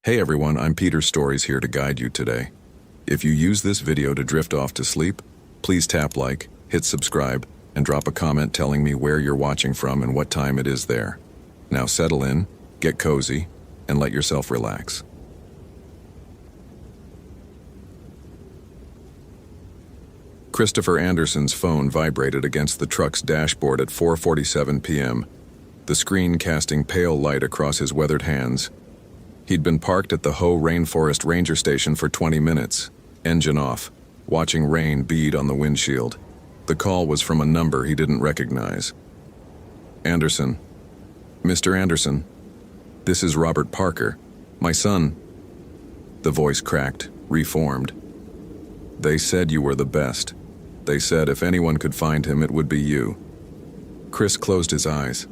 Hey everyone, I'm Peter Stories here to guide you today. If you use this video to drift off to sleep, please tap like, hit subscribe, and drop a comment telling me where you're watching from and what time it is there. Now settle in, get cozy, and let yourself relax. Christopher Anderson's phone vibrated against the truck's dashboard at 4:47 p.m., the screen casting pale light across his weathered hands. He'd been parked at the Hoh Rainforest Ranger Station for 20 minutes, engine off, watching rain bead on the windshield. The call was from a number he didn't recognize. Anderson. Mr. Anderson. This is Robert Parker. My son. The voice cracked, reformed. They said you were the best. They said if anyone could find him, it would be you. Chris closed his eyes.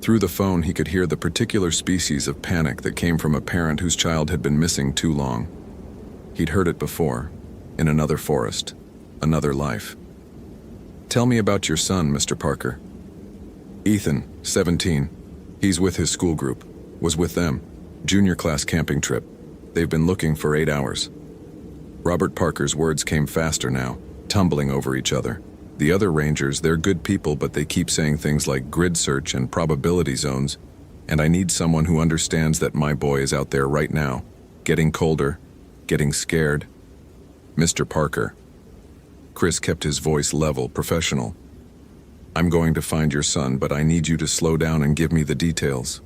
Through the phone, he could hear the particular species of panic that came from a parent whose child had been missing too long. He'd heard it before, in another forest, another life. Tell me about your son, Mr. Parker. Ethan, 17. He's with his school group. Was with them. Junior class camping trip. They've been looking for 8 hours. Robert Parker's words came faster now, tumbling over each other. The other rangers, they're good people, but they keep saying things like grid search and probability zones, and I need someone who understands that my boy is out there right now, getting colder, getting scared. Mr. Parker. Chris kept his voice level, professional. I'm going to find your son, but I need you to slow down and give me the details.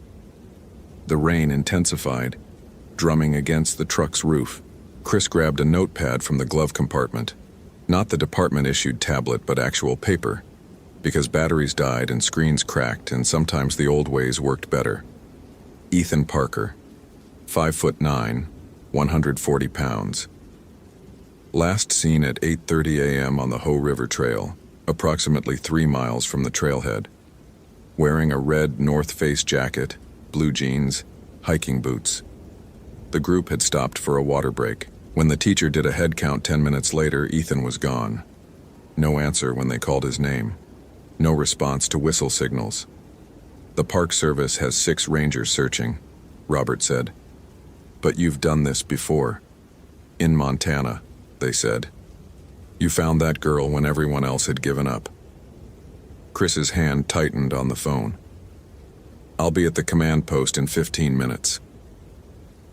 The rain intensified, drumming against the truck's roof. Chris grabbed a notepad from the glove compartment. Not the department-issued tablet, but actual paper, because batteries died and screens cracked, and sometimes the old ways worked better. Ethan Parker, 5'9", 140 pounds. Last seen at 8:30 a.m. on the Hoh River Trail, approximately 3 miles from the trailhead. Wearing a red North Face jacket, blue jeans, hiking boots. The group had stopped for a water break. When the teacher did a head count 10 minutes later, Ethan was gone. No answer when they called his name. No response to whistle signals. The Park Service has 6 rangers searching, Robert said. But you've done this before. In Montana, they said. You found that girl when everyone else had given up. Chris's hand tightened on the phone. I'll be at the command post in 15 minutes.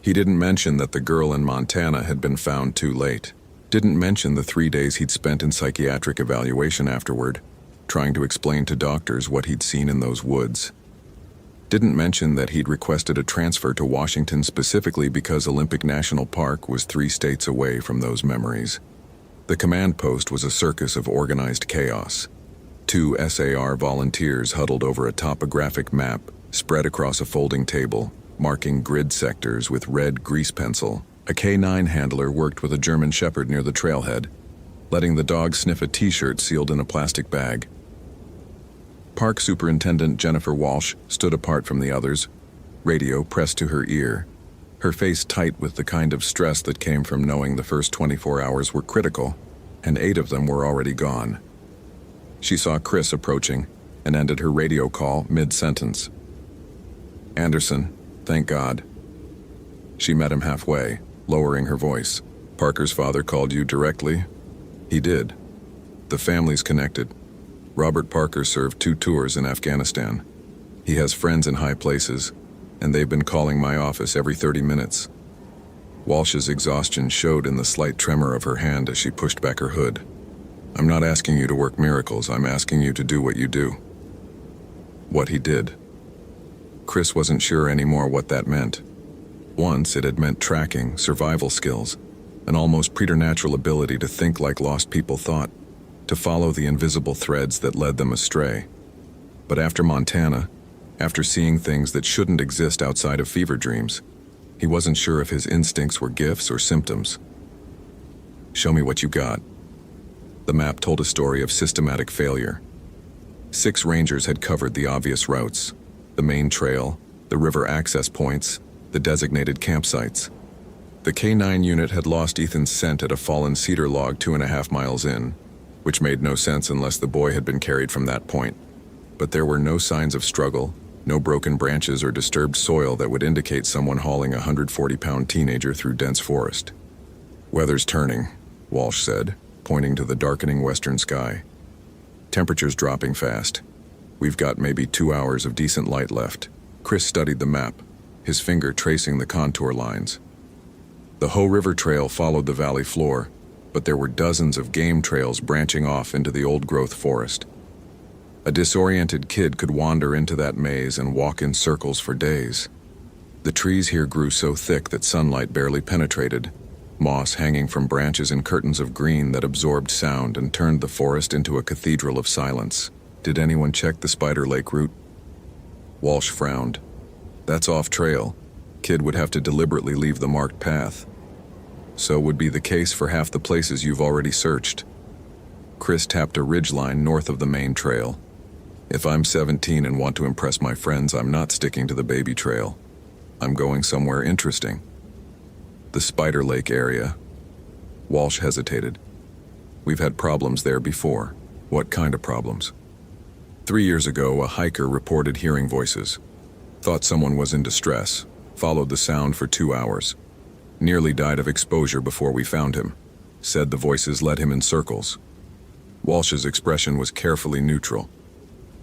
He didn't mention that the girl in Montana had been found too late. Didn't mention the 3 days he'd spent in psychiatric evaluation afterward, trying to explain to doctors what he'd seen in those woods. Didn't mention that he'd requested a transfer to Washington specifically because Olympic National Park was 3 states away from those memories. The command post was a circus of organized chaos. 2 SAR volunteers huddled over a topographic map spread across a folding table, marking grid sectors with red grease pencil. A K9 handler worked with a German Shepherd near the trailhead, letting the dog sniff a t-shirt sealed in a plastic bag. Park Superintendent Jennifer Walsh stood apart from the others, radio pressed to her ear, her face tight with the kind of stress that came from knowing the first 24 hours were critical, and 8 of them were already gone. She saw Chris approaching and ended her radio call mid-sentence. Anderson. Thank God. She met him halfway, lowering her voice. Parker's father called you directly? He did. The family's connected. Robert Parker served 2 tours in Afghanistan. He has friends in high places, and they've been calling my office every 30 minutes. Walsh's exhaustion showed in the slight tremor of her hand as she pushed back her hood. I'm not asking you to work miracles, I'm asking you to do what you do. What he did. Chris wasn't sure anymore what that meant. Once it had meant tracking, survival skills, an almost preternatural ability to think like lost people thought, to follow the invisible threads that led them astray. But after Montana, after seeing things that shouldn't exist outside of fever dreams, he wasn't sure if his instincts were gifts or symptoms. Show me what you got. The map told a story of systematic failure. 6 rangers had covered the obvious routes. The main trail, the river access points, the designated campsites. The K9 unit had lost Ethan's scent at a fallen cedar log 2.5 miles in, which made no sense unless the boy had been carried from that point. But there were no signs of struggle, No broken branches or disturbed soil that would indicate someone hauling a 140-pound teenager through dense forest. "Weather's turning," Walsh said, pointing to the darkening western sky. "Temperature's dropping fast. We've got maybe 2 hours of decent light left." Chris studied the map, his finger tracing the contour lines. The Hoh River Trail followed the valley floor, but there were dozens of game trails branching off into the old-growth forest. A disoriented kid could wander into that maze and walk in circles for days. The trees here grew so thick that sunlight barely penetrated, moss hanging from branches in curtains of green that absorbed sound and turned the forest into a cathedral of silence. "Did anyone check the Spider Lake route?" Walsh frowned. "That's off trail. Kid would have to deliberately leave the marked path. So would be the case for half the places you've already searched." Chris tapped a ridgeline north of the main trail. "If I'm 17 and want to impress my friends, I'm not sticking to the baby trail. I'm going somewhere interesting." "The Spider Lake area." Walsh hesitated. "We've had problems there before." "What kind of problems?" 3 years ago, a hiker reported hearing voices. Thought someone was in distress, followed the sound for 2 hours. Nearly died of exposure before we found him. Said the voices led him in circles. Walsh's expression was carefully neutral.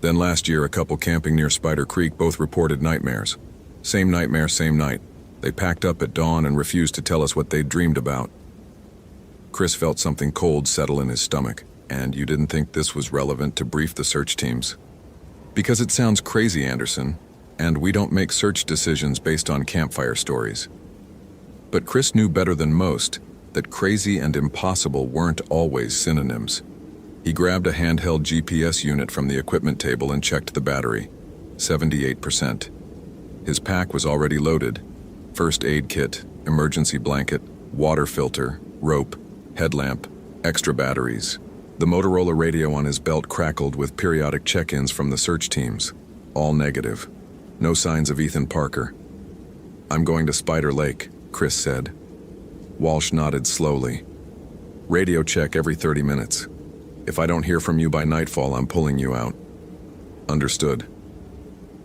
"Then last year, a couple camping near Spider Creek both reported nightmares. Same nightmare, same night. They packed up at dawn and refused to tell us what they'd dreamed about." Chris felt something cold settle in his stomach. "And you didn't think this was relevant to brief the search teams?" "Because it sounds crazy, Anderson, and we don't make search decisions based on campfire stories." But Chris knew better than most that crazy and impossible weren't always synonyms. He grabbed a handheld GPS unit from the equipment table and checked the battery. 78%. His pack was already loaded. First aid kit, emergency blanket, water filter, rope, headlamp, extra batteries. The Motorola radio on his belt crackled with periodic check-ins from the search teams. All negative. No signs of Ethan Parker. "I'm going to Spider Lake," Chris said. Walsh nodded slowly. "Radio check every 30 minutes. If I don't hear from you by nightfall, I'm pulling you out." "Understood."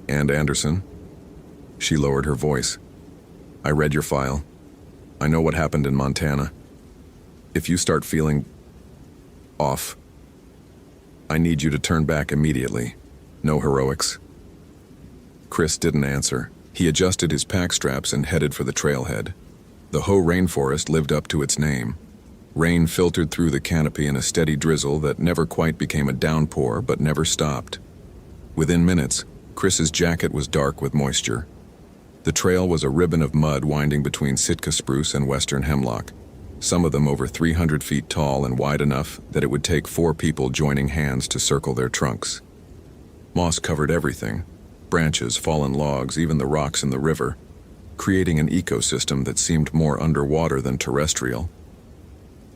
"And Anderson?" She lowered her voice. "I read your file. I know what happened in Montana. If you start feeling off, I need you to turn back immediately. No heroics." Chris didn't answer. He adjusted his pack straps and headed for the trailhead. The Hoh rainforest lived up to its name. Rain filtered through the canopy in a steady drizzle that never quite became a downpour but never stopped. Within minutes, Chris's jacket was dark with moisture. The trail was a ribbon of mud winding between Sitka spruce and western hemlock, some of them over 300 feet tall and wide enough that it would take 4 people joining hands to circle their trunks. Moss covered everything, branches, fallen logs, even the rocks in the river, creating an ecosystem that seemed more underwater than terrestrial.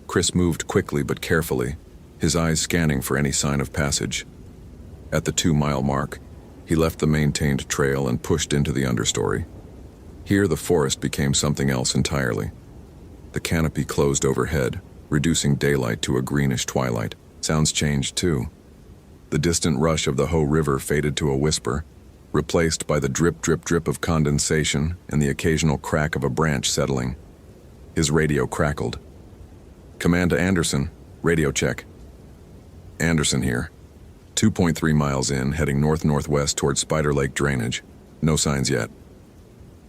Chris moved quickly but carefully, his eyes scanning for any sign of passage. At the 2-mile mark, he left the maintained trail and pushed into the understory. Here the forest became something else entirely. The canopy closed overhead, reducing daylight to a greenish twilight. Sounds changed too. The distant rush of the Hoh River faded to a whisper, replaced by the drip, drip, drip of condensation and the occasional crack of a branch settling. His radio crackled. "Command to Anderson. Radio check." "Anderson here. 2.3 miles in, heading north-northwest toward Spider Lake drainage. No signs yet."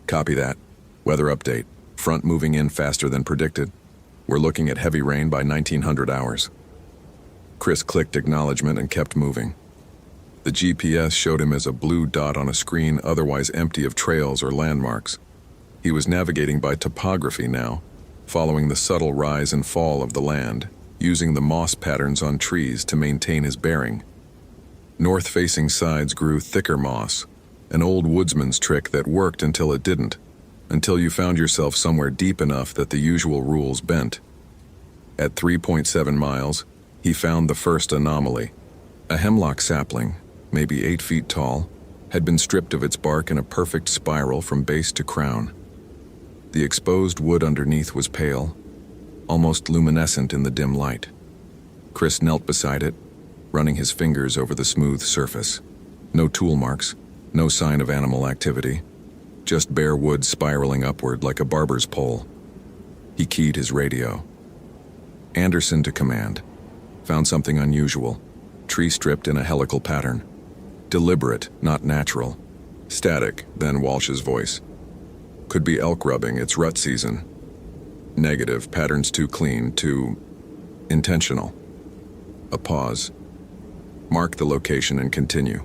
"Copy that. Weather update. Front moving in faster than predicted. We're looking at heavy rain by 1900 hours." Chris clicked acknowledgement and kept moving. The GPS showed him as a blue dot on a screen otherwise empty of trails or landmarks. He was navigating by topography now, following the subtle rise and fall of the land, using the moss patterns on trees to maintain his bearing. North-facing sides grew thicker moss, an old woodsman's trick that worked until it didn't, until you found yourself somewhere deep enough that the usual rules bent. At 3.7 miles, he found the first anomaly. A hemlock sapling, maybe 8 feet tall, had been stripped of its bark in a perfect spiral from base to crown. The exposed wood underneath was pale, almost luminescent in the dim light. Chris knelt beside it, running his fingers over the smooth surface. No tool marks, No sign of animal activity, just bare wood spiraling upward like a barber's pole. He keyed his radio. Anderson to command. Found something unusual. Tree stripped in a helical pattern. Deliberate, not natural. Static, then Walsh's voice. Could be elk rubbing, it's rut season. Negative, patterns too clean, too intentional. A pause. Mark the location and continue.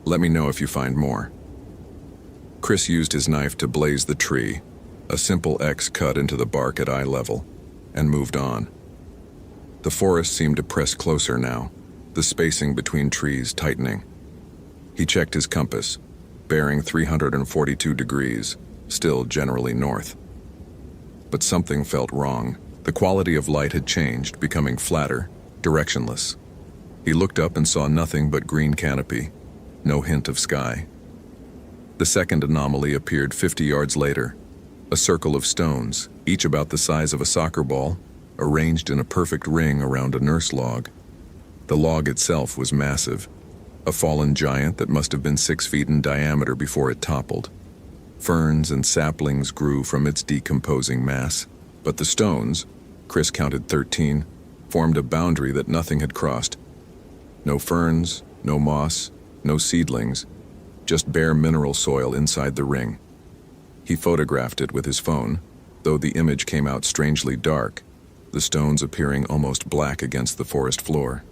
Let me know if you find more. Chris used his knife to blaze the tree, a simple X cut into the bark at eye level, and moved on. The forest seemed to press closer now, the spacing between trees tightening. He checked his compass, bearing 342 degrees, still generally north. But something felt wrong. The quality of light had changed, becoming flatter, directionless. He looked up and saw nothing but green canopy, no hint of sky. The second anomaly appeared 50 yards later, a circle of stones, each about the size of a soccer ball, arranged in a perfect ring around a nurse log. The log itself was massive, a fallen giant that must have been 6 feet in diameter before it toppled. Ferns and saplings grew from its decomposing mass, but the stones, Chris counted 13, formed a boundary that nothing had crossed. No ferns, no moss, no seedlings, just bare mineral soil inside the ring. He photographed it with his phone, though the image came out strangely dark, the stones appearing almost black against the forest floor.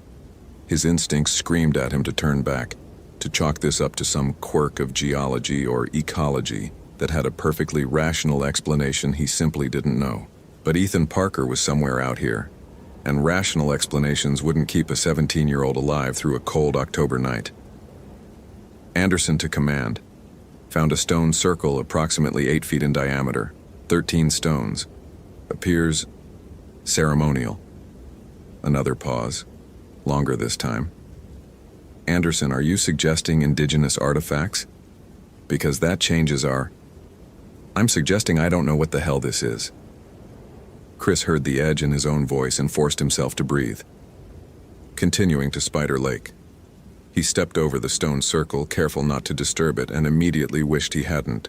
His instincts screamed at him to turn back, to chalk this up to some quirk of geology or ecology that had a perfectly rational explanation he simply didn't know. But Ethan Parker was somewhere out here, and rational explanations wouldn't keep a 17-year-old alive through a cold October night. Anderson to command. Found a stone circle approximately 8 feet in diameter, 13 stones. Appears ceremonial. Another pause, longer this time. Anderson, are you suggesting indigenous artifacts? Because that changes our... I'm suggesting I don't know what the hell this is. Chris heard the edge in his own voice and forced himself to breathe. Continuing to Spider Lake. He stepped over the stone circle, careful not to disturb it, and immediately wished he hadn't.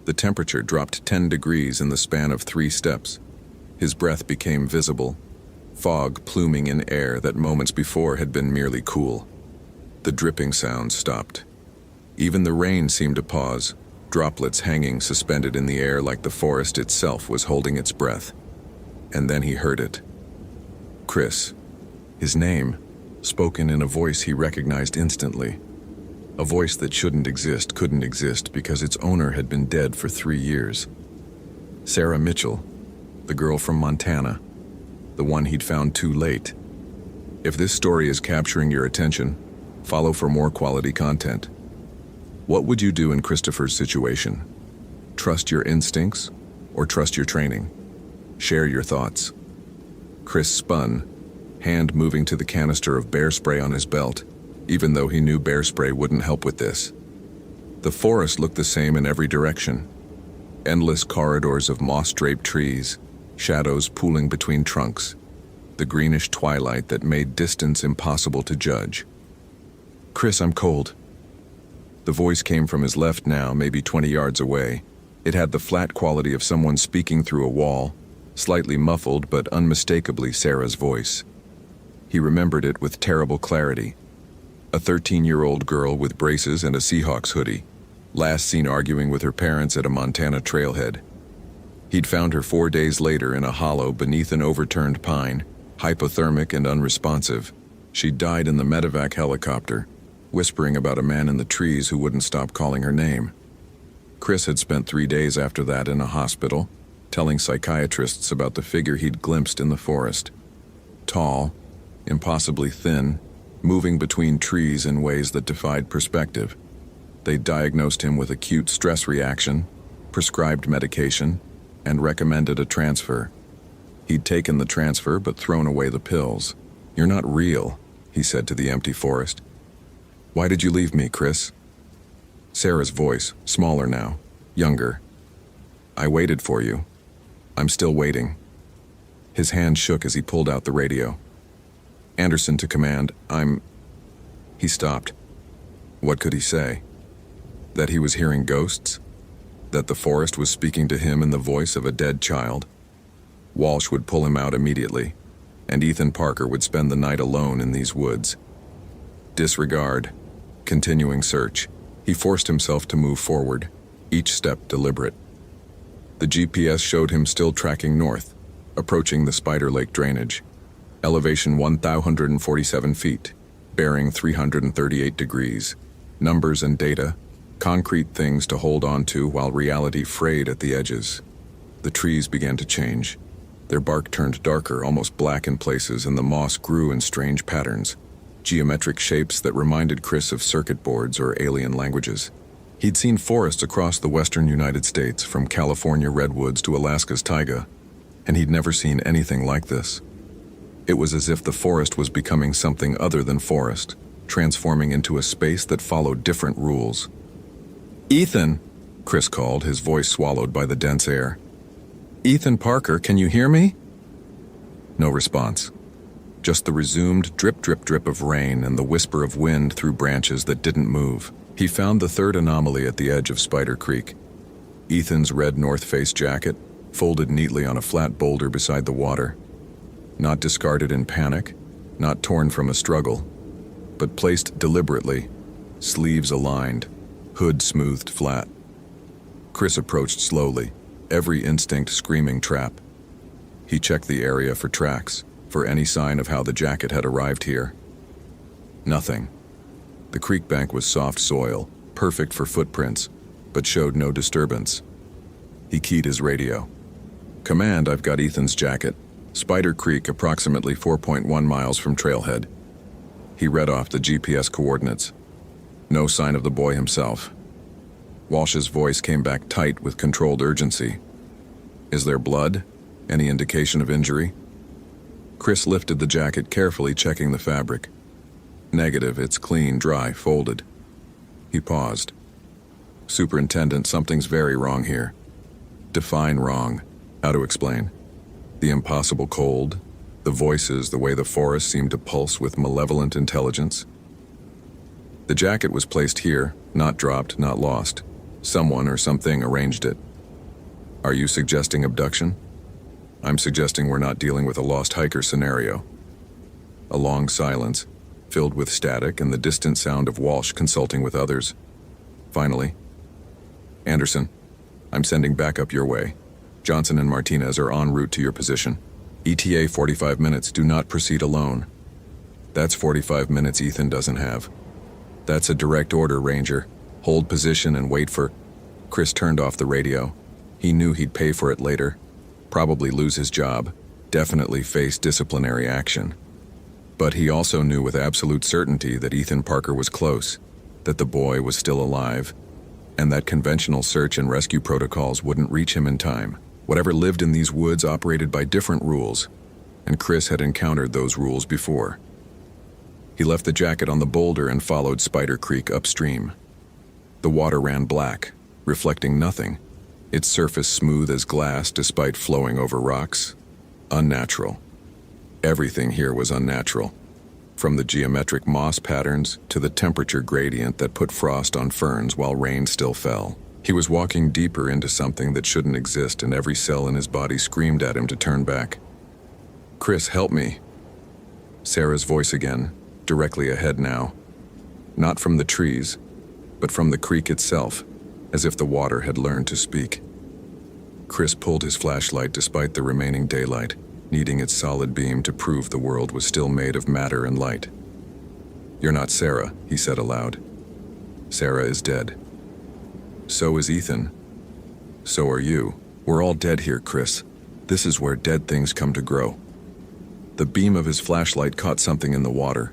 The temperature dropped 10 degrees in the span of 3 steps. His breath became visible, fog pluming in air that moments before had been merely cool. The dripping sounds stopped. Even the rain seemed to pause, droplets hanging suspended in the air like the forest itself was holding its breath. And then he heard it. Chris. His name, spoken in a voice he recognized instantly. A voice that shouldn't exist, couldn't exist, because its owner had been dead for 3 years. Sarah Mitchell, the girl from Montana, the one he'd found too late. If this story is capturing your attention, follow for more quality content. What would you do in Christopher's situation? Trust your instincts or trust your training? Share your thoughts. Chris spun, hand moving to the canister of bear spray on his belt, even though he knew bear spray wouldn't help with this. The forest looked the same in every direction. Endless corridors of moss-draped trees, shadows pooling between trunks, the greenish twilight that made distance impossible to judge. Chris, I'm cold. The voice came from his left now, maybe 20 yards away. It had the flat quality of someone speaking through a wall, slightly muffled but unmistakably Sarah's voice. He remembered it with terrible clarity. A 13-year-old girl with braces and a Seahawks hoodie, last seen arguing with her parents at a Montana trailhead. He'd found her 4 days later in a hollow beneath an overturned pine, hypothermic and unresponsive. She'd died in the medevac helicopter, whispering about a man in the trees who wouldn't stop calling her name. Chris had spent 3 days after that in a hospital, telling psychiatrists about the figure he'd glimpsed in the forest. Tall, impossibly thin, moving between trees in ways that defied perspective. They diagnosed him with acute stress reaction, prescribed medication, and recommended a transfer. He'd taken the transfer but thrown away the pills. "You're not real," he said to the empty forest. "Why did you leave me, Chris?" Sarah's voice, smaller now, younger. "I waited for you. I'm still waiting." His hand shook as he pulled out the radio. "Anderson to command, He stopped. What could he say? That he was hearing ghosts? That the forest was speaking to him in the voice of a dead child? Walsh would pull him out immediately, and Ethan Parker would spend the night alone in these woods. Disregard, continuing search, he forced himself to move forward, each step deliberate. The GPS showed him still tracking north, approaching the Spider Lake drainage. Elevation 1,047 feet, bearing 338 degrees. Numbers and data, concrete things to hold on to while reality frayed at the edges. The trees began to change. Their bark turned darker, almost black in places, and the moss grew in strange patterns, geometric shapes that reminded Chris of circuit boards or alien languages. He'd seen forests across the western United States, from California redwoods to Alaska's taiga, and he'd never seen anything like this. It was as if the forest was becoming something other than forest, transforming into a space that followed different rules. "Ethan," Chris called, his voice swallowed by the dense air. "Ethan Parker, can you hear me?" No response. Just the resumed drip, drip, drip of rain and the whisper of wind through branches that didn't move. He found the third anomaly at the edge of Spider Creek. Ethan's red North Face jacket, folded neatly on a flat boulder beside the water. Not discarded in panic, not torn from a struggle, but placed deliberately, sleeves aligned, hood smoothed flat. Chris approached slowly, every instinct screaming trap. He checked the area for tracks, for any sign of how the jacket had arrived here. Nothing. The creek bank was soft soil, perfect for footprints, but showed no disturbance. He keyed his radio. "Command, I've got Ethan's jacket. Spider Creek, approximately 4.1 miles from Trailhead." He read off the GPS coordinates. No sign of the boy himself. Walsh's voice came back tight with controlled urgency. "Is there blood? Any indication of injury?" Chris lifted the jacket carefully, checking the fabric. Negative, it's clean, dry, folded. He paused. "Superintendent, something's very wrong here." Define wrong. How to explain? The impossible cold, the voices, the way the forest seemed to pulse with malevolent intelligence. The jacket was placed here, not dropped, not lost. Someone or something arranged it. Are you suggesting abduction? I'm suggesting we're not dealing with a lost hiker scenario. A long silence, filled with static and the distant sound of Walsh consulting with others. Finally, "Anderson, I'm sending backup your way. Johnson and Martinez are en route to your position. ETA 45 minutes, do not proceed alone." That's 45 minutes Ethan doesn't have. That's a direct order, Ranger. Hold position and wait for... Chris turned off the radio. He knew he'd pay for it later. Probably lose his job. Definitely face disciplinary action. But he also knew with absolute certainty that Ethan Parker was close, that the boy was still alive, and that conventional search and rescue protocols wouldn't reach him in time. Whatever lived in these woods operated by different rules, and Chris had encountered those rules before. He left the jacket on the boulder and followed Spider Creek upstream. The water ran black, reflecting nothing, its surface smooth as glass despite flowing over rocks. Unnatural. Everything here was unnatural, from the geometric moss patterns to the temperature gradient that put frost on ferns while rain still fell. He was walking deeper into something that shouldn't exist, and every cell in his body screamed at him to turn back. "Chris, help me." Sarah's voice again, directly ahead now. Not from the trees, but from the creek itself, as if the water had learned to speak. Chris pulled his flashlight despite the remaining daylight, needing its solid beam to prove the world was still made of matter and light. "You're not Sarah," he said aloud. "Sarah is dead. So is Ethan. So are you. We're all dead here, Chris. This is where dead things come to grow." The beam of his flashlight caught something in the water,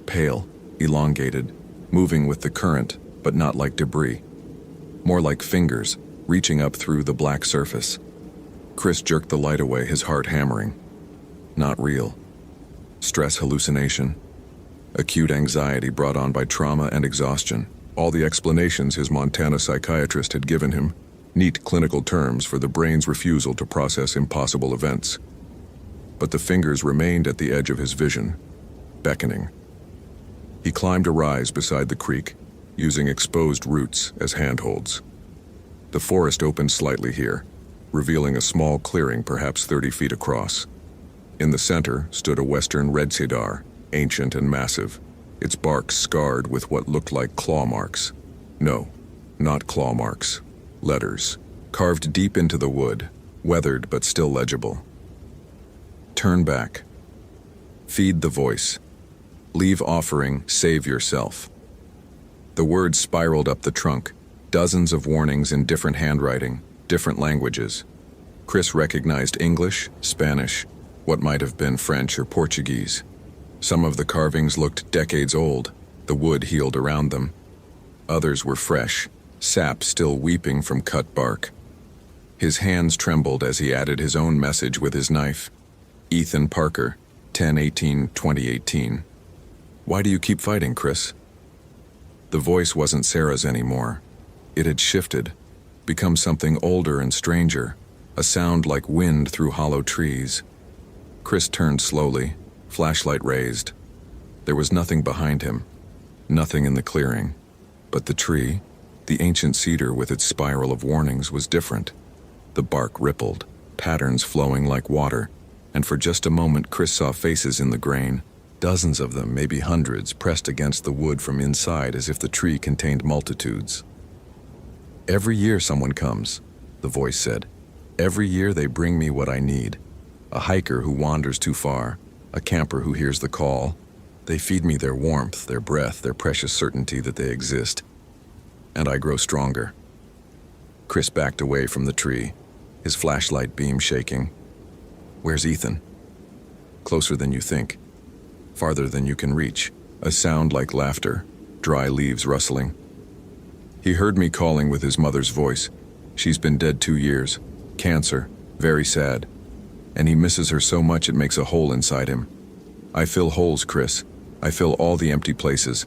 pale, elongated, moving with the current, but not like debris. More like fingers, reaching up through the black surface. Chris jerked the light away, his heart hammering. Not real. Stress hallucination. Acute anxiety brought on by trauma and exhaustion. All the explanations his Montana psychiatrist had given him. Neat clinical terms for the brain's refusal to process impossible events. But the fingers remained at the edge of his vision, beckoning. He climbed a rise beside the creek, using exposed roots as handholds. The forest opened slightly here, revealing a small clearing perhaps 30 feet across. In the center stood a western red cedar, ancient and massive, its bark scarred with what looked like claw marks. No, not claw marks. Letters, carved deep into the wood, weathered but still legible. Turn back. Feed the voice. Leave offering, save yourself. The words spiraled up the trunk, dozens of warnings in different handwriting, different languages. Chris recognized English, Spanish, what might have been French or Portuguese. Some of the carvings looked decades old, the wood healed around them. Others were fresh, sap still weeping from cut bark. His hands trembled as he added his own message with his knife. Ethan Parker, 10/18/2018. Why do you keep fighting, Chris? The voice wasn't Sarah's anymore. It had shifted, become something older and stranger, a sound like wind through hollow trees. Chris turned slowly, flashlight raised. There was nothing behind him, nothing in the clearing. But the tree, the ancient cedar with its spiral of warnings, was different. The bark rippled, patterns flowing like water, and for just a moment Chris saw faces in the grain, dozens of them, maybe hundreds, pressed against the wood from inside as if the tree contained multitudes. Every year someone comes, the voice said. Every year they bring me what I need. A hiker who wanders too far, a camper who hears the call. They feed me their warmth, their breath, their precious certainty that they exist. And I grow stronger. Chris backed away from the tree, his flashlight beam shaking. Where's Ethan? Closer than you think. Farther than you can reach. A sound like laughter, dry leaves rustling. He heard me calling with his mother's voice. She's been dead 2 years. Cancer. Very sad. And he misses her so much it makes a hole inside him. I fill holes, Chris. I fill all the empty places.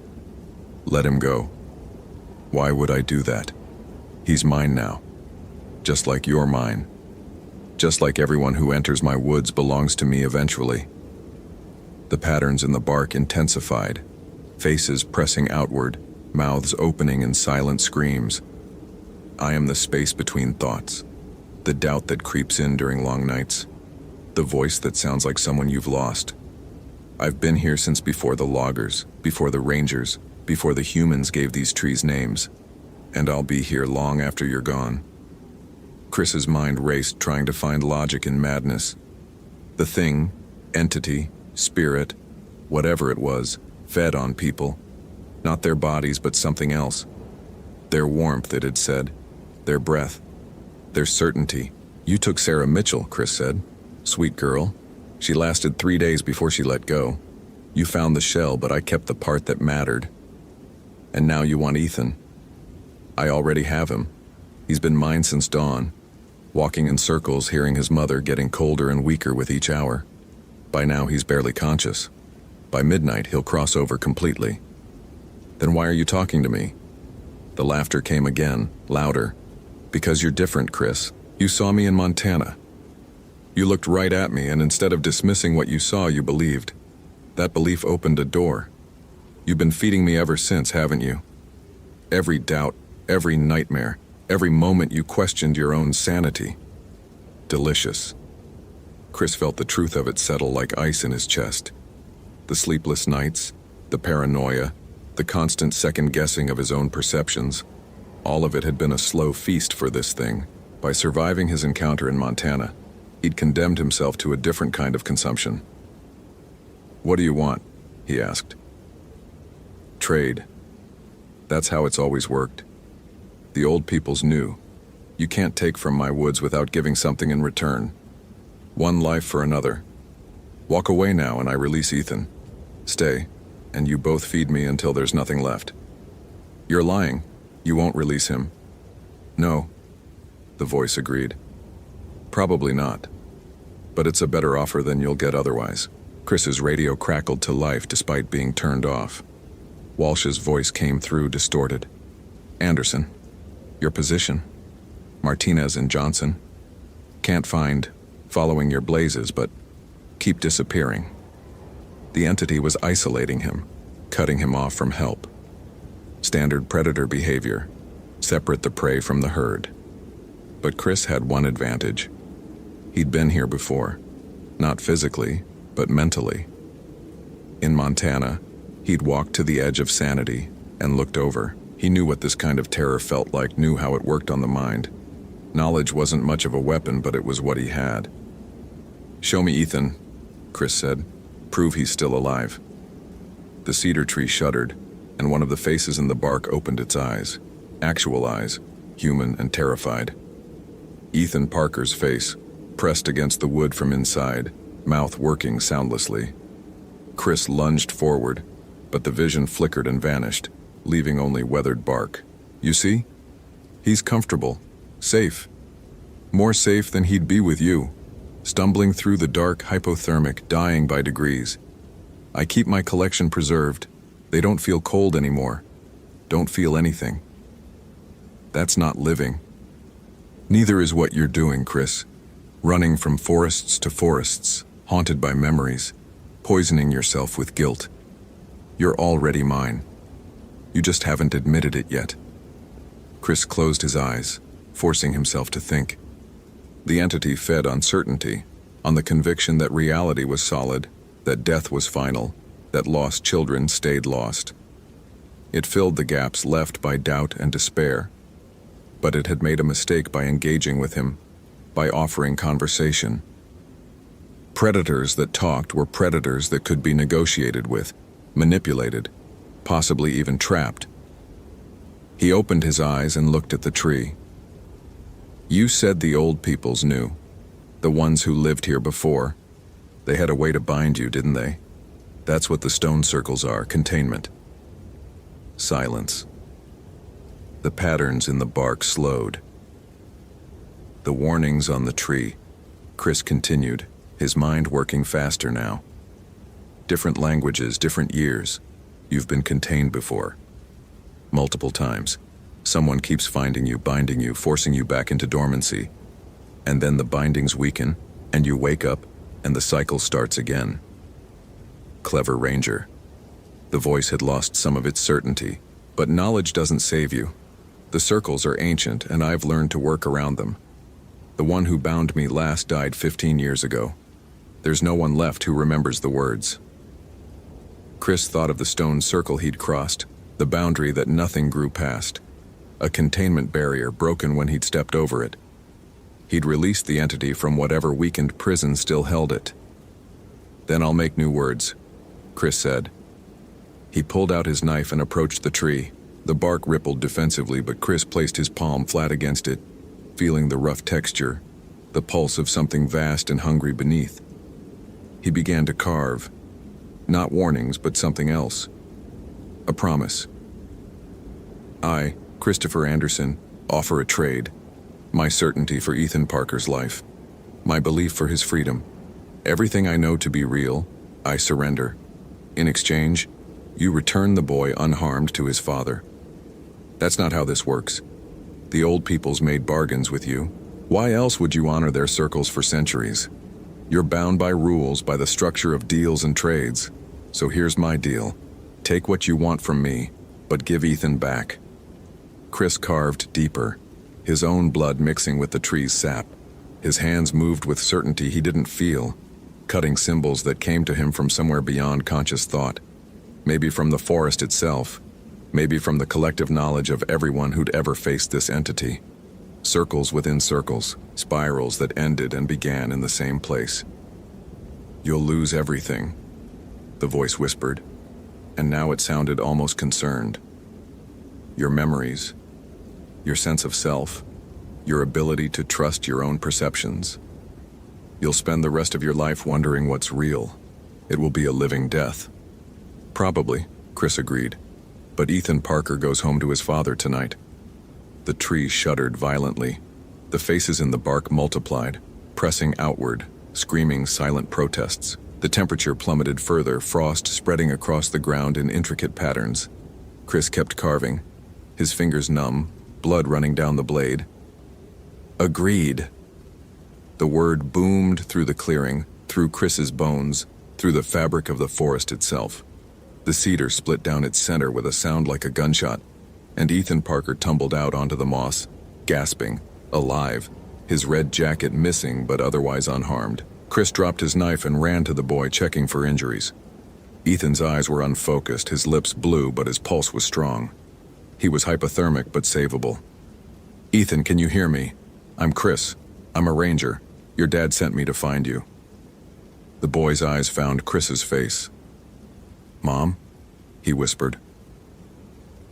Let him go. Why would I do that? He's mine now. Just like you're mine. Just like everyone who enters my woods belongs to me eventually. The patterns in the bark intensified, faces pressing outward, mouths opening in silent screams. I am the space between thoughts, the doubt that creeps in during long nights, the voice that sounds like someone you've lost. I've been here since before the loggers, before the rangers, before the humans gave these trees names, and I'll be here long after you're gone. Chris's mind raced, trying to find logic in madness. The thing, entity, spirit, whatever it was, fed on people. Not their bodies, but something else. Their warmth, it had said. Their breath. Their certainty. You took Sarah Mitchell, Chris said. Sweet girl. She lasted 3 days before she let go. You found the shell, but I kept the part that mattered. And now you want Ethan. I already have him. He's been mine since dawn. Walking in circles, hearing his mother getting colder and weaker with each hour. By now he's barely conscious. By midnight he'll cross over completely. Then why are you talking to me? The laughter came again, louder. Because you're different, Chris. You saw me in Montana. You looked right at me, and instead of dismissing what you saw, you believed. That belief opened a door. You've been feeding me ever since, haven't you? Every doubt, every nightmare, every moment you questioned your own sanity. Delicious. Chris felt the truth of it settle like ice in his chest. The sleepless nights, the paranoia, the constant second-guessing of his own perceptions, all of it had been a slow feast for this thing. By surviving his encounter in Montana, he'd condemned himself to a different kind of consumption. What do you want? He asked. Trade. That's how it's always worked. The old peoples knew. You can't take from my woods without giving something in return. One life for another. Walk away now and I release Ethan. Stay, and you both feed me until there's nothing left. You're lying. You won't release him. No, the voice agreed. Probably not. But it's a better offer than you'll get otherwise. Chris's radio crackled to life despite being turned off. Walsh's voice came through, distorted. Anderson, your position. Martinez and Johnson. Can't find, following your blazes, but keep disappearing. The entity was isolating him, cutting him off from help. Standard predator behavior. Separate the prey from the herd. But Chris had one advantage. He'd been here before. Not physically, but mentally. In Montana, he'd walked to the edge of sanity and looked over. He knew what this kind of terror felt like, knew how it worked on the mind. Knowledge wasn't much of a weapon, but it was what he had. "Show me Ethan," Chris said. "Prove he's still alive." The cedar tree shuddered, and one of the faces in the bark opened its eyes. Actual eyes, human and terrified. Ethan Parker's face, pressed against the wood from inside, mouth working soundlessly. Chris lunged forward, but the vision flickered and vanished, leaving only weathered bark. "You see? He's comfortable, safe. More safe than he'd be with you, stumbling through the dark, hypothermic, dying by degrees. I keep my collection preserved. They don't feel cold anymore. Don't feel anything. That's not living. Neither is what you're doing, Chris. Running from forests to forests, haunted by memories, poisoning yourself with guilt. You're already mine. You just haven't admitted it yet." Chris closed his eyes, forcing himself to think. The entity fed on certainty, on the conviction that reality was solid, that death was final, that lost children stayed lost. It filled the gaps left by doubt and despair. But it had made a mistake by engaging with him, by offering conversation. Predators that talked were predators that could be negotiated with, manipulated, possibly even trapped. He opened his eyes and looked at the tree. "You said the old peoples knew, the ones who lived here before. They had a way to bind you, didn't they? That's what the stone circles are, containment." Silence. The patterns in the bark slowed. "The warnings on the tree," Chris continued, his mind working faster now. "Different languages, different years. You've been contained before. Multiple times. Someone keeps finding you, binding you, forcing you back into dormancy. And then the bindings weaken, and you wake up, and the cycle starts again." Clever ranger. The voice had lost some of its certainty, but knowledge doesn't save you. The circles are ancient, and I've learned to work around them. The one who bound me last died 15 years ago. There's no one left who remembers the words. Chris thought of the stone circle he'd crossed, the boundary that nothing grew past. A containment barrier broken when he'd stepped over it. He'd released the entity from whatever weakened prison still held it. "Then I'll make new words," Chris said. He pulled out his knife and approached the tree. The bark rippled defensively, but Chris placed his palm flat against it, feeling the rough texture, the pulse of something vast and hungry beneath. He began to carve. Not warnings, but something else. A promise. "I, Christopher Anderson, offer a trade. My certainty for Ethan Parker's life. My belief for his freedom. Everything I know to be real, I surrender. In exchange, you return the boy unharmed to his father." That's not how this works. The old peoples made bargains with you. Why else would you honor their circles for centuries? You're bound by rules, by the structure of deals and trades. So here's my deal. Take what you want from me, but give Ethan back. Chris carved deeper, his own blood mixing with the tree's sap. His hands moved with certainty he didn't feel, cutting symbols that came to him from somewhere beyond conscious thought. Maybe from the forest itself, maybe from the collective knowledge of everyone who'd ever faced this entity. Circles within circles, spirals that ended and began in the same place. "You'll lose everything," the voice whispered, and now it sounded almost concerned. "Your memories, your sense of self, your ability to trust your own perceptions. You'll spend the rest of your life wondering what's real. It will be a living death." "Probably," Chris agreed. "But Ethan Parker goes home to his father tonight." The tree shuddered violently. The faces in the bark multiplied, pressing outward, screaming silent protests. The temperature plummeted further, frost spreading across the ground in intricate patterns. Chris kept carving, his fingers numb, blood running down the blade. "Agreed." The word boomed through the clearing, through Chris's bones, through the fabric of the forest itself. The cedar split down its center with a sound like a gunshot, and Ethan Parker tumbled out onto the moss, gasping, alive, his red jacket missing but otherwise unharmed. Chris dropped his knife and ran to the boy, checking for injuries. Ethan's eyes were unfocused, his lips blue, but his pulse was strong. He was hypothermic but savable. "Ethan, can you hear me? I'm Chris. I'm a ranger. Your dad sent me to find you." The boy's eyes found Chris's face. "Mom?" he whispered.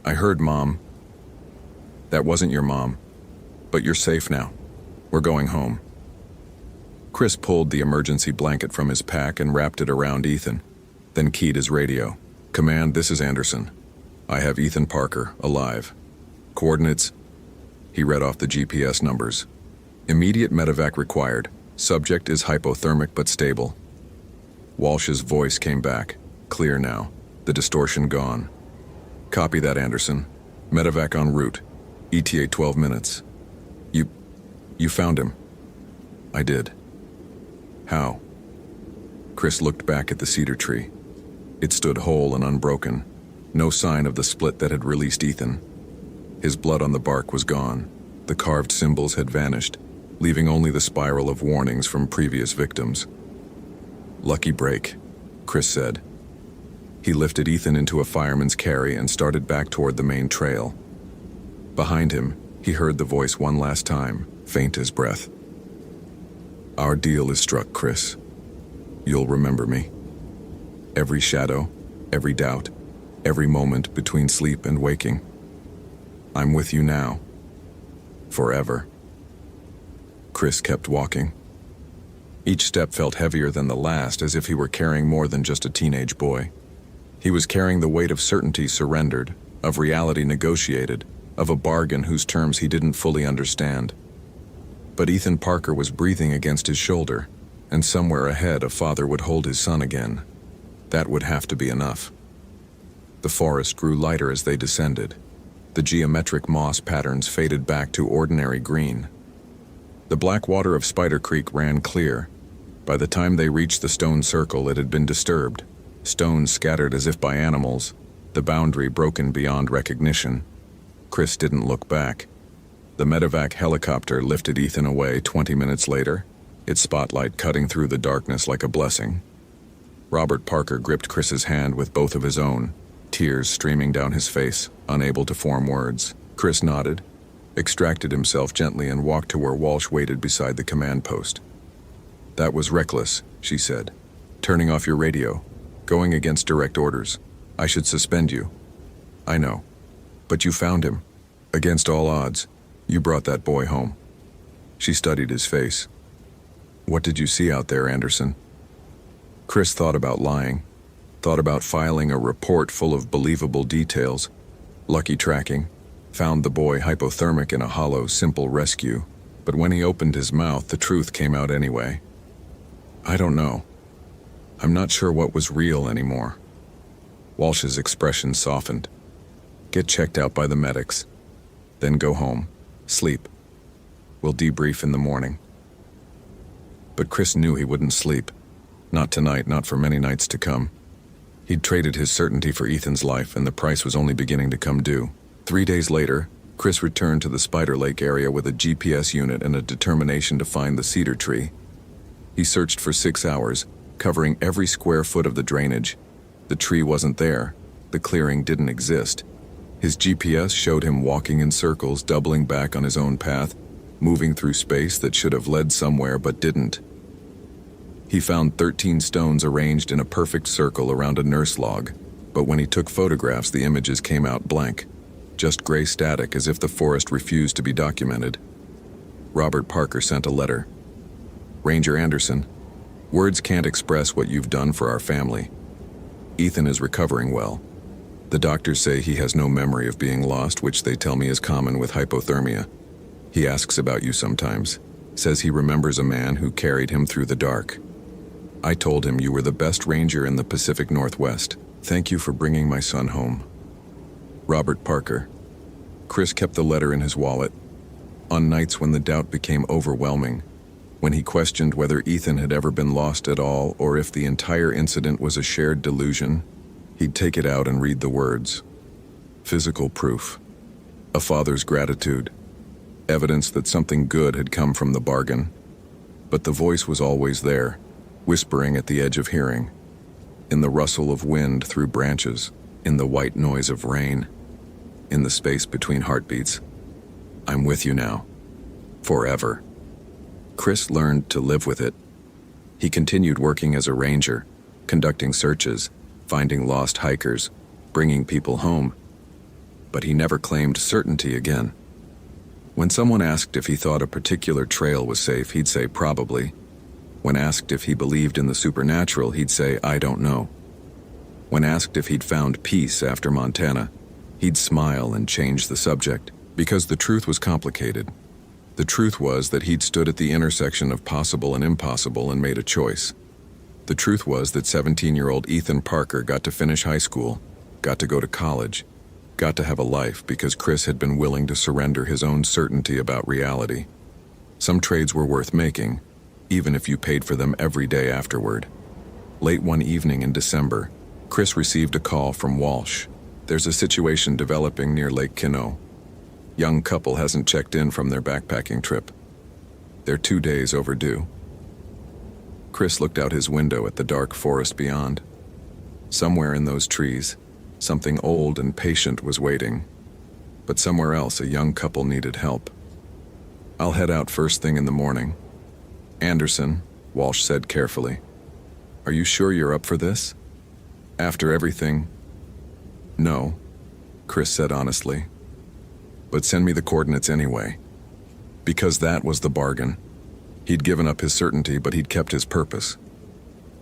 "I heard, Mom. That wasn't your mom. But you're safe now. We're going home." Chris pulled the emergency blanket from his pack and wrapped it around Ethan, then keyed his radio. "Command, this is Anderson. I have Ethan Parker, alive. Coordinates." He read off the GPS numbers. "Immediate medevac required. Subject is hypothermic but stable." Walsh's voice came back, clear now, the distortion gone. "Copy that, Anderson. Medevac en route. ETA 12 minutes. You found him?" "I did." "How?" Chris looked back at the cedar tree. It stood whole and unbroken, no sign of the split that had released Ethan. His blood on the bark was gone. The carved symbols had vanished, leaving only the spiral of warnings from previous victims. "Lucky break," Chris said. He lifted Ethan into a fireman's carry and started back toward the main trail. Behind him, he heard the voice one last time, faint as breath. "Our deal is struck, Chris. You'll remember me. Every shadow, every doubt, every moment between sleep and waking. I'm with you now. Forever." Chris kept walking. Each step felt heavier than the last, as if he were carrying more than just a teenage boy. He was carrying the weight of certainty surrendered, of reality negotiated, of a bargain whose terms he didn't fully understand. But Ethan Parker was breathing against his shoulder, and somewhere ahead a father would hold his son again. That would have to be enough. The forest grew lighter as they descended. The geometric moss patterns faded back to ordinary green. The black water of Spider Creek ran clear. By the time they reached the stone circle, it had been disturbed. Stones scattered as if by animals, the boundary broken beyond recognition. Chris didn't look back. The medevac helicopter lifted Ethan away 20 minutes later, its spotlight cutting through the darkness like a blessing. Robert Parker gripped Chris's hand with both of his own, tears streaming down his face, unable to form words. Chris nodded, extracted himself gently, and walked to where Walsh waited beside the command post. "That was reckless," she said. "Turning off your radio, going against direct orders. I should suspend you." "I know. But you found him. Against all odds, you brought that boy home." She studied his face. "What did you see out there, Anderson?" Chris thought about lying, thought about filing a report full of believable details. Lucky tracking, found the boy hypothermic in a hollow, simple rescue. But when he opened his mouth, the truth came out anyway. "I don't know. I'm not sure what was real anymore." Walsh's expression softened. "Get checked out by the medics. Then go home. Sleep. We'll debrief in the morning." But Chris knew he wouldn't sleep. Not tonight, not for many nights to come. He'd traded his certainty for Ethan's life, and the price was only beginning to come due. 3 days later, Chris returned to the Spider Lake area with a GPS unit and a determination to find the cedar tree. He searched for 6 hours, covering every square foot of the drainage. The tree wasn't there. The clearing didn't exist. His GPS showed him walking in circles, doubling back on his own path, moving through space that should have led somewhere but didn't. He found 13 stones arranged in a perfect circle around a nurse log, but when he took photographs, the images came out blank, just gray static, as if the forest refused to be documented. Robert Parker sent a letter. "Ranger Anderson, words can't express what you've done for our family. Ethan is recovering well. The doctors say he has no memory of being lost, which they tell me is common with hypothermia. He asks about you sometimes, says he remembers a man who carried him through the dark. I told him you were the best ranger in the Pacific Northwest. Thank you for bringing my son home. Robert Parker." Chris kept the letter in his wallet. On nights when the doubt became overwhelming, when he questioned whether Ethan had ever been lost at all or if the entire incident was a shared delusion, he'd take it out and read the words. Physical proof. A father's gratitude, evidence that something good had come from the bargain. But the voice was always there, whispering at the edge of hearing, in the rustle of wind through branches, in the white noise of rain, in the space between heartbeats. I'm with you now. Forever. Chris learned to live with it. He continued working as a ranger, conducting searches, finding lost hikers, bringing people home. But he never claimed certainty again. When someone asked if he thought a particular trail was safe, he'd say probably. When asked if he believed in the supernatural, he'd say, I don't know. When asked if he'd found peace after Montana, he'd smile and change the subject, because the truth was complicated. The truth was that he'd stood at the intersection of possible and impossible and made a choice. The truth was that 17-year-old Ethan Parker got to finish high school, got to go to college, got to have a life because Chris had been willing to surrender his own certainty about reality. Some trades were worth making, even if you paid for them every day afterward. Late one evening in December, Chris received a call from Walsh. There's a situation developing near Lake Quinault. Young couple hasn't checked in from their backpacking trip. They're 2 days overdue. Chris looked out his window at the dark forest beyond. Somewhere in those trees, something old and patient was waiting. But somewhere else, a young couple needed help. I'll head out first thing in the morning. Anderson, Walsh said carefully. Are you sure you're up for this? After everything? No, Chris said honestly. But send me the coordinates anyway. Because that was the bargain. He'd given up his certainty, but he'd kept his purpose.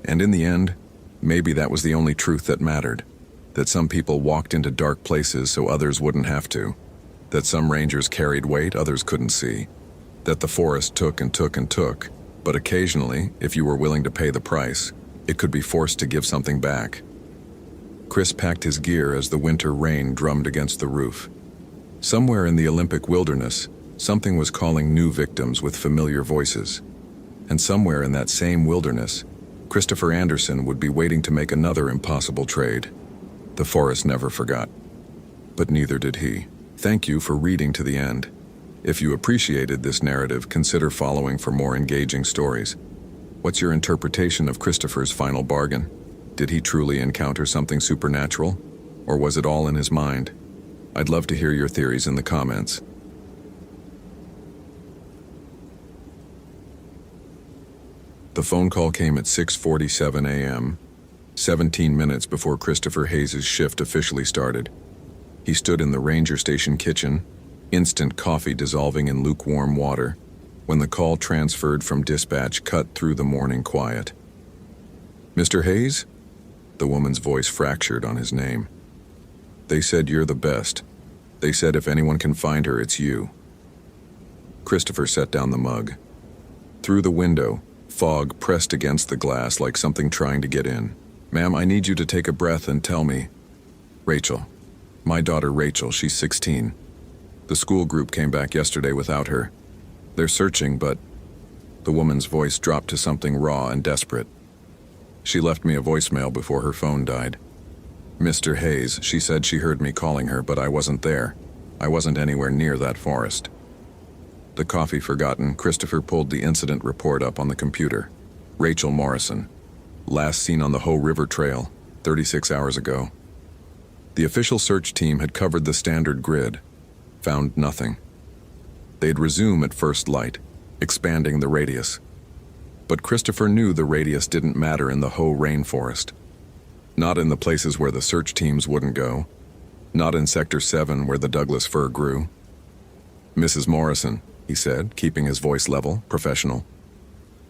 And in the end, maybe that was the only truth that mattered. That some people walked into dark places so others wouldn't have to. That some rangers carried weight others couldn't see. That the forest took and took and took, but occasionally, if you were willing to pay the price, it could be forced to give something back. Chris packed his gear as the winter rain drummed against the roof. Somewhere in the Olympic wilderness, something was calling new victims with familiar voices. And somewhere in that same wilderness, Christopher Anderson would be waiting to make another impossible trade. The forest never forgot. But neither did he. Thank you for reading to the end. If you appreciated this narrative, consider following for more engaging stories. What's your interpretation of Christopher's final bargain? Did he truly encounter something supernatural? Or was it all in his mind? I'd love to hear your theories in the comments. The phone call came at 6:47 a.m., 17 minutes before Christopher Hayes' shift officially started. He stood in the ranger station kitchen, instant coffee dissolving in lukewarm water, when the call transferred from dispatch cut through the morning quiet. Mr. Hayes? The woman's voice fractured on his name. They said you're the best. They said if anyone can find her, it's you. Christopher set down the mug. Through the window, fog pressed against the glass like something trying to get in. Ma'am, I need you to take a breath and tell me. Rachel. My daughter Rachel, she's 16. The school group came back yesterday without her. They're searching, but... The woman's voice dropped to something raw and desperate. She left me a voicemail before her phone died. Mr. Hayes, she said she heard me calling her, but I wasn't there. I wasn't anywhere near that forest. The coffee forgotten, Christopher pulled the incident report up on the computer. Rachel Morrison. Last seen on the Hoh River Trail, 36 hours ago. The official search team had covered the standard grid. Found nothing. They'd resume at first light, expanding the radius. But Christopher knew the radius didn't matter in the Hoh rainforest. Not in the places where the search teams wouldn't go. Not in Sector 7 where the Douglas fir grew. Mrs. Morrison, he said, keeping his voice level, professional.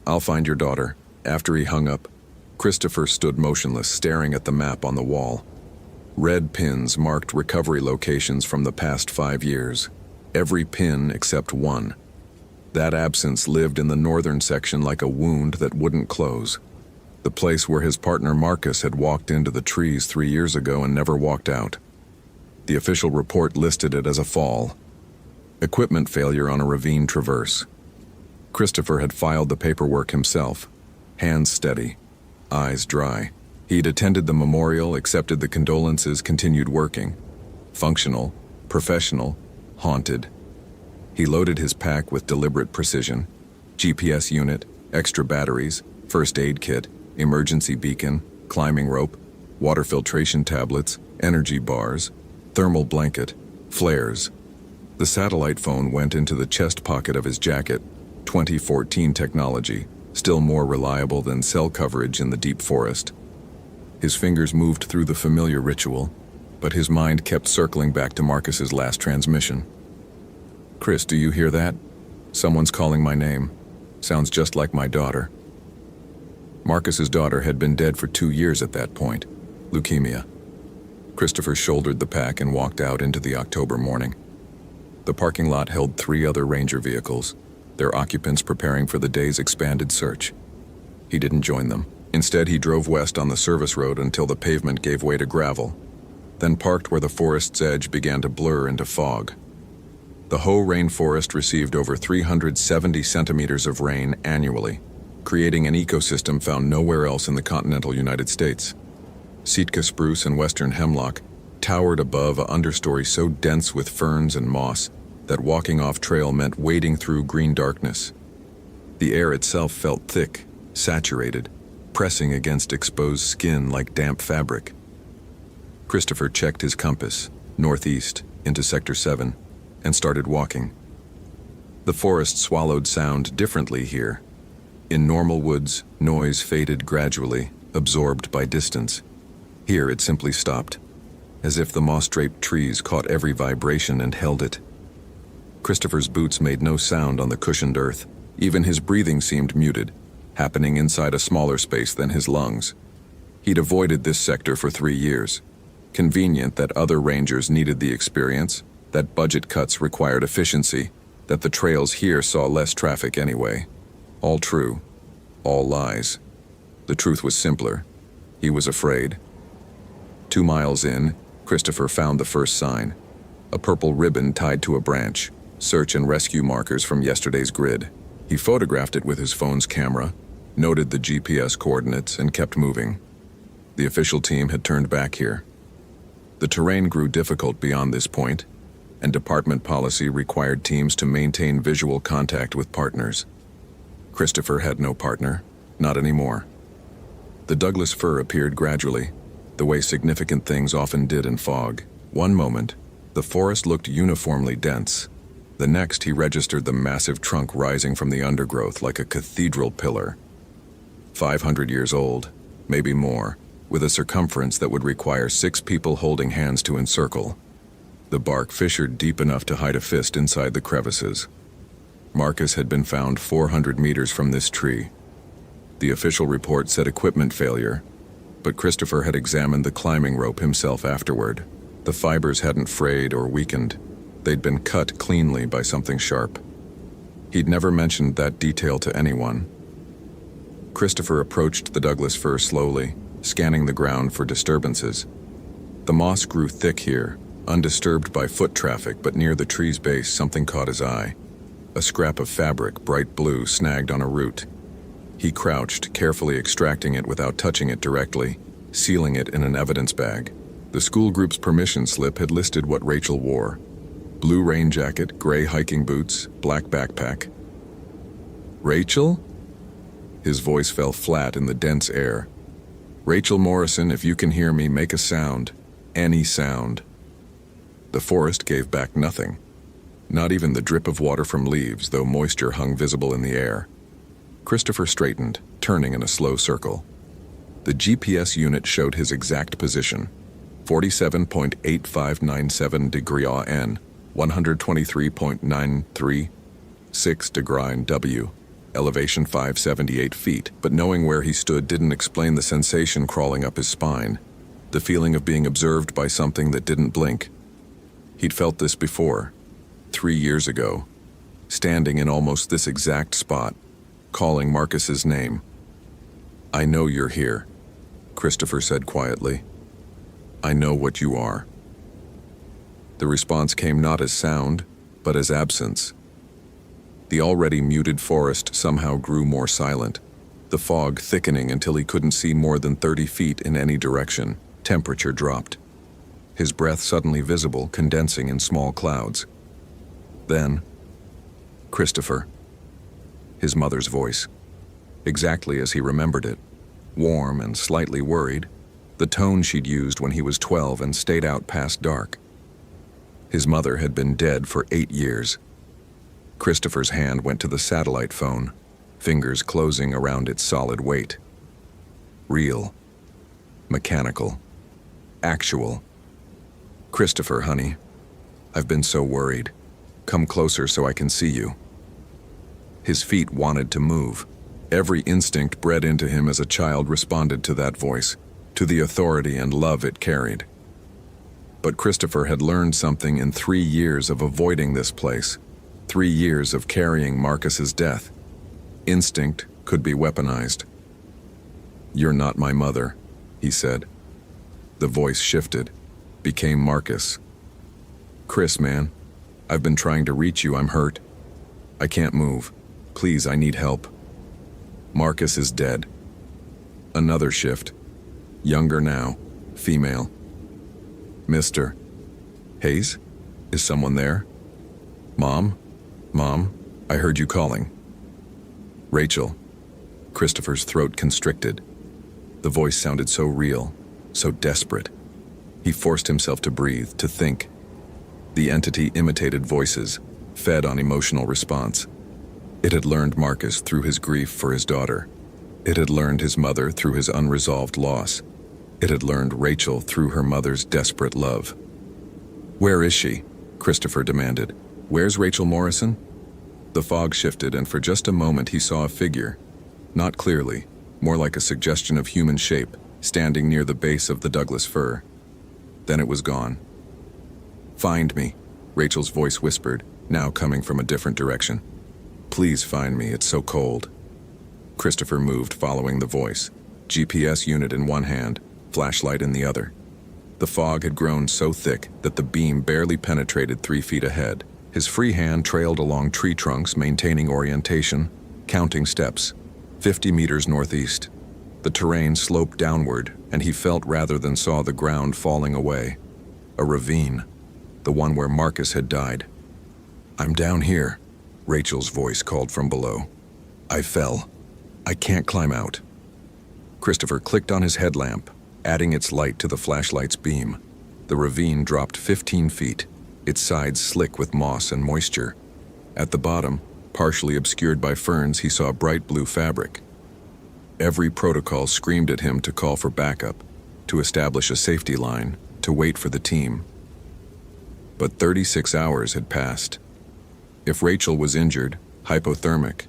I'll find your daughter. After he hung up, Christopher stood motionless, staring at the map on the wall. Red pins marked recovery locations from the past 5 years. Every pin except one. That absence lived in the northern section like a wound that wouldn't close. The place where his partner Marcus had walked into the trees 3 years ago and never walked out. The official report listed it as a fall. Equipment failure on a ravine traverse. Christopher had filed the paperwork himself, hands steady, eyes dry. He'd attended the memorial, accepted the condolences, continued working. Functional, professional, haunted. He loaded his pack with deliberate precision: GPS unit, extra batteries, first aid kit, emergency beacon, climbing rope, water filtration tablets, energy bars, thermal blanket, flares. The satellite phone went into the chest pocket of his jacket. 2014 technology, still more reliable than cell coverage in the deep forest. His fingers moved through the familiar ritual, but his mind kept circling back to Marcus's last transmission. "Chris, do you hear that? Someone's calling my name. Sounds just like my daughter." Marcus's daughter had been dead for 2 years at that point. Leukemia. Christopher shouldered the pack and walked out into the October morning. The parking lot held 3 other Ranger vehicles, their occupants preparing for the day's expanded search. He didn't join them. Instead, he drove west on the service road until the pavement gave way to gravel, then parked where the forest's edge began to blur into fog. The Hoh rainforest received over 370 centimeters of rain annually, creating an ecosystem found nowhere else in the continental United States. Sitka spruce and western hemlock towered above an understory so dense with ferns and moss that walking off trail meant wading through green darkness. The air itself felt thick, saturated, pressing against exposed skin like damp fabric. Christopher checked his compass, northeast, into Sector 7, and started walking. The forest swallowed sound differently here. In normal woods, noise faded gradually, absorbed by distance. Here it simply stopped, as if the moss-draped trees caught every vibration and held it. Christopher's boots made no sound on the cushioned earth. Even his breathing seemed muted, happening inside a smaller space than his lungs. He'd avoided this sector for 3 years. Convenient that other rangers needed the experience, that budget cuts required efficiency, that the trails here saw less traffic anyway. All true. All lies. The truth was simpler. He was afraid. 2 miles in, Christopher found the first sign. A purple ribbon tied to a branch, search and rescue markers from yesterday's grid. He photographed it with his phone's camera, noted the GPS coordinates, and kept moving. The official team had turned back here. The terrain grew difficult beyond this point, and department policy required teams to maintain visual contact with partners. Christopher had no partner, not anymore. The Douglas fir appeared gradually, the way significant things often did in fog. One moment, the forest looked uniformly dense. The next, he registered the massive trunk rising from the undergrowth like a cathedral pillar. 500 years old, maybe more, with a circumference that would require 6 people holding hands to encircle. The bark fissured deep enough to hide a fist inside the crevices. Marcus had been found 400 meters from this tree. The official report said equipment failure, but Christopher had examined the climbing rope himself afterward. The fibers hadn't frayed or weakened. They'd been cut cleanly by something sharp. He'd never mentioned that detail to anyone. Christopher approached the Douglas fir slowly, scanning the ground for disturbances. The moss grew thick here, undisturbed by foot traffic, but near the tree's base something caught his eye. A scrap of fabric, bright blue, snagged on a root. He crouched, carefully extracting it without touching it directly, sealing it in an evidence bag. The school group's permission slip had listed what Rachel wore: blue rain jacket, gray hiking boots, black backpack. "Rachel?" His voice fell flat in the dense air. "Rachel Morrison, if you can hear me, make a sound. Any sound." The forest gave back nothing. Not even the drip of water from leaves, though moisture hung visible in the air. Christopher straightened, turning in a slow circle. The GPS unit showed his exact position: 47.8597 degree N, 123.936 degree W, elevation 578 feet, but knowing where he stood didn't explain the sensation crawling up his spine, the feeling of being observed by something that didn't blink. He'd felt this before, 3 years ago, standing in almost this exact spot, calling Marcus's name. "I know you're here," Christopher said quietly. "I know what you are." The response came not as sound, but as absence. The already muted forest somehow grew more silent, the fog thickening until he couldn't see more than 30 feet in any direction. Temperature dropped. His breath suddenly visible, condensing in small clouds. Then, Christopher. His mother's voice. Exactly as he remembered it. Warm and slightly worried. The tone she'd used when he was 12 and stayed out past dark. His mother had been dead for 8 years. Christopher's hand went to the satellite phone, fingers closing around its solid weight. Real. Mechanical. Actual. Christopher, honey. I've been so worried. Come closer so I can see you. His feet wanted to move. Every instinct bred into him as a child responded to that voice, to the authority and love it carried. But Christopher had learned something in 3 years of avoiding this place, 3 years of carrying Marcus's death. Instinct could be weaponized. "You're not my mother," he said. The voice shifted, became Marcus. "Chris, man, I've been trying to reach you. I'm hurt. I can't move. Please, I need help." Marcus is dead. Another shift. Younger now, female. "Mr. Hayes? Is someone there? Mom? Mom, I heard you calling." "Rachel." Christopher's throat constricted. The voice sounded so real, so desperate. He forced himself to breathe, to think. The entity imitated voices, fed on emotional response. It had learned Marcus through his grief for his daughter. It had learned his mother through his unresolved loss. It had learned Rachel through her mother's desperate love. "Where is she?" Christopher demanded. "Where's Rachel Morrison?" The fog shifted, and for just a moment he saw a figure. Not clearly, more like a suggestion of human shape, standing near the base of the Douglas fir. Then it was gone. "Find me," Rachel's voice whispered, now coming from a different direction. "Please find me, it's so cold." Christopher moved, following the voice, GPS unit in one hand, flashlight in the other. The fog had grown so thick that the beam barely penetrated 3 feet ahead. His free hand trailed along tree trunks, maintaining orientation, counting steps. 50 meters northeast. The terrain sloped downward, and he felt rather than saw the ground falling away. A ravine, the one where Marcus had died. "I'm down here," Rachel's voice called from below. "I fell. I can't climb out." Christopher clicked on his headlamp, adding its light to the flashlight's beam. The ravine dropped 15 feet, its sides slick with moss and moisture. At the bottom, partially obscured by ferns, he saw bright blue fabric. Every protocol screamed at him to call for backup, to establish a safety line, to wait for the team. But 36 hours had passed. If Rachel was injured, hypothermic,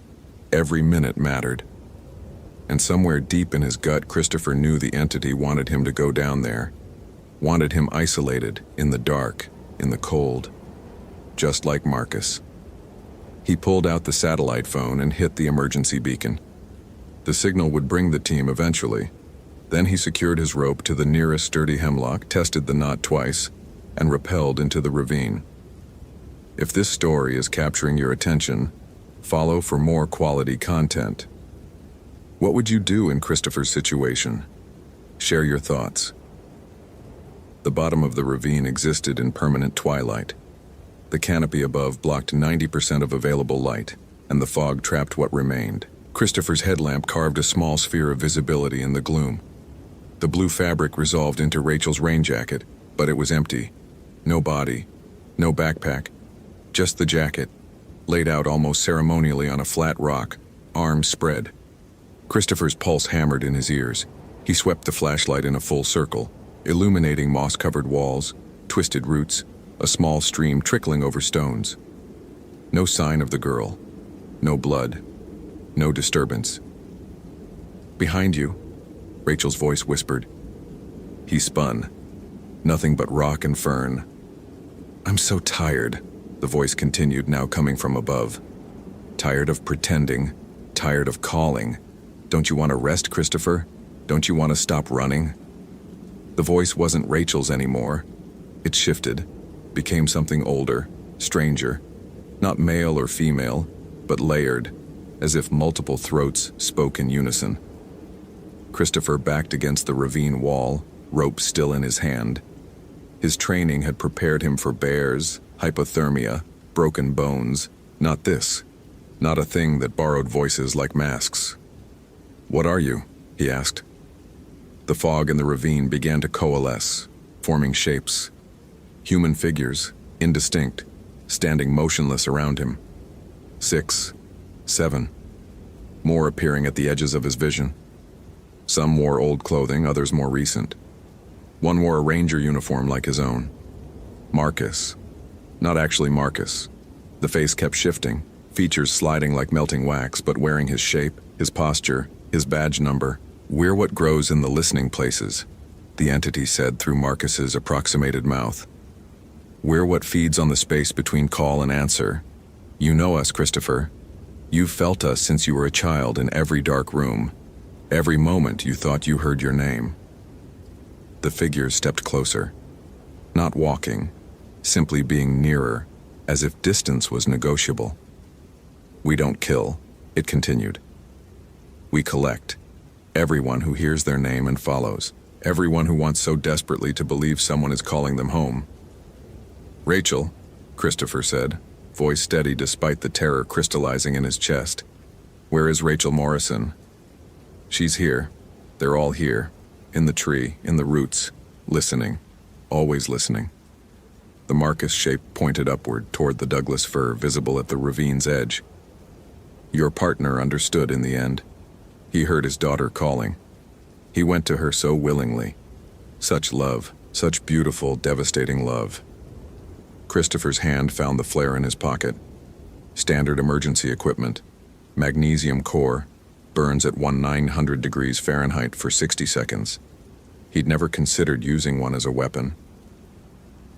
every minute mattered. And somewhere deep in his gut, Christopher knew the entity wanted him to go down there, wanted him isolated, in the dark, in the cold, just like Marcus. He pulled out the satellite phone and hit the emergency beacon. The signal would bring the team eventually. Then he secured his rope to the nearest sturdy hemlock, tested the knot twice, and rappelled into the ravine. If this story is capturing your attention, follow for more quality content. What would you do in Christopher's situation? Share your thoughts. The bottom of the ravine existed in permanent twilight. The canopy above blocked 90% of available light, and the fog trapped what remained. Christopher's headlamp carved a small sphere of visibility in the gloom. The blue fabric resolved into Rachel's rain jacket, but it was empty. No body, no backpack, just the jacket, laid out almost ceremonially on a flat rock, arms spread. Christopher's pulse hammered in his ears. He swept the flashlight in a full circle, illuminating moss-covered walls, twisted roots, a small stream trickling over stones. No sign of the girl. No blood. No disturbance. "Behind you," Rachel's voice whispered. He spun. Nothing but rock and fern. "I'm so tired," the voice continued, now coming from above. "Tired of pretending. Tired of calling. Don't you want to rest, Christopher? Don't you want to stop running?" The voice wasn't Rachel's anymore. It shifted, became something older, stranger. Not male or female, but layered, as if multiple throats spoke in unison. Christopher backed against the ravine wall, rope still in his hand. His training had prepared him for bears, hypothermia, broken bones, not this. Not a thing that borrowed voices like masks. "What are you?" he asked. The fog in the ravine began to coalesce, forming shapes. Human figures, indistinct, standing motionless around him. 6, 7. More appearing at the edges of his vision. Some wore old clothing, others more recent. One wore a ranger uniform like his own. Marcus. Not actually Marcus. The face kept shifting, features sliding like melting wax, but wearing his shape, his posture, his badge number. "We're what grows in the listening places," the entity said through Marcus's approximated mouth. "We're what feeds on the space between call and answer. You know us, Christopher. You've felt us since you were a child in every dark room. Every moment you thought you heard your name." The figures stepped closer. Not walking, simply being nearer, as if distance was negotiable. "We don't kill," it continued. "We collect. Everyone who hears their name and follows. Everyone who wants so desperately to believe someone is calling them home." "Rachel," Christopher said, voice steady despite the terror crystallizing in his chest. "Where is Rachel Morrison?" "She's here. They're all here. In the tree, in the roots. Listening. Always listening." The Marcus shape pointed upward toward the Douglas fir visible at the ravine's edge. "Your partner understood in the end. He heard his daughter calling. He went to her so willingly. Such love, such beautiful, devastating love." Christopher's hand found the flare in his pocket. Standard emergency equipment. Magnesium core. Burns at 1900 degrees Fahrenheit for 60 seconds. He'd never considered using one as a weapon.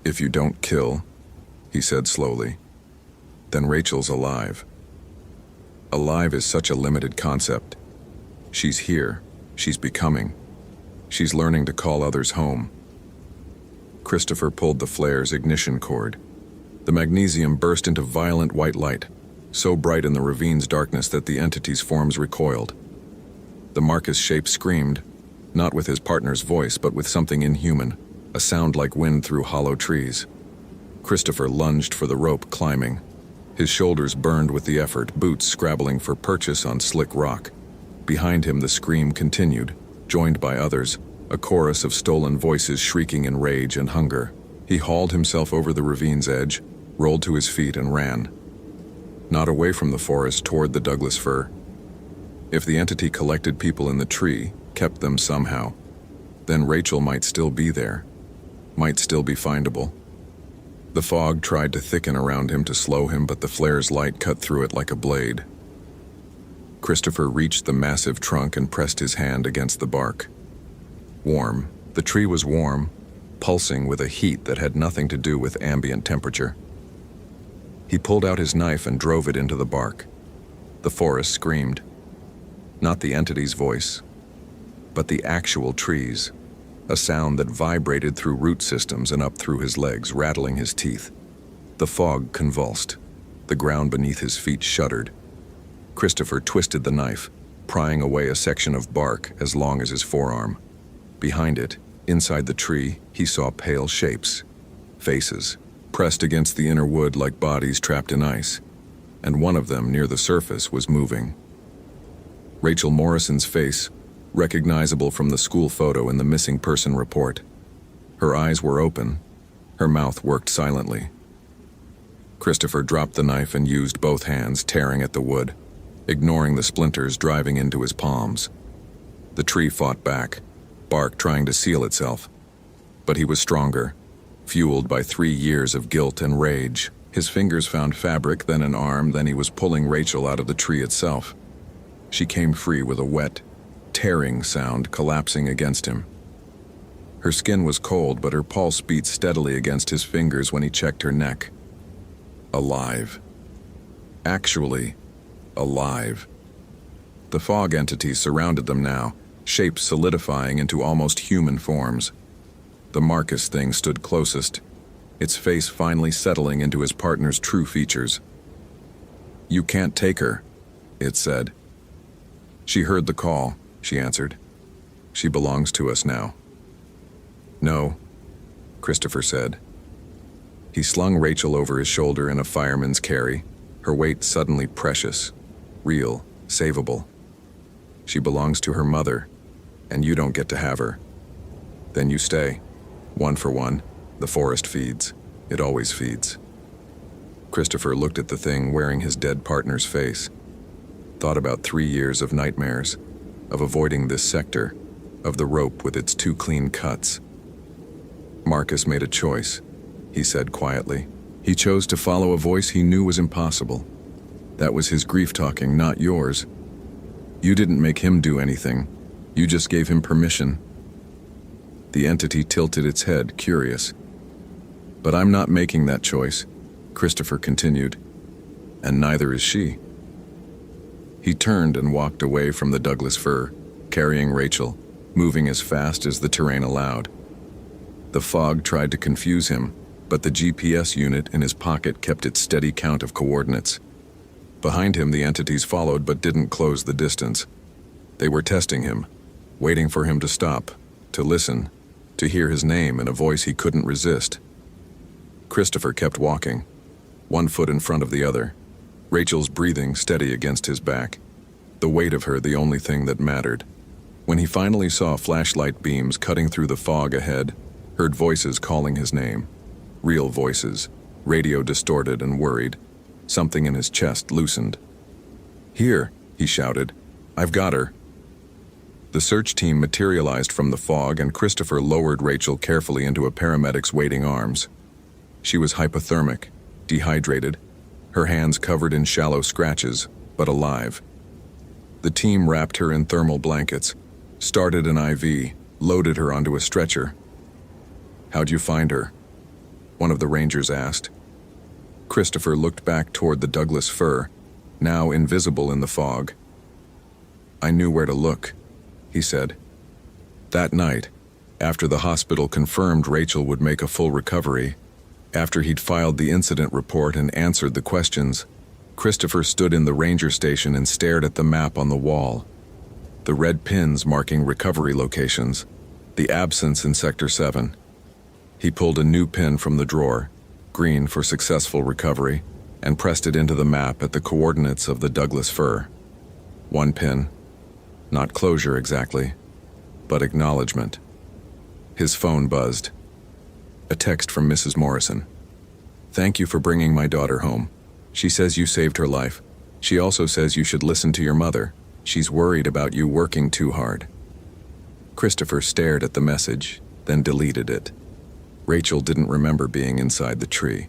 "If you don't kill," he said slowly, "then Rachel's alive." Alive is such a limited concept. She's here. She's becoming. She's learning to call others home. Christopher pulled the flare's ignition cord. The magnesium burst into violent white light, so bright in the ravine's darkness that the entity's forms recoiled. The Marcus shape screamed, not with his partner's voice, but with something inhuman, a sound like wind through hollow trees. Christopher lunged for the rope, climbing. His shoulders burned with the effort, boots scrabbling for purchase on slick rock. Behind him the scream continued, joined by others, a chorus of stolen voices shrieking in rage and hunger. He hauled himself over the ravine's edge, rolled to his feet and ran. Not away from the forest toward the Douglas fir. If the entity collected people in the tree, kept them somehow, then Rachel might still be there, might still be findable. The fog tried to thicken around him to slow him, but the flare's light cut through it like a blade. Christopher reached the massive trunk and pressed his hand against the bark. Warm. The tree was warm, pulsing with a heat that had nothing to do with ambient temperature. He pulled out his knife and drove it into the bark. The forest screamed. Not the entity's voice, but the actual trees, a sound that vibrated through root systems and up through his legs, rattling his teeth. The fog convulsed. The ground beneath his feet shuddered. Christopher twisted the knife, prying away a section of bark as long as his forearm. Behind it, inside the tree, he saw pale shapes, faces, pressed against the inner wood like bodies trapped in ice, and one of them near the surface was moving. Rachel Morrison's face, recognizable from the school photo in the missing person report. Her eyes were open. Her mouth worked silently. Christopher dropped the knife and used both hands, tearing at the wood, ignoring the splinters driving into his palms. The tree fought back, bark trying to seal itself. But he was stronger, fueled by 3 years of guilt and rage. His fingers found fabric, then an arm, then he was pulling Rachel out of the tree itself. She came free with a wet, tearing sound collapsing against him. Her skin was cold, but her pulse beat steadily against his fingers when he checked her neck. Alive. Actually, alive. The fog entities surrounded them now, shapes solidifying into almost human forms. The Marcus thing stood closest, its face finally settling into his partner's true features. "You can't take her," it said. "She heard the call," she answered. "She belongs to us now." "No," Christopher said. He slung Rachel over his shoulder in a fireman's carry, her weight suddenly precious, real, savable. She belongs to her mother, and you don't get to have her. Then you stay. One for one, the forest feeds. It always feeds. Christopher looked at the thing wearing his dead partner's face. Thought about 3 years of nightmares, of avoiding this sector, of the rope with its 2 clean cuts. Marcus made a choice, he said quietly. He chose to follow a voice he knew was impossible. That was his grief talking, not yours. You didn't make him do anything. You just gave him permission. The entity tilted its head, curious. But I'm not making that choice, Christopher continued. And neither is she. He turned and walked away from the Douglas fir, carrying Rachel, moving as fast as the terrain allowed. The fog tried to confuse him, but the GPS unit in his pocket kept its steady count of coordinates. Behind him, the entities followed but didn't close the distance. They were testing him, waiting for him to stop, to listen, to hear his name in a voice he couldn't resist. Christopher kept walking, one foot in front of the other, Rachel's breathing steady against his back, the weight of her the only thing that mattered. When he finally saw flashlight beams cutting through the fog ahead, heard voices calling his name, real voices, radio distorted and worried, something in his chest loosened. "Here," he shouted. "I've got her." The search team materialized from the fog, and Christopher lowered Rachel carefully into a paramedic's waiting arms. She was hypothermic, dehydrated, her hands covered in shallow scratches, but alive. The team wrapped her in thermal blankets, started an IV, loaded her onto a stretcher. "How'd you find her?" one of the rangers asked. Christopher looked back toward the Douglas fir, now invisible in the fog. "I knew where to look," he said. That night, after the hospital confirmed Rachel would make a full recovery, after he'd filed the incident report and answered the questions, Christopher stood in the ranger station and stared at the map on the wall. The red pins marking recovery locations, the absence in Sector 7. He pulled a new pin from the drawer, green for successful recovery, and pressed it into the map at the coordinates of the Douglas fir. One pin. Not closure exactly, but acknowledgement. His phone buzzed. A text from Mrs. Morrison. "Thank you for bringing my daughter home. She says you saved her life. She also says you should listen to your mother. She's worried about you working too hard." Christopher stared at the message, then deleted it. Rachel didn't remember being inside the tree.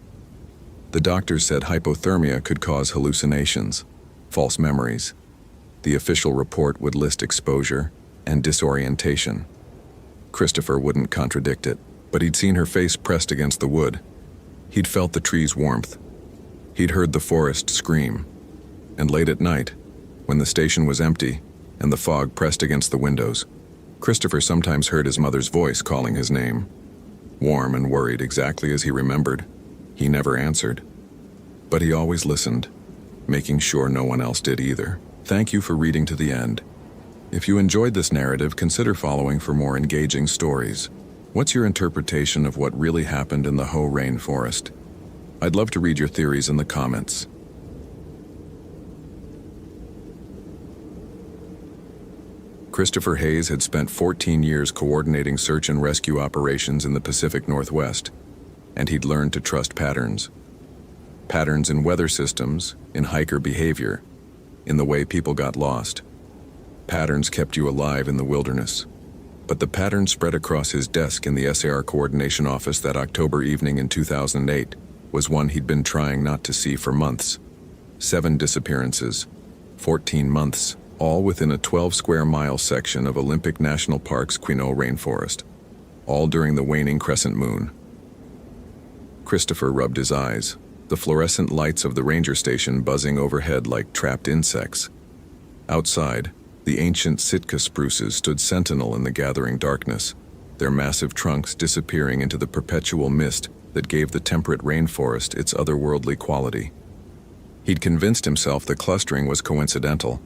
The doctors said hypothermia could cause hallucinations, false memories. The official report would list exposure and disorientation. Christopher wouldn't contradict it, but he'd seen her face pressed against the wood. He'd felt the tree's warmth. He'd heard the forest scream. And late at night, when the station was empty and the fog pressed against the windows, Christopher sometimes heard his mother's voice calling his name. Warm and worried, exactly as he remembered. He never answered. But he always listened, making sure no one else did either. Thank you for reading to the end. If you enjoyed this narrative, consider following for more engaging stories. What's your interpretation of what really happened in the Hoh rainforest? I'd love to read your theories in the comments. Christopher Hayes had spent 14 years coordinating search and rescue operations in the Pacific Northwest, and he'd learned to trust patterns. Patterns in weather systems, in hiker behavior, in the way people got lost. Patterns kept you alive in the wilderness. But the pattern spread across his desk in the SAR coordination office that October evening in 2008 was one he'd been trying not to see for months. 7 disappearances, 14 months, all within a 12-square-mile section of Olympic National Park's Quinault rainforest, all during the waning crescent moon. Christopher rubbed his eyes, the fluorescent lights of the ranger station buzzing overhead like trapped insects. Outside, the ancient Sitka spruces stood sentinel in the gathering darkness, their massive trunks disappearing into the perpetual mist that gave the temperate rainforest its otherworldly quality. He'd convinced himself the clustering was coincidental.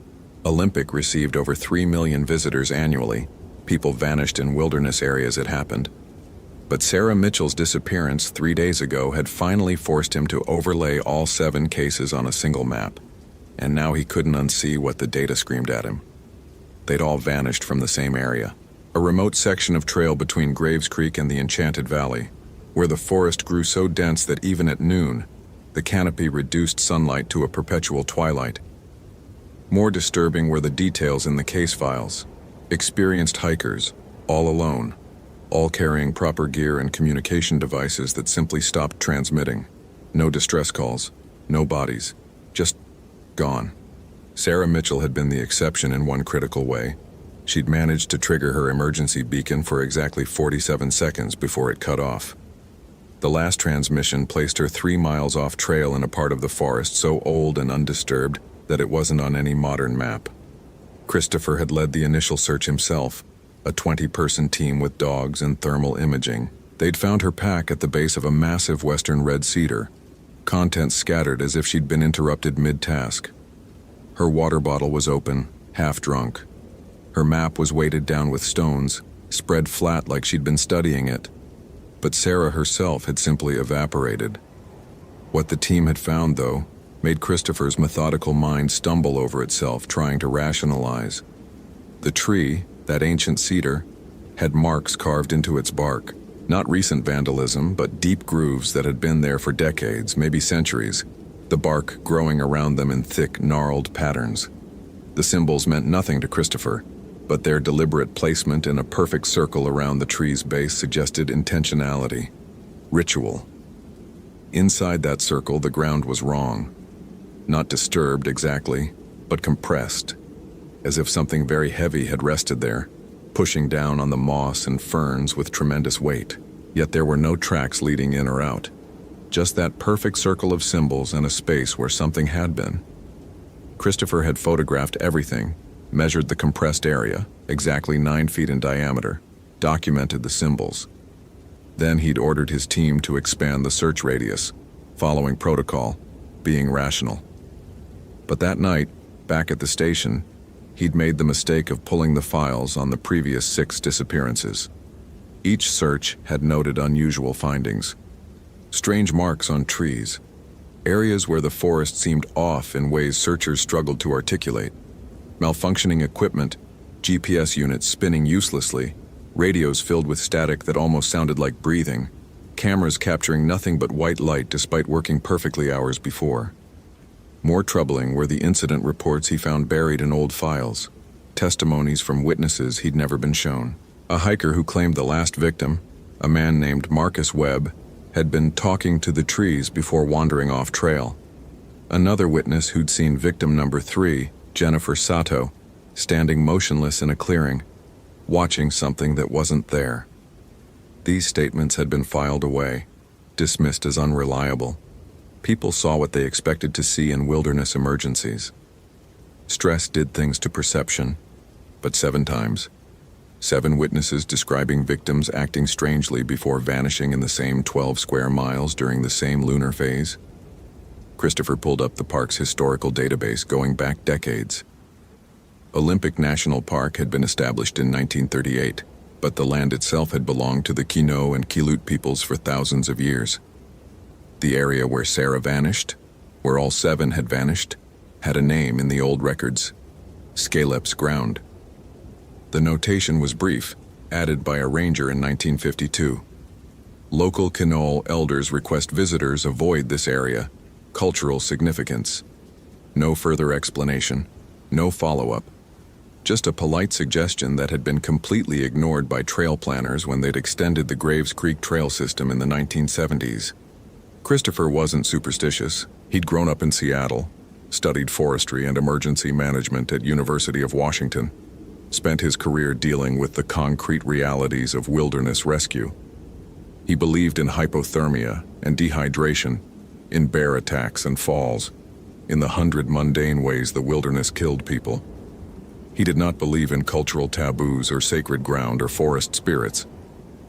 Olympic received over 3 million visitors annually. People vanished in wilderness areas it happened. But Sarah Mitchell's disappearance 3 days ago had finally forced him to overlay all 7 cases on a single map, and now he couldn't unsee what the data screamed at him. They'd all vanished from the same area, a remote section of trail between Graves Creek and the Enchanted Valley, where the forest grew so dense that even at noon, the canopy reduced sunlight to a perpetual twilight. More disturbing were the details in the case files. Experienced hikers, all alone, all carrying proper gear and communication devices that simply stopped transmitting. No distress calls, no bodies, just gone. Sarah Mitchell had been the exception in one critical way. She'd managed to trigger her emergency beacon for exactly 47 seconds before it cut off. The last transmission placed her 3 miles off trail in a part of the forest so old and undisturbed that it wasn't on any modern map. Christopher had led the initial search himself, a 20-person team with dogs and thermal imaging. They'd found her pack at the base of a massive western red cedar, contents scattered as if she'd been interrupted mid-task. Her water bottle was open, half drunk. Her map was weighted down with stones, spread flat like she'd been studying it. But Sarah herself had simply evaporated. What the team had found, though, made Christopher's methodical mind stumble over itself, trying to rationalize. The tree, that ancient cedar, had marks carved into its bark. Not recent vandalism, but deep grooves that had been there for decades, maybe centuries, the bark growing around them in thick, gnarled patterns. The symbols meant nothing to Christopher, but their deliberate placement in a perfect circle around the tree's base suggested intentionality, ritual. Inside that circle, the ground was wrong. Not disturbed exactly, but compressed, as if something very heavy had rested there, pushing down on the moss and ferns with tremendous weight. Yet there were no tracks leading in or out, just that perfect circle of symbols and a space where something had been. Christopher had photographed everything, measured the compressed area, exactly 9 feet in diameter, documented the symbols. Then he'd ordered his team to expand the search radius, following protocol, being rational. But that night, back at the station, he'd made the mistake of pulling the files on the previous 6 disappearances. Each search had noted unusual findings. Strange marks on trees, areas where the forest seemed off in ways searchers struggled to articulate, malfunctioning equipment, GPS units spinning uselessly, radios filled with static that almost sounded like breathing, cameras capturing nothing but white light despite working perfectly hours before. More troubling were the incident reports he found buried in old files, testimonies from witnesses he'd never been shown. A hiker who claimed the last victim, a man named Marcus Webb, had been talking to the trees before wandering off trail. Another witness who'd seen victim number 3, Jennifer Sato, standing motionless in a clearing, watching something that wasn't there. These statements had been filed away, dismissed as unreliable. People saw what they expected to see in wilderness emergencies. Stress did things to perception, but 7 times. 7 witnesses describing victims acting strangely before vanishing in the same 12 square miles during the same lunar phase. Christopher pulled up the park's historical database going back decades. Olympic National Park had been established in 1938, but the land itself had belonged to the Quinault and Quileute peoples for thousands of years. The area where Sarah vanished, where all 7 had vanished, had a name in the old records: Scalep's Ground. The notation was brief, added by a ranger in 1952. Local Quinault elders request visitors avoid this area. Cultural significance. No further explanation, no follow-up. Just a polite suggestion that had been completely ignored by trail planners when they'd extended the Graves Creek trail system in the 1970s. Christopher wasn't superstitious. He'd grown up in Seattle, studied forestry and emergency management at University of Washington, spent his career dealing with the concrete realities of wilderness rescue. He believed in hypothermia and dehydration, in bear attacks and falls, in the 100 mundane ways the wilderness killed people. He did not believe in cultural taboos or sacred ground or forest spirits,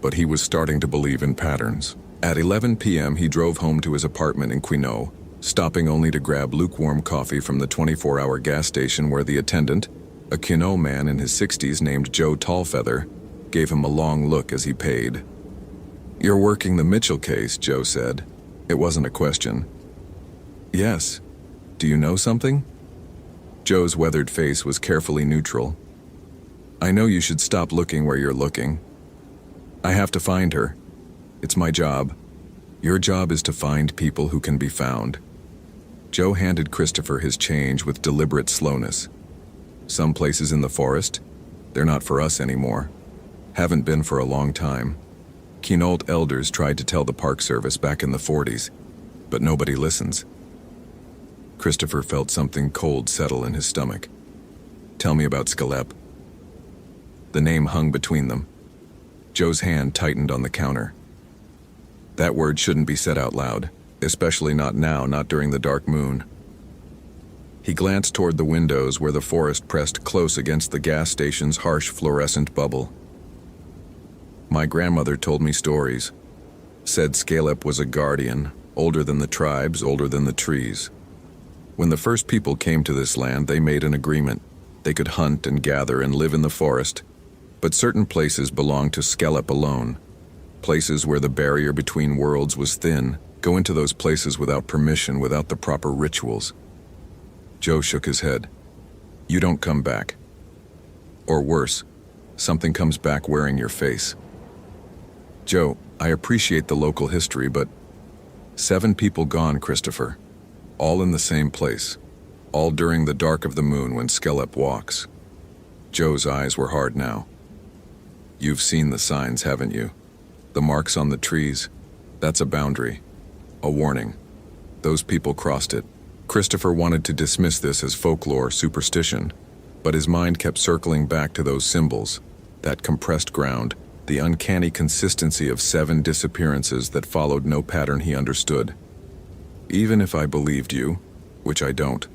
but he was starting to believe in patterns. At 11 p.m. he drove home to his apartment in Quinault, stopping only to grab lukewarm coffee from the 24-hour gas station where the attendant, a Quinault man in his 60s named Joe Tallfeather, gave him a long look as he paid. "You're working the Mitchell case," Joe said. It wasn't a question. "Yes. Do you know something?" Joe's weathered face was carefully neutral. "I know you should stop looking where you're looking. I have to find her. It's my job. Your job is to find people who can be found." Joe handed Christopher his change with deliberate slowness. "Some places in the forest, they're not for us anymore. Haven't been for a long time. Quinault elders tried to tell the Park Service back in the 40s, but nobody listens." Christopher felt something cold settle in his stomach. "Tell me about Scalep." The name hung between them. Joe's hand tightened on the counter. That word shouldn't be said out loud, especially not now, not during the dark moon. He glanced toward the windows where the forest pressed close against the gas station's harsh fluorescent bubble. "My grandmother told me stories. Said Scalep was a guardian, older than the tribes, older than the trees. When the first people came to this land, they made an agreement. They could hunt and gather and live in the forest, but certain places belonged to Scalep alone. Places where the barrier between worlds was thin. Go into those places without permission, without the proper rituals." Joe shook his head. "You don't come back. Or worse, something comes back wearing your face." "Joe, I appreciate the local history, but 7 people gone, Christopher. All in the same place. All during the dark of the moon when Scalep walks." Joe's eyes were hard now. "You've seen the signs, haven't you? The marks on the trees. That's a boundary. A warning. Those people crossed it." Christopher wanted to dismiss this as folklore, superstition, but his mind kept circling back to those symbols, that compressed ground, the uncanny consistency of 7 disappearances that followed no pattern he understood. "Even if I believed you, which I don't,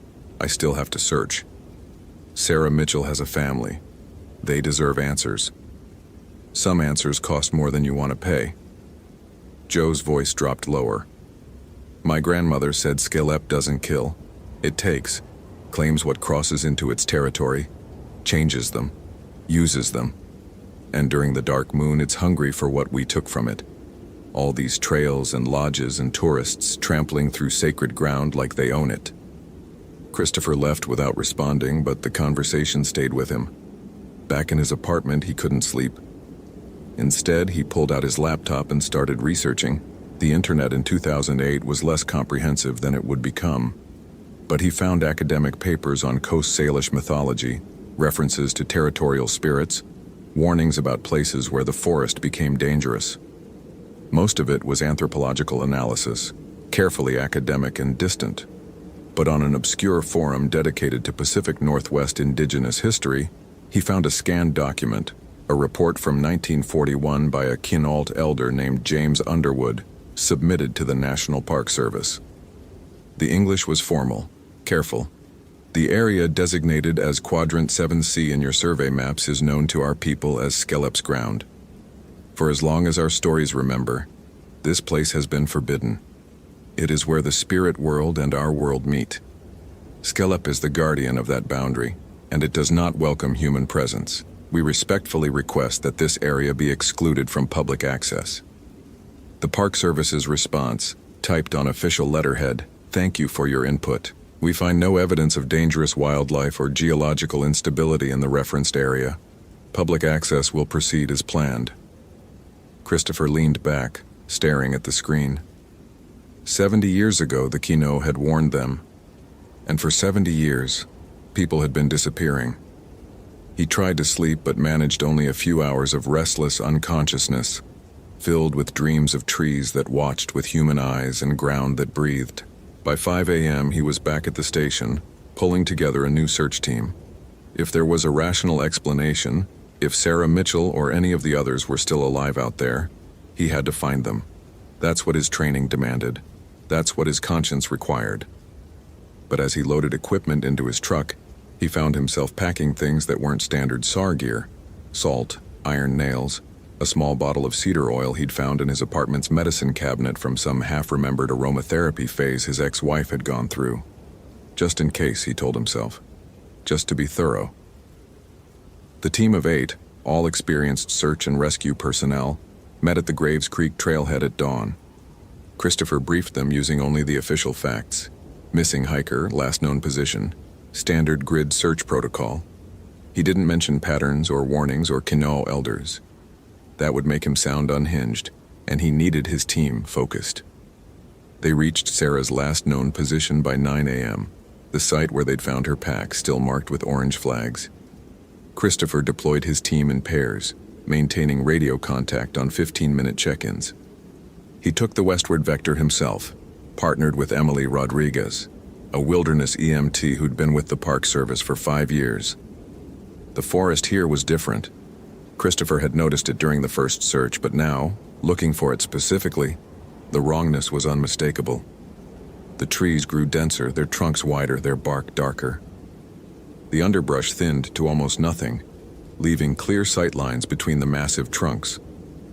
I still have to search. Sarah Mitchell has a family. They deserve answers. Some answers cost more than you want to pay." Joe's voice dropped lower. "My grandmother said Scalep doesn't kill. It takes, claims what crosses into its territory, changes them, uses them. And during the dark moon, it's hungry for what we took from it. All these trails and lodges and tourists trampling through sacred ground like they own it." Christopher left without responding, but the conversation stayed with him. Back in his apartment, he couldn't sleep. Instead, he pulled out his laptop and started researching. The internet in 2008 was less comprehensive than it would become. But he found academic papers on Coast Salish mythology, references to territorial spirits, warnings about places where the forest became dangerous. Most of it was anthropological analysis, carefully academic and distant. But on an obscure forum dedicated to Pacific Northwest indigenous history, he found a scanned document, a report from 1941 by a Quinault elder named James Underwood, submitted to the National Park Service. The English was formal, careful. "The area designated as Quadrant 7C in your survey maps is known to our people as Skelep's ground. For as long as our stories remember, this place has been forbidden. It is where the spirit world and our world meet. Scalep is the guardian of that boundary, and it does not welcome human presence. We respectfully request that this area be excluded from public access." The Park Service's response, typed on official letterhead, "Thank you for your input. We find no evidence of dangerous wildlife or geological instability in the referenced area. Public access will proceed as planned." Christopher leaned back, staring at the screen. 70 years ago, the Quinault had warned them, and for 70 years, people had been disappearing. He tried to sleep but managed only a few hours of restless unconsciousness, filled with dreams of trees that watched with human eyes and ground that breathed. By 5 a.m., he was back at the station, pulling together a new search team. If there was a rational explanation, if Sarah Mitchell or any of the others were still alive out there, he had to find them. That's what his training demanded. That's what his conscience required. But as he loaded equipment into his truck, he found himself packing things that weren't standard SAR gear: salt, iron nails, a small bottle of cedar oil he'd found in his apartment's medicine cabinet from some half-remembered aromatherapy phase his ex-wife had gone through. Just in case, he told himself. Just to be thorough. The team of 8, all experienced search and rescue personnel, met at the Graves Creek trailhead at dawn. Christopher briefed them using only the official facts: missing hiker, last known position, standard grid search protocol. He didn't mention patterns or warnings or Quinault elders. That would make him sound unhinged, and he needed his team focused. They reached Sarah's last known position by 9 a.m., the site where they'd found her pack still marked with orange flags. Christopher deployed his team in pairs, maintaining radio contact on 15-minute check-ins. He took the westward vector himself, partnered with Emily Rodriguez, a wilderness EMT who'd been with the Park Service for 5 years. The forest here was different. Christopher had noticed it during the first search, but now, looking for it specifically, the wrongness was unmistakable. The trees grew denser, their trunks wider, their bark darker. The underbrush thinned to almost nothing, leaving clear sight lines between the massive trunks,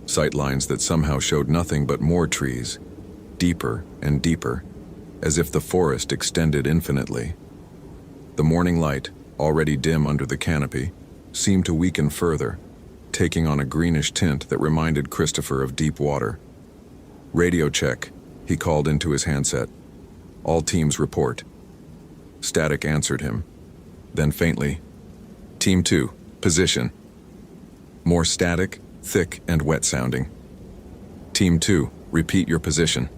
sight lines that somehow showed nothing but more trees, deeper and deeper, as if the forest extended infinitely. The morning light, already dim under the canopy, seemed to weaken further, taking on a greenish tint that reminded Christopher of deep water. "Radio check," he called into his handset. "All teams report." Static answered him. Then faintly, "Team 2, position." More static, thick and wet sounding. "Team 2, repeat your position."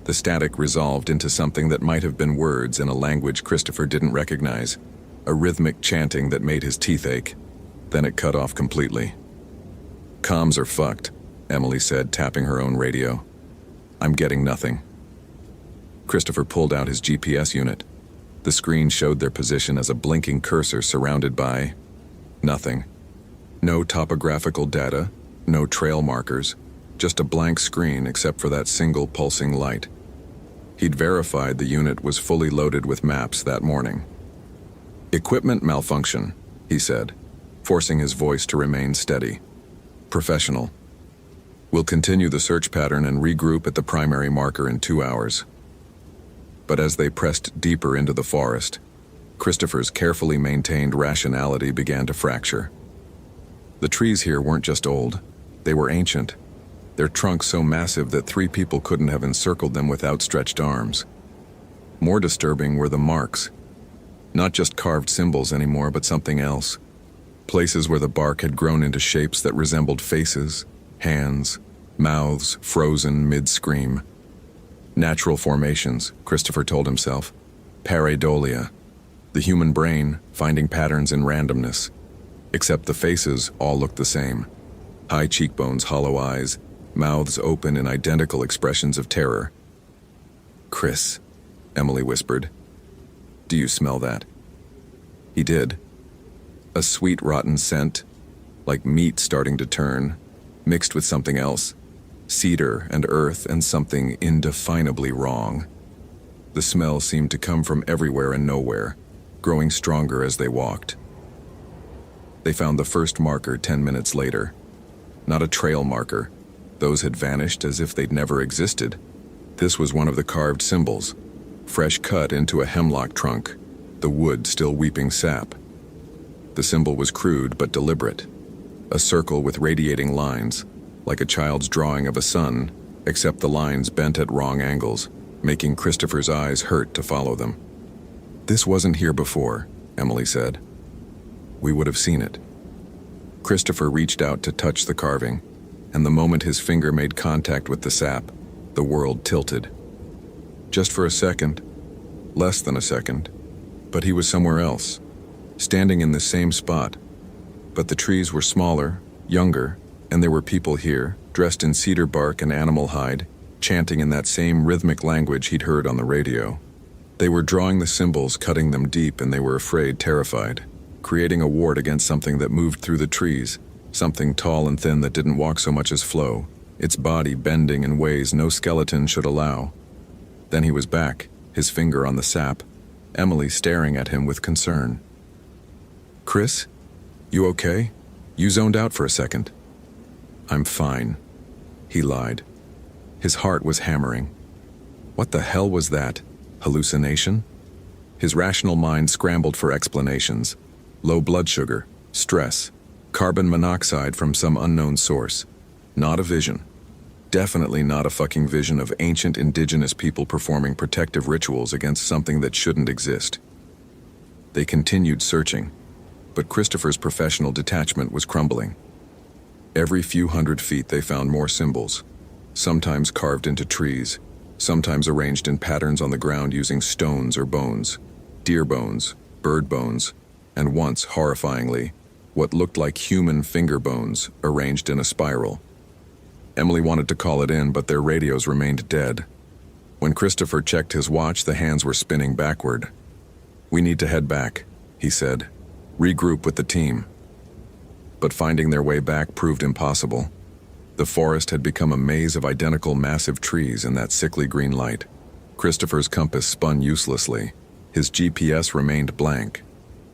The static resolved into something that might have been words in a language Christopher didn't recognize, a rhythmic chanting that made his teeth ache. Then it cut off completely. "Comms are fucked," Emily said, tapping her own radio. "I'm getting nothing." Christopher pulled out his GPS unit. The screen showed their position as a blinking cursor surrounded by nothing. No topographical data, no trail markers, just a blank screen except for that single pulsing light. He'd verified the unit was fully loaded with maps that morning. "Equipment malfunction," he said, forcing his voice to remain steady. "Professional. We'll continue the search pattern and regroup at the primary marker in 2 hours." But as they pressed deeper into the forest, Christopher's carefully maintained rationality began to fracture. The trees here weren't just old, they were ancient, their trunks so massive that 3 people couldn't have encircled them with outstretched arms. More disturbing were the marks. Not just carved symbols anymore, but something else. Places where the bark had grown into shapes that resembled faces, hands, mouths frozen mid-scream. Natural formations, Christopher told himself. Pareidolia. The human brain finding patterns in randomness. Except the faces all looked the same. High cheekbones, hollow eyes, mouths open in identical expressions of terror. "Chris," Emily whispered. "Do you smell that?" He did. A sweet, rotten scent, like meat starting to turn, mixed with something else, cedar and earth and something indefinably wrong. The smell seemed to come from everywhere and nowhere, growing stronger as they walked. They found the first marker 10 minutes later. Not a trail marker. Those had vanished as if they'd never existed. This was one of the carved symbols, fresh cut into a hemlock trunk, the wood still weeping sap. The symbol was crude but deliberate. A circle with radiating lines, like a child's drawing of a sun, except the lines bent at wrong angles, making Christopher's eyes hurt to follow them. "This wasn't here before," Emily said. "We would have seen it." Christopher reached out to touch the carving, and the moment his finger made contact with the sap, the world tilted. Just for a second, less than a second, but he was somewhere else, standing in the same spot. But the trees were smaller, younger, and there were people here, dressed in cedar bark and animal hide, chanting in that same rhythmic language he'd heard on the radio. They were drawing the symbols, cutting them deep, and they were afraid, terrified, creating a ward against something that moved through the trees, something tall and thin that didn't walk so much as flow, its body bending in ways no skeleton should allow. Then he was back, his finger on the sap, Emily staring at him with concern. "Chris, you okay? You zoned out for a second." "I'm fine," he lied. His heart was hammering. What the hell was that? Hallucination? His rational mind scrambled for explanations. Low blood sugar, stress, carbon monoxide from some unknown source. Not a vision. Definitely not a fucking vision of ancient indigenous people performing protective rituals against something that shouldn't exist. They continued searching, but Christopher's professional detachment was crumbling. Every few hundred feet they found more symbols, sometimes carved into trees, sometimes arranged in patterns on the ground using stones or bones, deer bones, bird bones, and once, horrifyingly, what looked like human finger bones arranged in a spiral. Emily wanted to call it in, but their radios remained dead. When Christopher checked his watch, the hands were spinning backward. "We need to head back," he said. "Regroup with the team." But finding their way back proved impossible. The forest had become a maze of identical massive trees in that sickly green light. Christopher's compass spun uselessly. His GPS remained blank.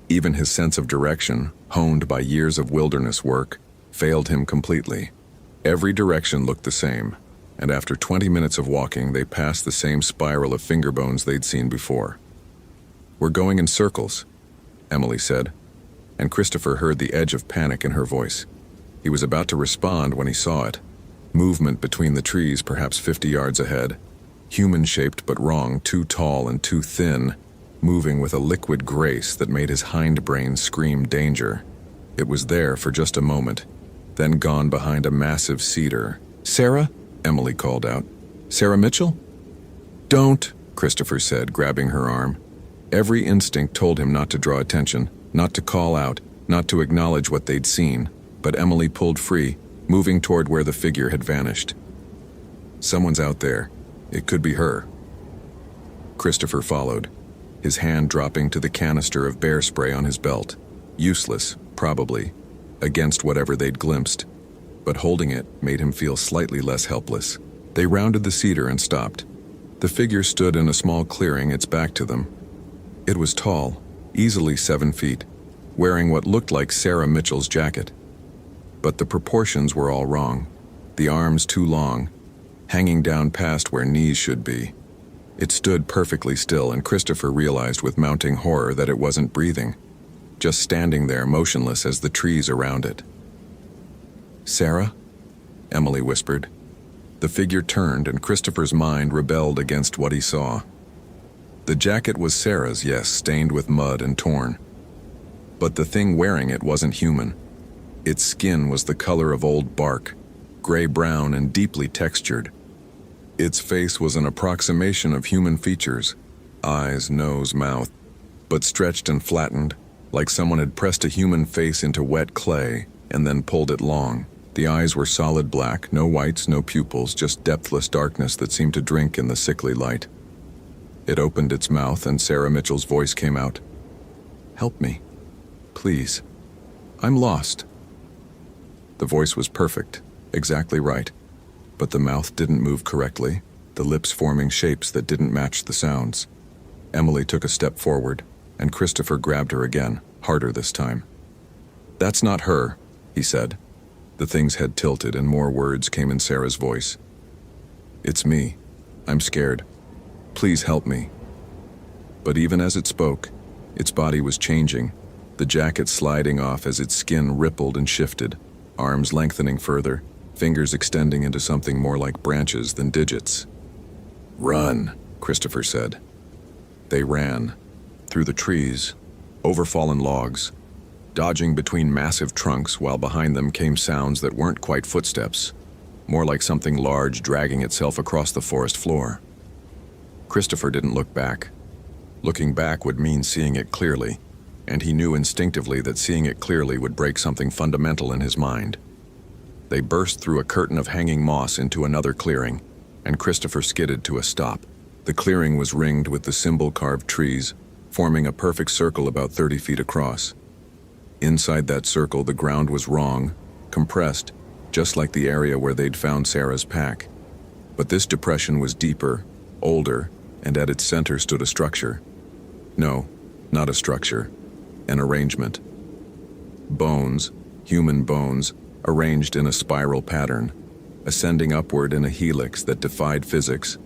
Even his sense of direction, honed by years of wilderness work, failed him completely. Every direction looked the same, and after 20 minutes of walking, they passed the same spiral of finger bones they'd seen before. "We're going in circles," Emily said, and Christopher heard the edge of panic in her voice. He was about to respond when he saw it. Movement between the trees, perhaps 50 yards ahead. Human-shaped but wrong, too tall and too thin, moving with a liquid grace that made his hindbrain scream danger. It was there for just a moment, then gone behind a massive cedar. "Sarah?" Emily called out. "Sarah Mitchell?" "Don't," Christopher said, grabbing her arm. Every instinct told him not to draw attention, not to call out, not to acknowledge what they'd seen, but Emily pulled free, moving toward where the figure had vanished. "Someone's out there. It could be her." Christopher followed, his hand dropping to the canister of bear spray on his belt. Useless, probably, against whatever they'd glimpsed, but holding it made him feel slightly less helpless. They rounded the cedar and stopped. The figure stood in a small clearing, its back to them. It was tall, easily 7 feet, wearing what looked like Sarah Mitchell's jacket. But the proportions were all wrong. The arms too long, hanging down past where knees should be. It stood perfectly still, and Christopher realized with mounting horror that it wasn't breathing, just standing there motionless as the trees around it. "Sarah?" Emily whispered. The figure turned, and Christopher's mind rebelled against what he saw. The jacket was Sarah's, yes, stained with mud and torn. But the thing wearing it wasn't human. Its skin was the color of old bark, gray-brown and deeply textured. Its face was an approximation of human features, eyes, nose, mouth, but stretched and flattened, like someone had pressed a human face into wet clay and then pulled it long. The eyes were solid black, no whites, no pupils, just depthless darkness that seemed to drink in the sickly light. It opened its mouth, and Sarah Mitchell's voice came out. "Help me. Please. I'm lost." The voice was perfect, exactly right, but the mouth didn't move correctly, the lips forming shapes that didn't match the sounds. Emily took a step forward, and Christopher grabbed her again, harder this time. "That's not her," he said. The thing's head tilted, and more words came in Sarah's voice. "It's me. I'm scared. Please help me." But even as it spoke, its body was changing, the jacket sliding off as its skin rippled and shifted, arms lengthening further, fingers extending into something more like branches than digits. "Run," Christopher said. They ran, through the trees, over fallen logs, dodging between massive trunks while behind them came sounds that weren't quite footsteps, more like something large dragging itself across the forest floor. Christopher didn't look back. Looking back would mean seeing it clearly, and he knew instinctively that seeing it clearly would break something fundamental in his mind. They burst through a curtain of hanging moss into another clearing, and Christopher skidded to a stop. The clearing was ringed with the symbol-carved trees, forming a perfect circle about 30 feet across. Inside that circle, the ground was wrong, compressed, just like the area where they'd found Sarah's pack. But this depression was deeper, older, and at its center stood a structure. No, not a structure, an arrangement. Bones, human bones, arranged in a spiral pattern, ascending upward in a helix that defied physics,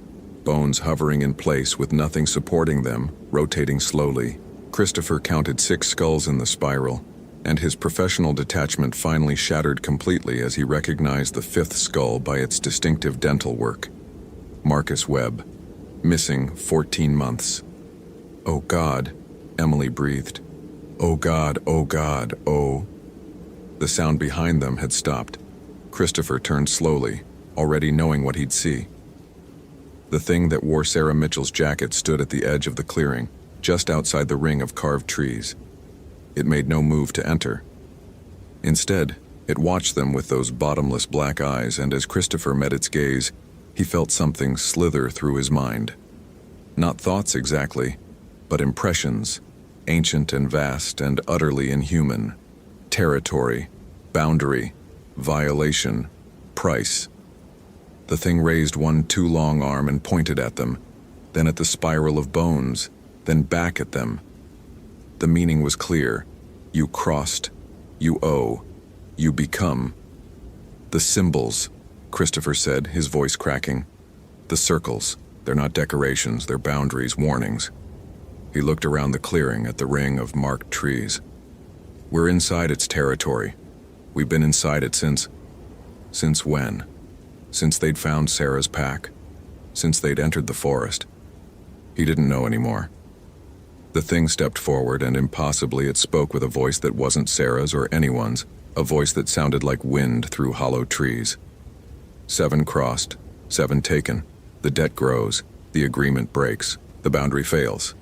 bones hovering in place with nothing supporting them, rotating slowly. Christopher counted 6 skulls in the spiral, and his professional detachment finally shattered completely as he recognized the fifth skull by its distinctive dental work. Marcus Webb, missing 14 months. "Oh God," Emily breathed. "Oh God, oh God, oh." The sound behind them had stopped. Christopher turned slowly, already knowing what he'd see. The thing that wore Sarah Mitchell's jacket stood at the edge of the clearing, just outside the ring of carved trees. It made no move to enter. Instead, it watched them with those bottomless black eyes, and as Christopher met its gaze, he felt something slither through his mind. Not thoughts exactly, but impressions, ancient and vast and utterly inhuman. Territory, boundary, violation, price. The thing raised one too long arm and pointed at them, then at the spiral of bones, then back at them. The meaning was clear. You crossed. You owe. You become. "The symbols," Christopher said, his voice cracking. "The circles. They're not decorations, they're boundaries, warnings." He looked around the clearing at the ring of marked trees. "We're inside its territory. We've been inside it since when? Since they'd found Sarah's pack? Since they'd entered the forest?" He didn't know anymore. The thing stepped forward, and impossibly it spoke with a voice that wasn't Sarah's or anyone's, a voice that sounded like wind through hollow trees. 7 crossed, 7 taken. The debt grows, the agreement breaks, the boundary fails.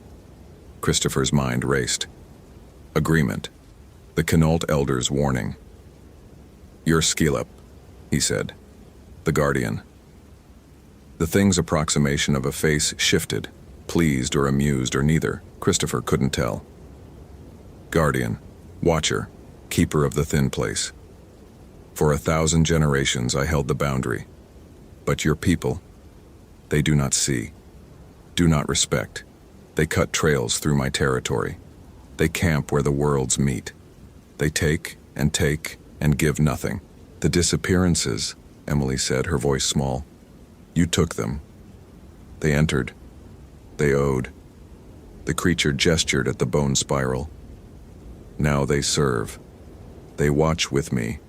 Christopher's mind raced. Agreement. The Quinault Elder's warning. "You're Skilep," he said. "The Guardian." The thing's approximation of a face shifted, pleased or amused or neither. Christopher couldn't tell. "Guardian, Watcher, Keeper of the Thin Place. For 1,000 generations I held the boundary. But your people, they do not see, do not respect. They cut trails through my territory. They camp where the worlds meet. They take and give nothing. The disappearances," Emily said, her voice small. "You took them. They entered. They owed." The creature gestured at the bone spiral. "Now they serve. They watch with me.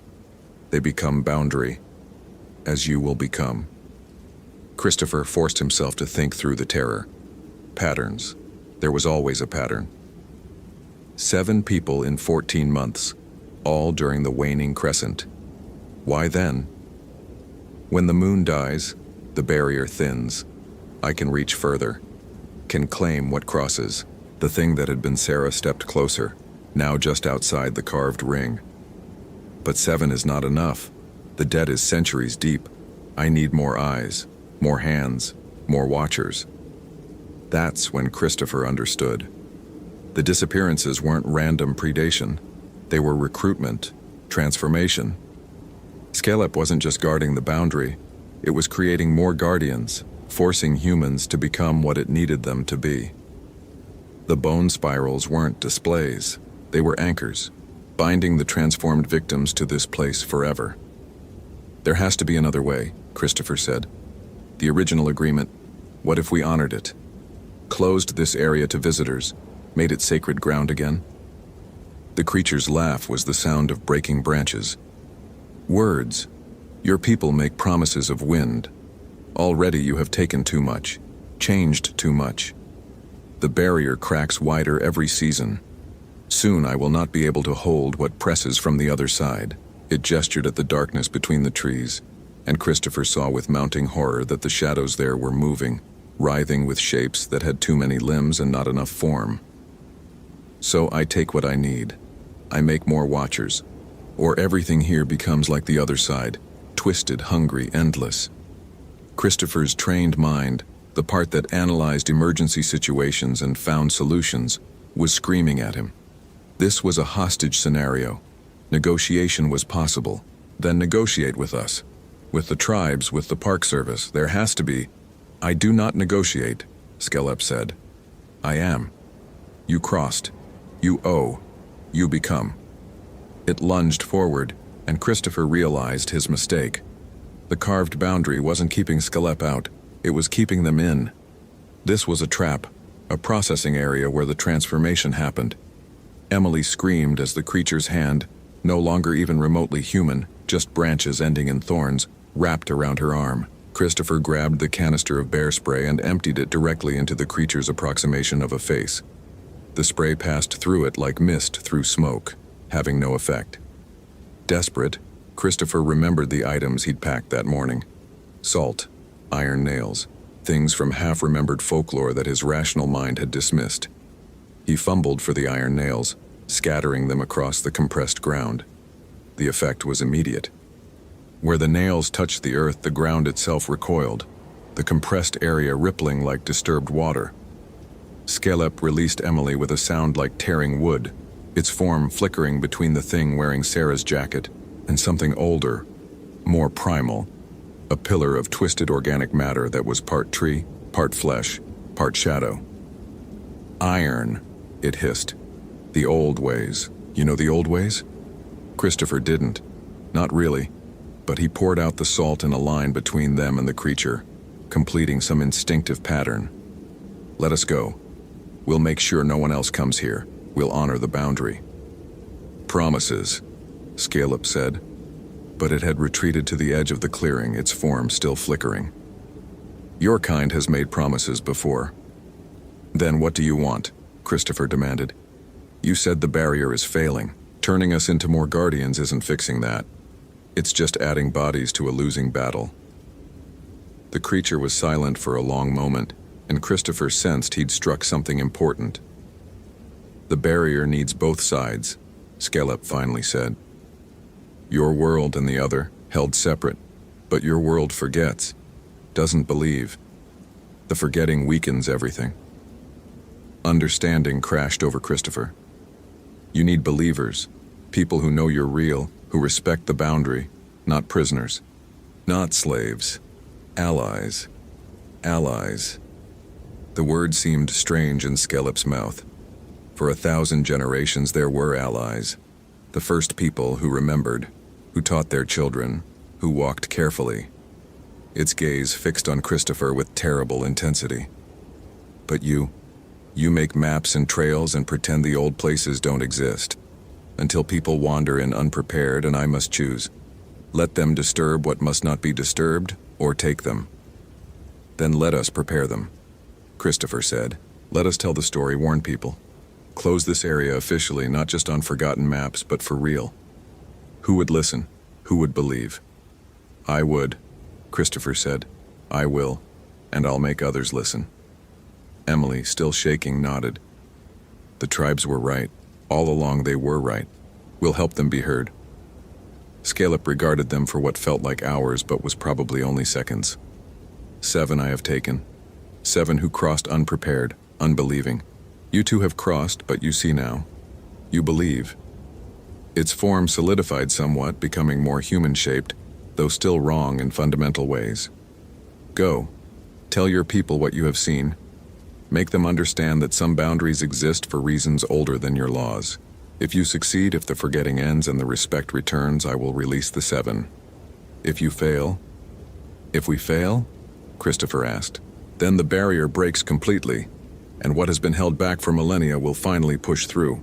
They become boundary, as you will become." Christopher forced himself to think through the terror. Patterns. There was always a pattern. 7 people in 14 months, all during the waning crescent. Why then? When the moon dies, the barrier thins. I can reach further, can claim what crosses. The thing that had been Sarah stepped closer, now just outside the carved ring. But 7 is not enough. The debt is centuries deep. I need more eyes, more hands, more watchers. That's when Christopher understood. The disappearances weren't random predation. They were recruitment, transformation. Skilep wasn't just guarding the boundary. It was creating more guardians, forcing humans to become what it needed them to be. The bone spirals weren't displays. They were anchors, binding the transformed victims to this place forever. "There has to be another way," Christopher said. "The original agreement, what if we honored it? Closed this area to visitors, made it sacred ground again?" The creature's laugh was the sound of breaking branches. "Words. Your people make promises of wind. Already you have taken too much, changed too much. The barrier cracks wider every season. Soon I will not be able to hold what presses from the other side." It gestured at the darkness between the trees, and Christopher saw with mounting horror that the shadows there were moving, writhing with shapes that had too many limbs and not enough form. "So I take what I need. I make more watchers. Or everything here becomes like the other side, twisted, hungry, endless." Christopher's trained mind, the part that analyzed emergency situations and found solutions, was screaming at him. This was a hostage scenario. Negotiation was possible. Then negotiate with us. With the tribes, with the Park Service, there has to be. "I do not negotiate," Skilep said. "I am. You crossed. You owe. You become." It lunged forward, and Christopher realized his mistake. The carved boundary wasn't keeping Skilep out, it was keeping them in. This was a trap, a processing area where the transformation happened. Emily screamed as the creature's hand, no longer even remotely human, just branches ending in thorns, wrapped around her arm. Christopher grabbed the canister of bear spray and emptied it directly into the creature's approximation of a face. The spray passed through it like mist through smoke, having no effect. Desperate, Christopher remembered the items he'd packed that morning. Salt, iron nails, things from half-remembered folklore that his rational mind had dismissed. He fumbled for the iron nails, scattering them across the compressed ground. The effect was immediate. Where the nails touched the earth, the ground itself recoiled, the compressed area rippling like disturbed water. Scalep released Emily with a sound like tearing wood, its form flickering between the thing wearing Sarah's jacket and something older, more primal, a pillar of twisted organic matter that was part tree, part flesh, part shadow. Iron, it hissed. The old ways. You know the old ways? Christopher didn't. Not really. But he poured out the salt in a line between them and the creature, completing some instinctive pattern. Let us go. We'll make sure no one else comes here. We'll honor the boundary. Promises, Scalep said, but it had retreated to the edge of the clearing, its form still flickering. Your kind has made promises before. Then what do you want? Christopher demanded. You said the barrier is failing. Turning us into more guardians isn't fixing that. It's just adding bodies to a losing battle. The creature was silent for a long moment, and Christopher sensed he'd struck something important. The barrier needs both sides, Scalep finally said. Your world and the other, held separate, but your world forgets, doesn't believe. The forgetting weakens everything. Understanding crashed over Christopher. You need believers, people who know you're real, who respect the boundary, not prisoners. Not slaves. Allies. Allies. The word seemed strange in Scalep's mouth. For 1,000 generations there were allies. The first people who remembered, who taught their children, who walked carefully. Its gaze fixed on Christopher with terrible intensity. But you make maps and trails and pretend the old places don't exist. Until people wander in unprepared and I must choose. Let them disturb what must not be disturbed, or take them. Then let us prepare them. Christopher said, let us tell the story, warn people. Close this area officially, not just on forgotten maps, but for real. Who would listen? Who would believe? I would, Christopher said. I will, and I'll make others listen. Emily, still shaking, nodded. The tribes were right. All along they were right. We'll help them be heard. Scalep regarded them for what felt like hours but was probably only seconds. 7 I have taken. 7 who crossed unprepared, unbelieving. You two have crossed, but you see now. You believe. Its form solidified somewhat, becoming more human-shaped, though still wrong in fundamental ways. Go. Tell your people what you have seen. Make them understand that some boundaries exist for reasons older than your laws. If you succeed, if the forgetting ends and the respect returns, I will release the 7. If you fail... If we fail? Christopher asked. Then the barrier breaks completely, and what has been held back for millennia will finally push through.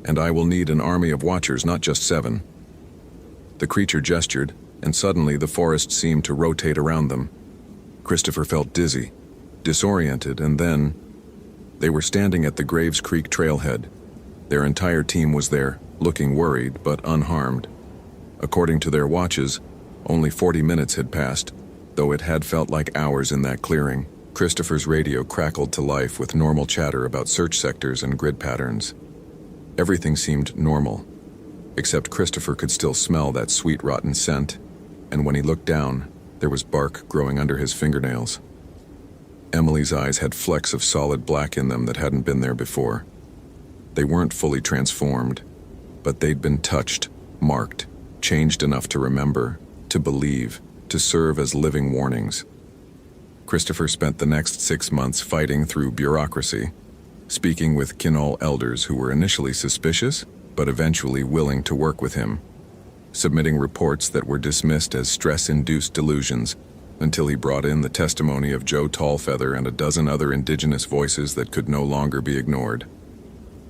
And I will need an army of watchers, not just 7. The creature gestured, and suddenly the forest seemed to rotate around them. Christopher felt dizzy, disoriented, and then... They were standing at the Graves Creek trailhead. Their entire team was there, looking worried but unharmed. According to their watches, only 40 minutes had passed, though it had felt like hours in that clearing. Christopher's radio crackled to life with normal chatter about search sectors and grid patterns. Everything seemed normal, except Christopher could still smell that sweet rotten scent, and when he looked down, there was bark growing under his fingernails. Emily's eyes had flecks of solid black in them that hadn't been there before. They weren't fully transformed, but they'd been touched, marked, changed enough to remember, to believe, to serve as living warnings. Christopher spent the next 6 months fighting through bureaucracy, speaking with Kinol elders who were initially suspicious, but eventually willing to work with him, submitting reports that were dismissed as stress-induced delusions, until he brought in the testimony of Joe Tallfeather and a dozen other indigenous voices that could no longer be ignored.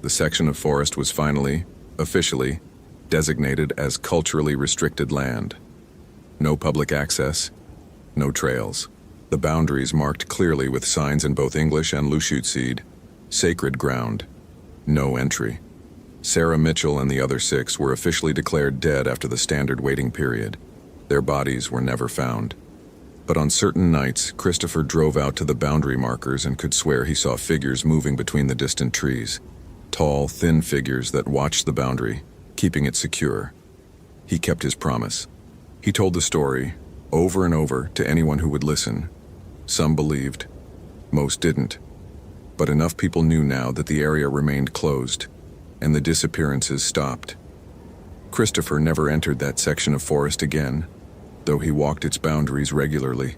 The section of forest was finally, officially, designated as culturally restricted land. No public access, no trails. The boundaries marked clearly with signs in both English and Lushootseed. Sacred ground. No entry. Sarah Mitchell and the other 6 were officially declared dead after the standard waiting period. Their bodies were never found. But on certain nights, Christopher drove out to the boundary markers and could swear he saw figures moving between the distant trees. Tall, thin figures that watched the boundary, keeping it secure. He kept his promise. He told the story, over and over, to anyone who would listen. Some believed, most didn't. But enough people knew now that the area remained closed, and the disappearances stopped. Christopher never entered that section of forest again, though he walked its boundaries regularly.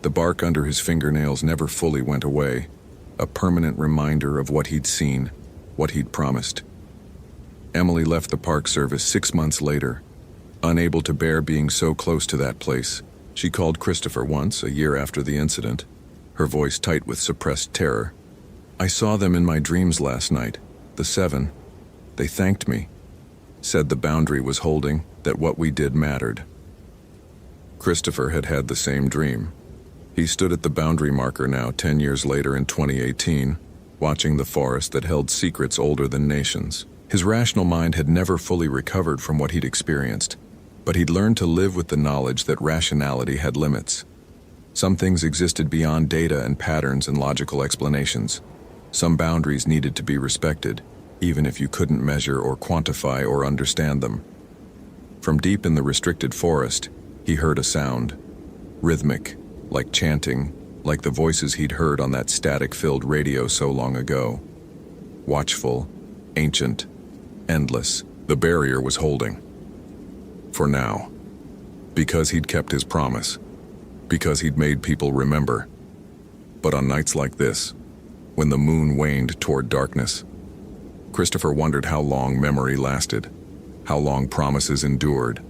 The bark under his fingernails never fully went away, a permanent reminder of what he'd seen, what he'd promised. Emily left the Park Service 6 months later. Unable to bear being so close to that place, she called Christopher once, a year after the incident, her voice tight with suppressed terror. "I saw them in my dreams last night, the 7. They thanked me, said the boundary was holding, that what we did mattered." Christopher had had the same dream. He stood at the boundary marker now 10 years later in 2018, watching the forest that held secrets older than nations. His rational mind had never fully recovered from what he'd experienced, but he'd learned to live with the knowledge that rationality had limits. Some things existed beyond data and patterns and logical explanations. Some boundaries needed to be respected, even if you couldn't measure or quantify or understand them. From deep in the restricted forest, he heard a sound, rhythmic, like chanting, like the voices he'd heard on that static-filled radio so long ago. Watchful, ancient, endless, the barrier was holding. For now. Because he'd kept his promise. Because he'd made people remember. But on nights like this, when the moon waned toward darkness, Christopher wondered how long memory lasted, how long promises endured,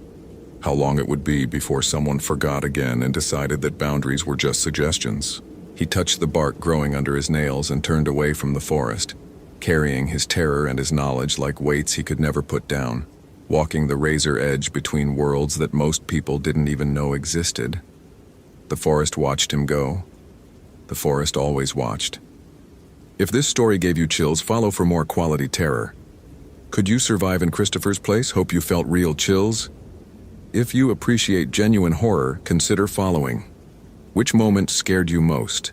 how long it would be before someone forgot again and decided that boundaries were just suggestions. He touched the bark growing under his nails and turned away from the forest, carrying his terror and his knowledge like weights he could never put down, walking the razor edge between worlds that most people didn't even know existed. The forest watched him go. The forest always watched. If this story gave you chills, follow for more quality terror. Could you survive in Christopher's place? Hope you felt real chills. If you appreciate genuine horror, consider following. Which moment scared you most?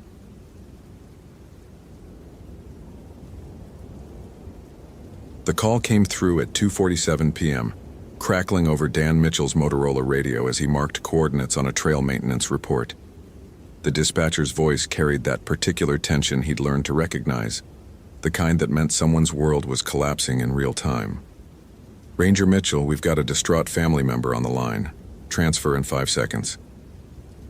The call came through at 2:47 p.m., crackling over Dan Mitchell's Motorola radio as he marked coordinates on a trail maintenance report. The dispatcher's voice carried that particular tension he'd learned to recognize, the kind that meant someone's world was collapsing in real time. "Ranger Mitchell, we've got a distraught family member on the line. Transfer in 5 seconds."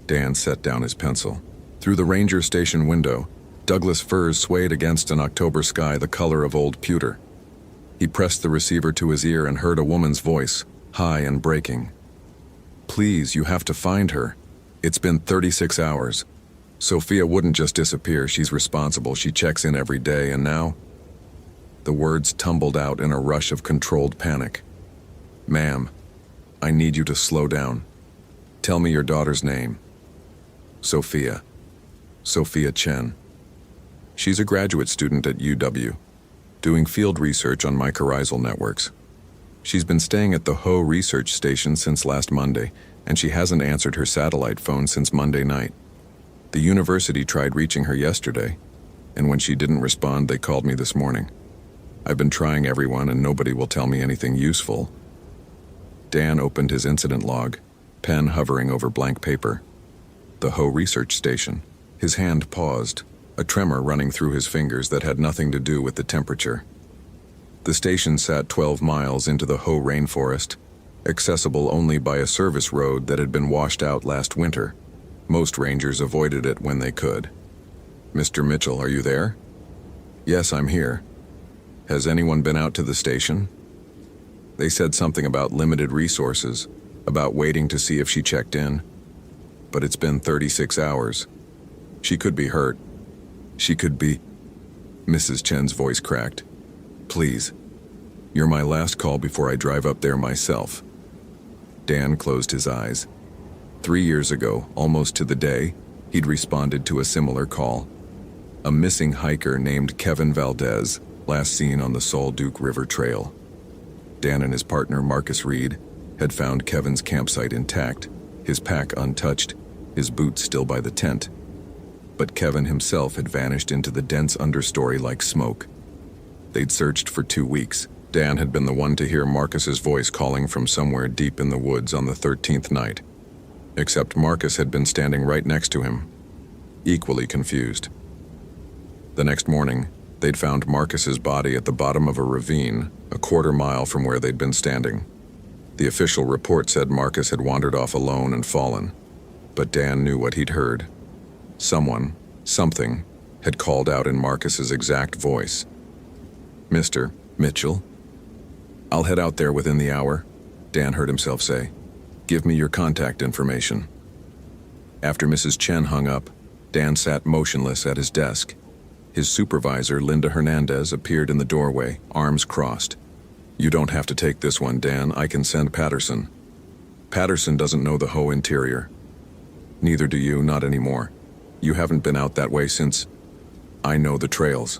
Dan set down his pencil. Through the ranger station window, Douglas firs swayed against an October sky the color of old pewter. He pressed the receiver to his ear and heard a woman's voice, high and breaking. "Please, you have to find her. It's been 36 hours. Sophia wouldn't just disappear. She's responsible. She checks in every day, and now..." The words tumbled out in a rush of controlled panic. "Ma'am, I need you to slow down. Tell me your daughter's name." "Sophia. Sophia Chen. She's a graduate student at UW, doing field research on mycorrhizal networks. She's been staying at the Ho research station since last Monday, and she hasn't answered her satellite phone since Monday night. The university tried reaching her yesterday, and when she didn't respond, they called me this morning. I've been trying everyone, and nobody will tell me anything useful." Dan opened his incident log, pen hovering over blank paper. The Ho research station. His hand paused, a tremor running through his fingers that had nothing to do with the temperature. The station sat 12 miles into the Ho rainforest, accessible only by a service road that had been washed out last winter. Most rangers avoided it when they could. "Mr. Mitchell, are you there?" "Yes, I'm here. Has anyone been out to the station?" They said something about limited resources, about waiting to see if she checked in. But it's been 36 hours. She could be hurt. She could be... Mrs. Chen's voice cracked. Please. You're my last call before I drive up there myself. Dan closed his eyes. 3 years ago, almost to the day, he'd responded to a similar call. A missing hiker named Kevin Valdez, last seen on the Sol Duque River Trail. Dan and his partner, Marcus Reed, had found Kevin's campsite intact, his pack untouched, his boots still by the tent. But Kevin himself had vanished into the dense understory like smoke. They'd searched for 2 weeks. Dan had been the one to hear Marcus's voice calling from somewhere deep in the woods on the 13th night. Except Marcus had been standing right next to him, equally confused. The next morning, they'd found Marcus's body at the bottom of a ravine, a quarter-mile from where they'd been standing. The official report said Marcus had wandered off alone and fallen, but Dan knew what he'd heard. Someone, something, had called out in Marcus's exact voice. "Mr. Mitchell?" "I'll head out there within the hour," Dan heard himself say. "Give me your contact information." After Mrs. Chen hung up, Dan sat motionless at his desk. His supervisor, Linda Hernandez, appeared in the doorway, arms crossed. "You don't have to take this one, Dan. I can send Patterson." "Patterson doesn't know the whole interior." "Neither do you, not anymore. You haven't been out that way since—" "I know the trails."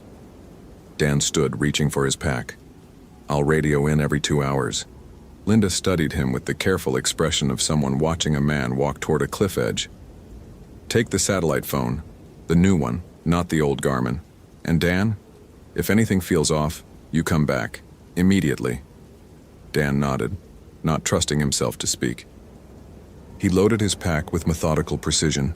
Dan stood, reaching for his pack. "I'll radio in every 2 hours." Linda studied him with the careful expression of someone watching a man walk toward a cliff edge. "Take the satellite phone, the new one, not the old Garmin. And Dan, if anything feels off, you come back, immediately." Dan nodded, not trusting himself to speak. He loaded his pack with methodical precision.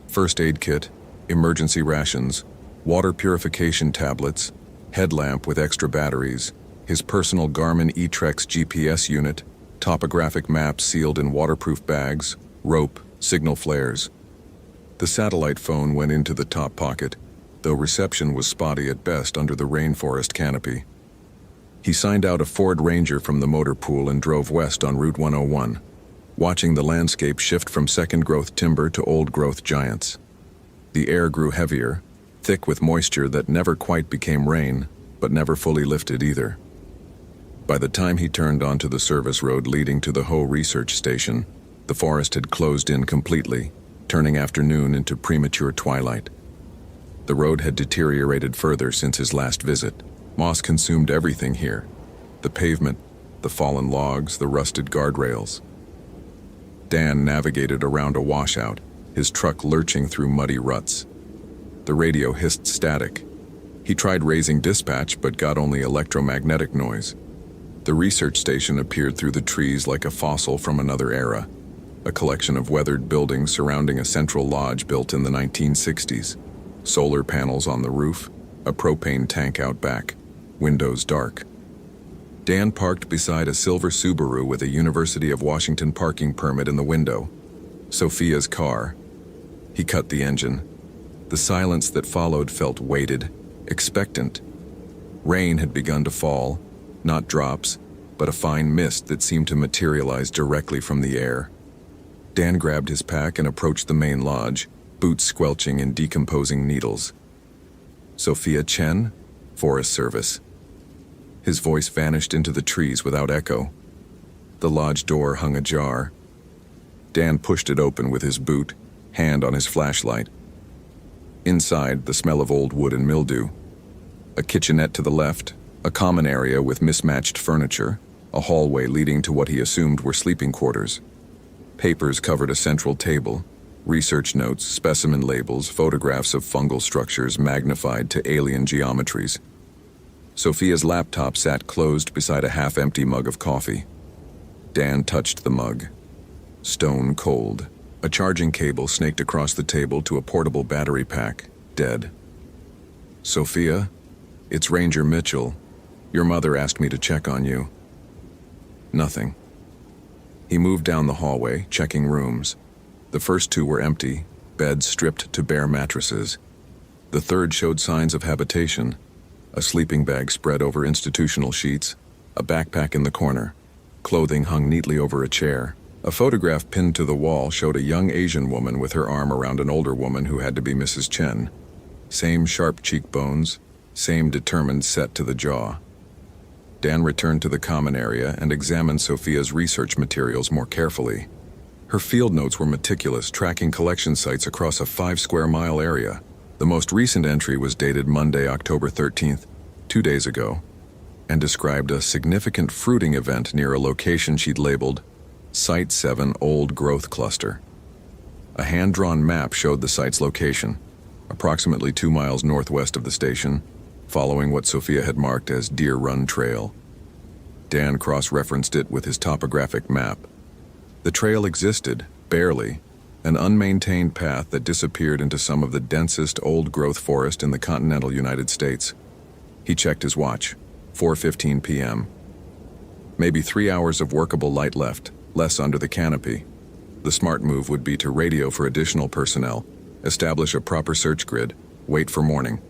First aid kit, emergency rations, water purification tablets, headlamp with extra batteries, his personal Garmin eTrex GPS unit, topographic maps sealed in waterproof bags, rope, signal flares. The satellite phone went into the top pocket, though reception was spotty at best under the rainforest canopy. He signed out a Ford Ranger from the motor pool and drove west on Route 101, watching the landscape shift from second-growth timber to old-growth giants. The air grew heavier, thick with moisture that never quite became rain, but never fully lifted either. By the time he turned onto the service road leading to the Ho research station, the forest had closed in completely, turning afternoon into premature twilight. The road had deteriorated further since his last visit. Moss consumed everything here: the pavement, the fallen logs, the rusted guardrails. Dan navigated around a washout, his truck lurching through muddy ruts. The radio hissed static. He tried raising dispatch but got only electromagnetic noise. The research station appeared through the trees like a fossil from another era, a collection of weathered buildings surrounding a central lodge built in the 1960s. Solar panels on the roof, a propane tank out back, windows dark. Dan parked beside a silver Subaru with a University of Washington parking permit in the window. Sophia's car. He cut the engine. The silence that followed felt weighted, expectant. Rain had begun to fall, not drops, but a fine mist that seemed to materialize directly from the air. Dan grabbed his pack and approached the main lodge, boots squelching in decomposing needles. "Sophia Chen, Forest Service." His voice vanished into the trees without echo. The lodge door hung ajar. Dan pushed it open with his boot, hand on his flashlight. Inside, the smell of old wood and mildew. A kitchenette to the left, a common area with mismatched furniture, a hallway leading to what he assumed were sleeping quarters. Papers covered a central table, research notes, specimen labels, photographs of fungal structures magnified to alien geometries. Sophia's laptop sat closed beside a half-empty mug of coffee. Dan touched the mug. Stone cold. A charging cable snaked across the table to a portable battery pack, dead. "Sophia, it's Ranger Mitchell. Your mother asked me to check on you." Nothing. He moved down the hallway, checking rooms. The first 2 were empty, beds stripped to bare mattresses. The third showed signs of habitation: a sleeping bag spread over institutional sheets, a backpack in the corner. Clothing hung neatly over a chair. A photograph pinned to the wall showed a young Asian woman with her arm around an older woman who had to be Mrs. Chen. Same sharp cheekbones, same determined set to the jaw. Dan returned to the common area and examined Sophia's research materials more carefully. Her field notes were meticulous, tracking collection sites across a 5-square-mile area. The most recent entry was dated Monday, October 13th, 2 days ago, and described a significant fruiting event near a location she'd labeled Site 7 Old Growth Cluster. A hand-drawn map showed the site's location, approximately 2 miles northwest of the station, following what Sophia had marked as Deer Run Trail. Dan cross-referenced it with his topographic map. The trail existed, barely, an unmaintained path that disappeared into some of the densest old-growth forest in the continental United States. He checked his watch, 4:15 p.m. Maybe 3 hours of workable light left, less under the canopy. The smart move would be to radio for additional personnel, establish a proper search grid, wait for morning.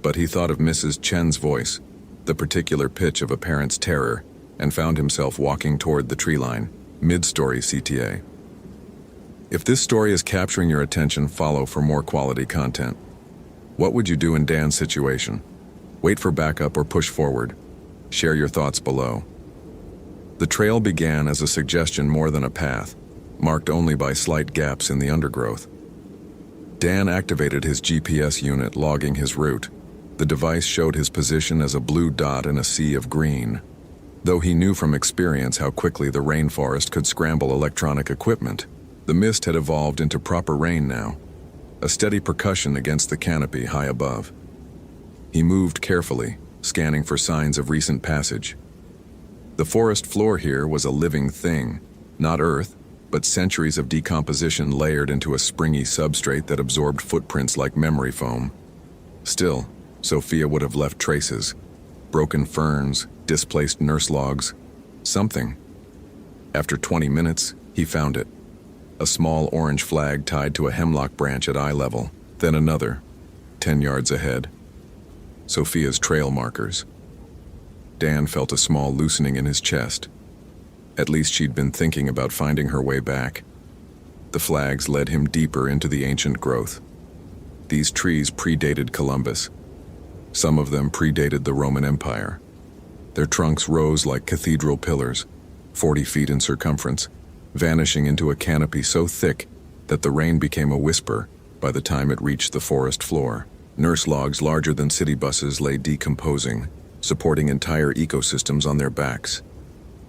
But he thought of Mrs. Chen's voice, the particular pitch of a parent's terror, and found himself walking toward the tree line, mid-story CTA. If this story is capturing your attention, follow for more quality content. What would you do in Dan's situation? Wait for backup or push forward? Share your thoughts below. The trail began as a suggestion more than a path, marked only by slight gaps in the undergrowth. Dan activated his GPS unit, logging his route. The device showed his position as a blue dot in a sea of green. Though he knew from experience how quickly the rainforest could scramble electronic equipment, the mist had evolved into proper rain now, a steady percussion against the canopy high above. He moved carefully, scanning for signs of recent passage. The forest floor here was a living thing, not earth, but centuries of decomposition layered into a springy substrate that absorbed footprints like memory foam. Still, Sophia would have left traces. Broken ferns, displaced nurse logs, something. After 20 minutes, he found it. A small orange flag tied to a hemlock branch at eye level, then another, 10 yards ahead. Sophia's trail markers. Dan felt a small loosening in his chest. At least she'd been thinking about finding her way back. The flags led him deeper into the ancient growth. These trees predated Columbus. Some of them predated the Roman Empire. Their trunks rose like cathedral pillars, 40 feet in circumference, vanishing into a canopy so thick that the rain became a whisper by the time it reached the forest floor. Nurse logs larger than city buses lay decomposing, supporting entire ecosystems on their backs.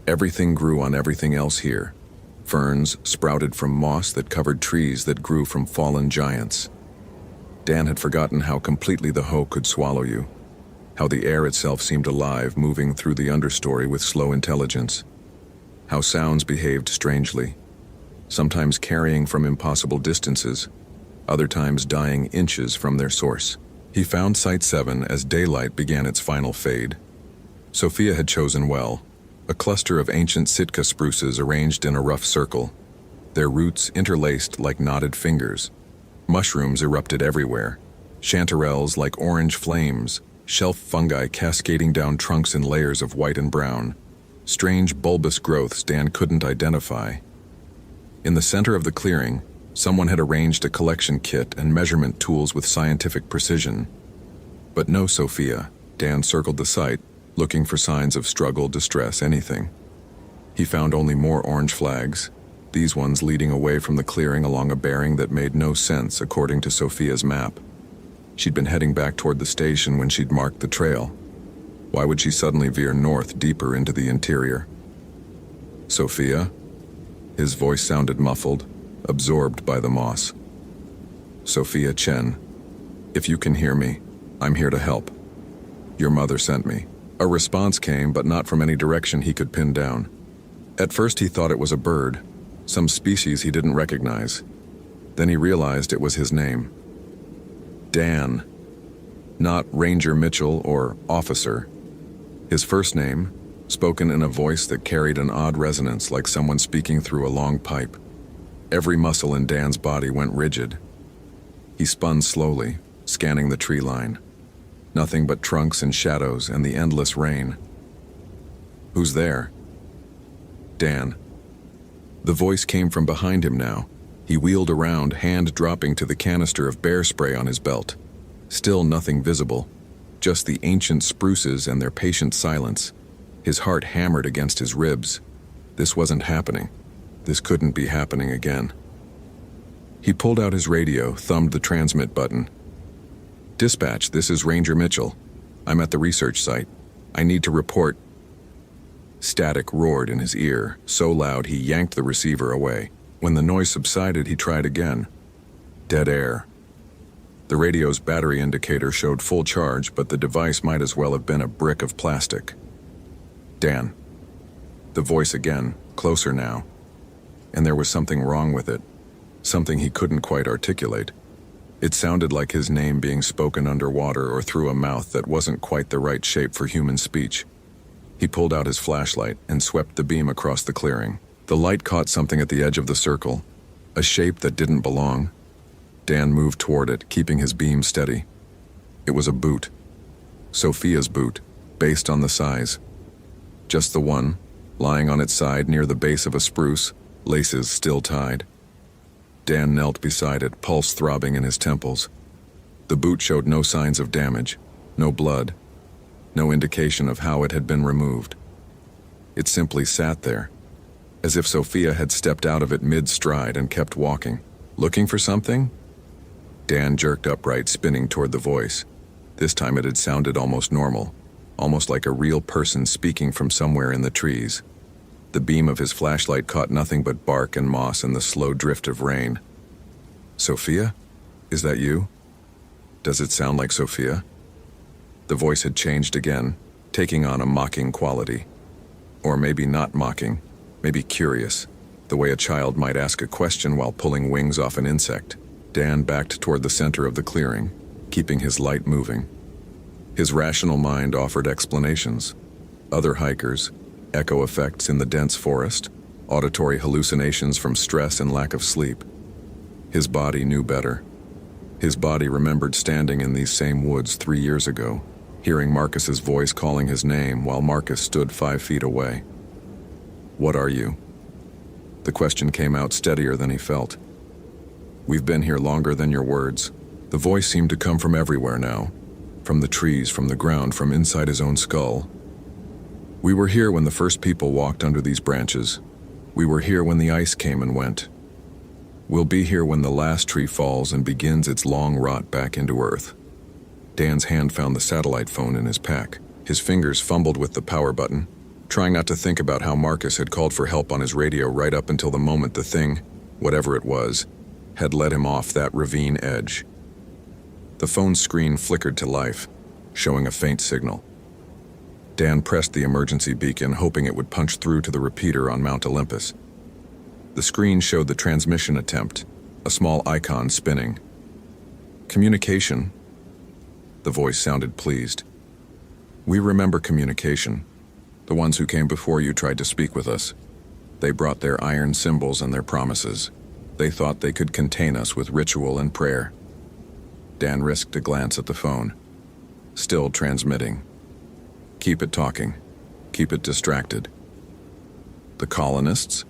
Everything grew on everything else here. Ferns sprouted from moss that covered trees that grew from fallen giants. Dan had forgotten how completely the hoe could swallow you, how the air itself seemed alive, moving through the understory with slow intelligence, how sounds behaved strangely, sometimes carrying from impossible distances, other times dying inches from their source. He found Site 7 as daylight began its final fade. Sophia had chosen well, a cluster of ancient Sitka spruces arranged in a rough circle, their roots interlaced like knotted fingers. Mushrooms erupted everywhere, chanterelles like orange flames, shelf fungi cascading down trunks in layers of white and brown, strange bulbous growths Dan couldn't identify. In the center of the clearing, someone had arranged a collection kit and measurement tools with scientific precision. But no Sophia. Dan circled the site, looking for signs of struggle, distress, anything. He found only more orange flags, these ones leading away from the clearing along a bearing that made no sense according to Sophia's map. She'd been heading back toward the station when she'd marked the trail. Why would she suddenly veer north deeper into the interior? Sophia? His voice sounded muffled, absorbed by the moss. Sophia Chen, if you can hear me, I'm here to help. Your mother sent me. A response came, but not from any direction he could pin down. At first he thought it was a bird, some species he didn't recognize. Then he realized it was his name. Dan. Not Ranger Mitchell or Officer. His first name, spoken in a voice that carried an odd resonance like someone speaking through a long pipe. Every muscle in Dan's body went rigid. He spun slowly, scanning the tree line. Nothing but trunks and shadows and the endless rain. Who's there? Dan. The voice came from behind him now. He wheeled around, hand dropping to the canister of bear spray on his belt. Still nothing visible. Just the ancient spruces and their patient silence. His heart hammered against his ribs. This wasn't happening. This couldn't be happening again. He pulled out his radio, thumbed the transmit button. "Dispatch, this is Ranger Mitchell. I'm at the research site. I need to report." Static roared in his ear, so loud he yanked the receiver away. When the noise subsided, he tried again. Dead air. The radio's battery indicator showed full charge, but the device might as well have been a brick of plastic. "Dan." The voice again, closer now. And there was something wrong with it. Something he couldn't quite articulate. It sounded like his name being spoken underwater or through a mouth that wasn't quite the right shape for human speech. He pulled out his flashlight and swept the beam across the clearing. The light caught something at the edge of the circle, a shape that didn't belong. Dan moved toward it, keeping his beam steady. It was a boot. Sophia's boot, based on the size. Just the one, lying on its side near the base of a spruce, laces still tied. Dan knelt beside it, pulse throbbing in his temples. The boot showed no signs of damage, no blood, no indication of how it had been removed. It simply sat there, as if Sophia had stepped out of it mid-stride and kept walking. Looking for something? Dan jerked upright, spinning toward the voice. This time it had sounded almost normal, almost like a real person speaking from somewhere in the trees. The beam of his flashlight caught nothing but bark and moss and the slow drift of rain. "Sophia? Is that you? Does it sound like Sophia?" The voice had changed again, taking on a mocking quality. Or maybe not mocking, maybe curious, the way a child might ask a question while pulling wings off an insect. Dan backed toward the center of the clearing, keeping his light moving. His rational mind offered explanations. Other hikers, echo effects in the dense forest, auditory hallucinations from stress and lack of sleep. His body knew better. His body remembered standing in these same woods 3 years ago, hearing Marcus's voice calling his name while Marcus stood 5 feet away. "What are you?" The question came out steadier than he felt. "We've been here longer than your words." The voice seemed to come from everywhere now, from the trees, from the ground, from inside his own skull. "We were here when the first people walked under these branches. We were here when the ice came and went. We'll be here when the last tree falls and begins its long rot back into Earth." Dan's hand found the satellite phone in his pack. His fingers fumbled with the power button, trying not to think about how Marcus had called for help on his radio right up until the moment the thing, whatever it was, had led him off that ravine edge. The phone's screen flickered to life, showing a faint signal. Dan pressed the emergency beacon, hoping it would punch through to the repeater on Mount Olympus. The screen showed the transmission attempt, a small icon spinning. "Communication." The voice sounded pleased. "We remember communication. The ones who came before you tried to speak with us. They brought their iron symbols and their promises. They thought they could contain us with ritual and prayer." Dan risked a glance at the phone. Still transmitting. "Keep it talking. Keep it distracted." "The colonists?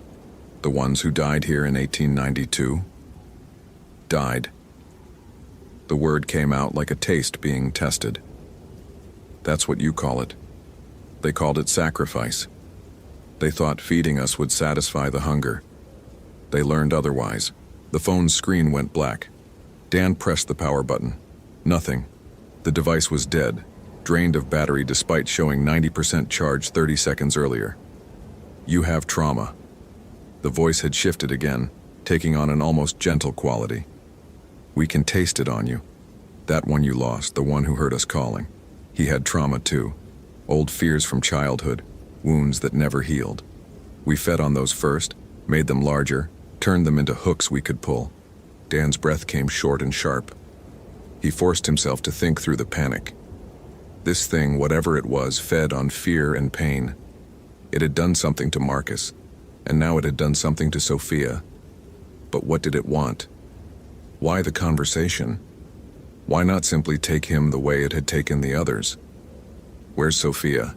The ones who died here in 1892? Died." The word came out like a taste being tested. "That's what you call it. They called it sacrifice. They thought feeding us would satisfy the hunger. They learned otherwise." The phone's screen went black. Dan pressed the power button. Nothing. The device was dead, drained of battery despite showing 90% charge 30 seconds earlier. "You have trauma." The voice had shifted again, taking on an almost gentle quality. "We can taste it on you. That one you lost, the one who heard us calling. He had trauma too. Old fears from childhood, wounds that never healed. We fed on those first, made them larger, turned them into hooks we could pull." Dan's breath came short and sharp. He forced himself to think through the panic. This thing, whatever it was, fed on fear and pain. It had done something to Marcus, and now it had done something to Sophia. But what did it want? Why the conversation? Why not simply take him the way it had taken the others? "Where's Sophia?"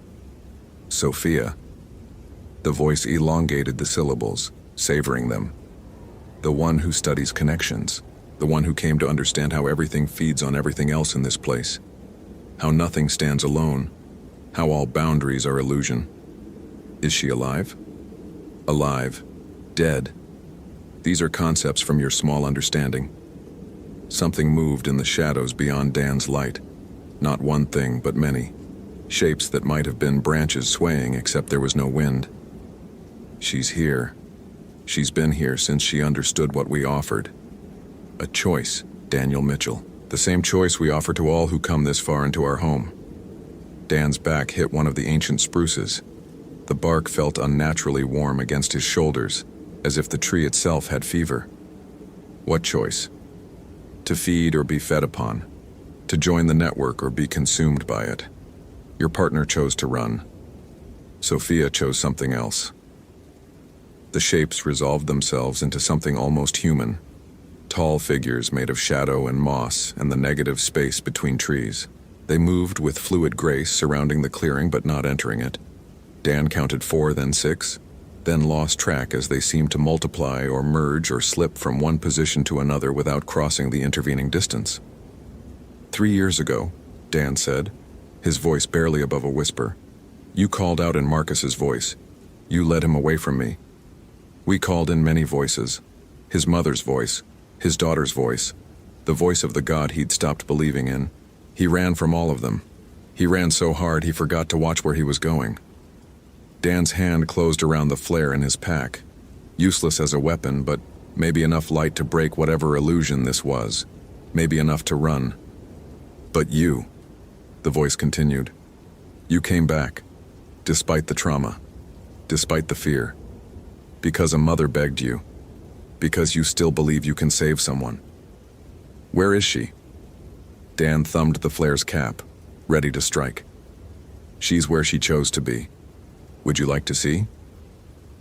"Sophia." The voice elongated the syllables, savoring them. "The one who studies connections. The one who came to understand how everything feeds on everything else in this place. how nothing stands alone, how all boundaries are illusion. Is she alive? Alive. Dead. These are concepts from your small understanding. Something moved in the shadows beyond Dan's light. Not one thing, but many. Shapes that might have been branches swaying, except there was no wind. She's here. She's been here since she understood what we offered. A choice, Daniel Mitchell. The same choice we offer to all who come this far into our home. Dan's back hit one of the ancient spruces. The bark felt unnaturally warm against his shoulders, as if the tree itself had fever. What choice? To feed or be fed upon. To join the network or be consumed by it. Your partner chose to run. Sophia chose something else. The shapes resolved themselves into something almost human. Tall figures made of shadow and moss and the negative space between trees. They moved with fluid grace surrounding the clearing but not entering it. Dan counted 4, then 6, then lost track as they seemed to multiply or merge or slip from one position to another without crossing the intervening distance. 3 years ago, Dan said, his voice barely above a whisper, you called out in Marcus's voice. You led him away from me. We called in many voices. His mother's voice, his daughter's voice, the voice of the God he'd stopped believing in. He ran from all of them. He ran so hard he forgot to watch where he was going. Dan's hand closed around the flare in his pack. Useless as a weapon, but maybe enough light to break whatever illusion this was. Maybe enough to run. But you, the voice continued, you came back, despite the trauma, despite the fear, because a mother begged you, because you still believe you can save someone. Where is she? Dan thumbed the flare's cap, ready to strike. She's where she chose to be. Would you like to see?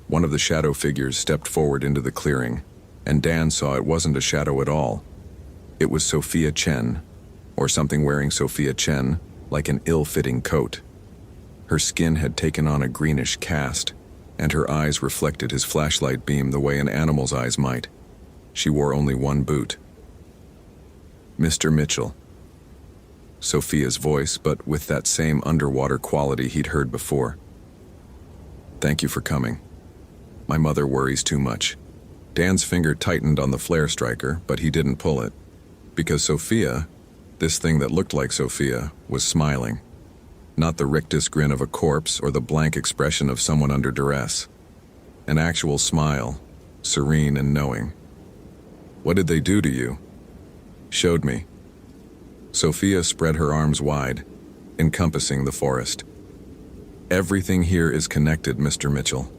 One of the shadow figures stepped forward into the clearing, and Dan saw it wasn't a shadow at all. It was Sophia Chen, or something wearing Sophia Chen, like an ill-fitting coat. Her skin had taken on a greenish cast, and her eyes reflected his flashlight beam the way an animal's eyes might. She wore only one boot. Mr. Mitchell. Sophia's voice, but with that same underwater quality he'd heard before. Thank you for coming. My mother worries too much. Dan's finger tightened on the flare striker, but he didn't pull it. Because Sophia, this thing that looked like Sophia, was smiling. Not the rictus grin of a corpse or the blank expression of someone under duress. An actual smile, serene and knowing. What did they do to you? Showed me. Sophia spread her arms wide, encompassing the forest. Everything here is connected, Mr. Mitchell.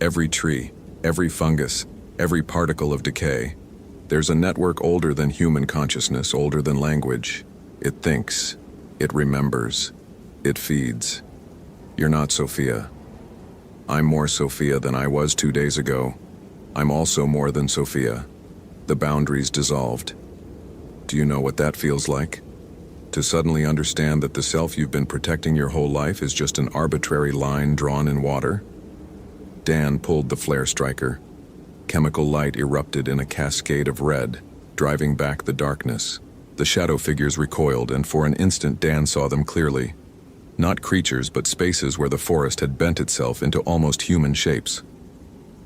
Every tree, every fungus, every particle of decay. There's a network older than human consciousness, older than language. It thinks. It remembers. It feeds. You're not Sophia. I'm more Sophia than I was 2 days ago. I'm also more than Sophia. The boundaries dissolved. Do you know what that feels like? To suddenly understand that the self you've been protecting your whole life is just an arbitrary line drawn in water? Dan pulled the flare striker. Chemical light erupted in a cascade of red, driving back the darkness. The shadow figures recoiled, and for an instant Dan saw them clearly. Not creatures, but spaces where the forest had bent itself into almost human shapes.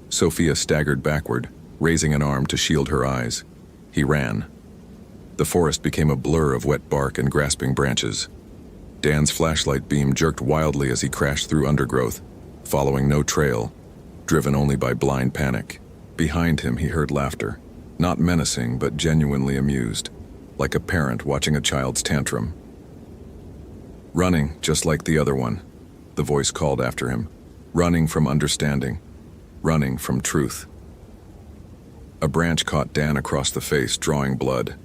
Sophia staggered backward, raising an arm to shield her eyes. He ran. The forest became a blur of wet bark and grasping branches. Dan's flashlight beam jerked wildly as he crashed through undergrowth, following no trail, driven only by blind panic. Behind him he heard laughter, not menacing but genuinely amused, like a parent watching a child's tantrum. Running, just like the other one, the voice called after him. Running from understanding. Running from truth. A branch caught Dan across the face, drawing blood.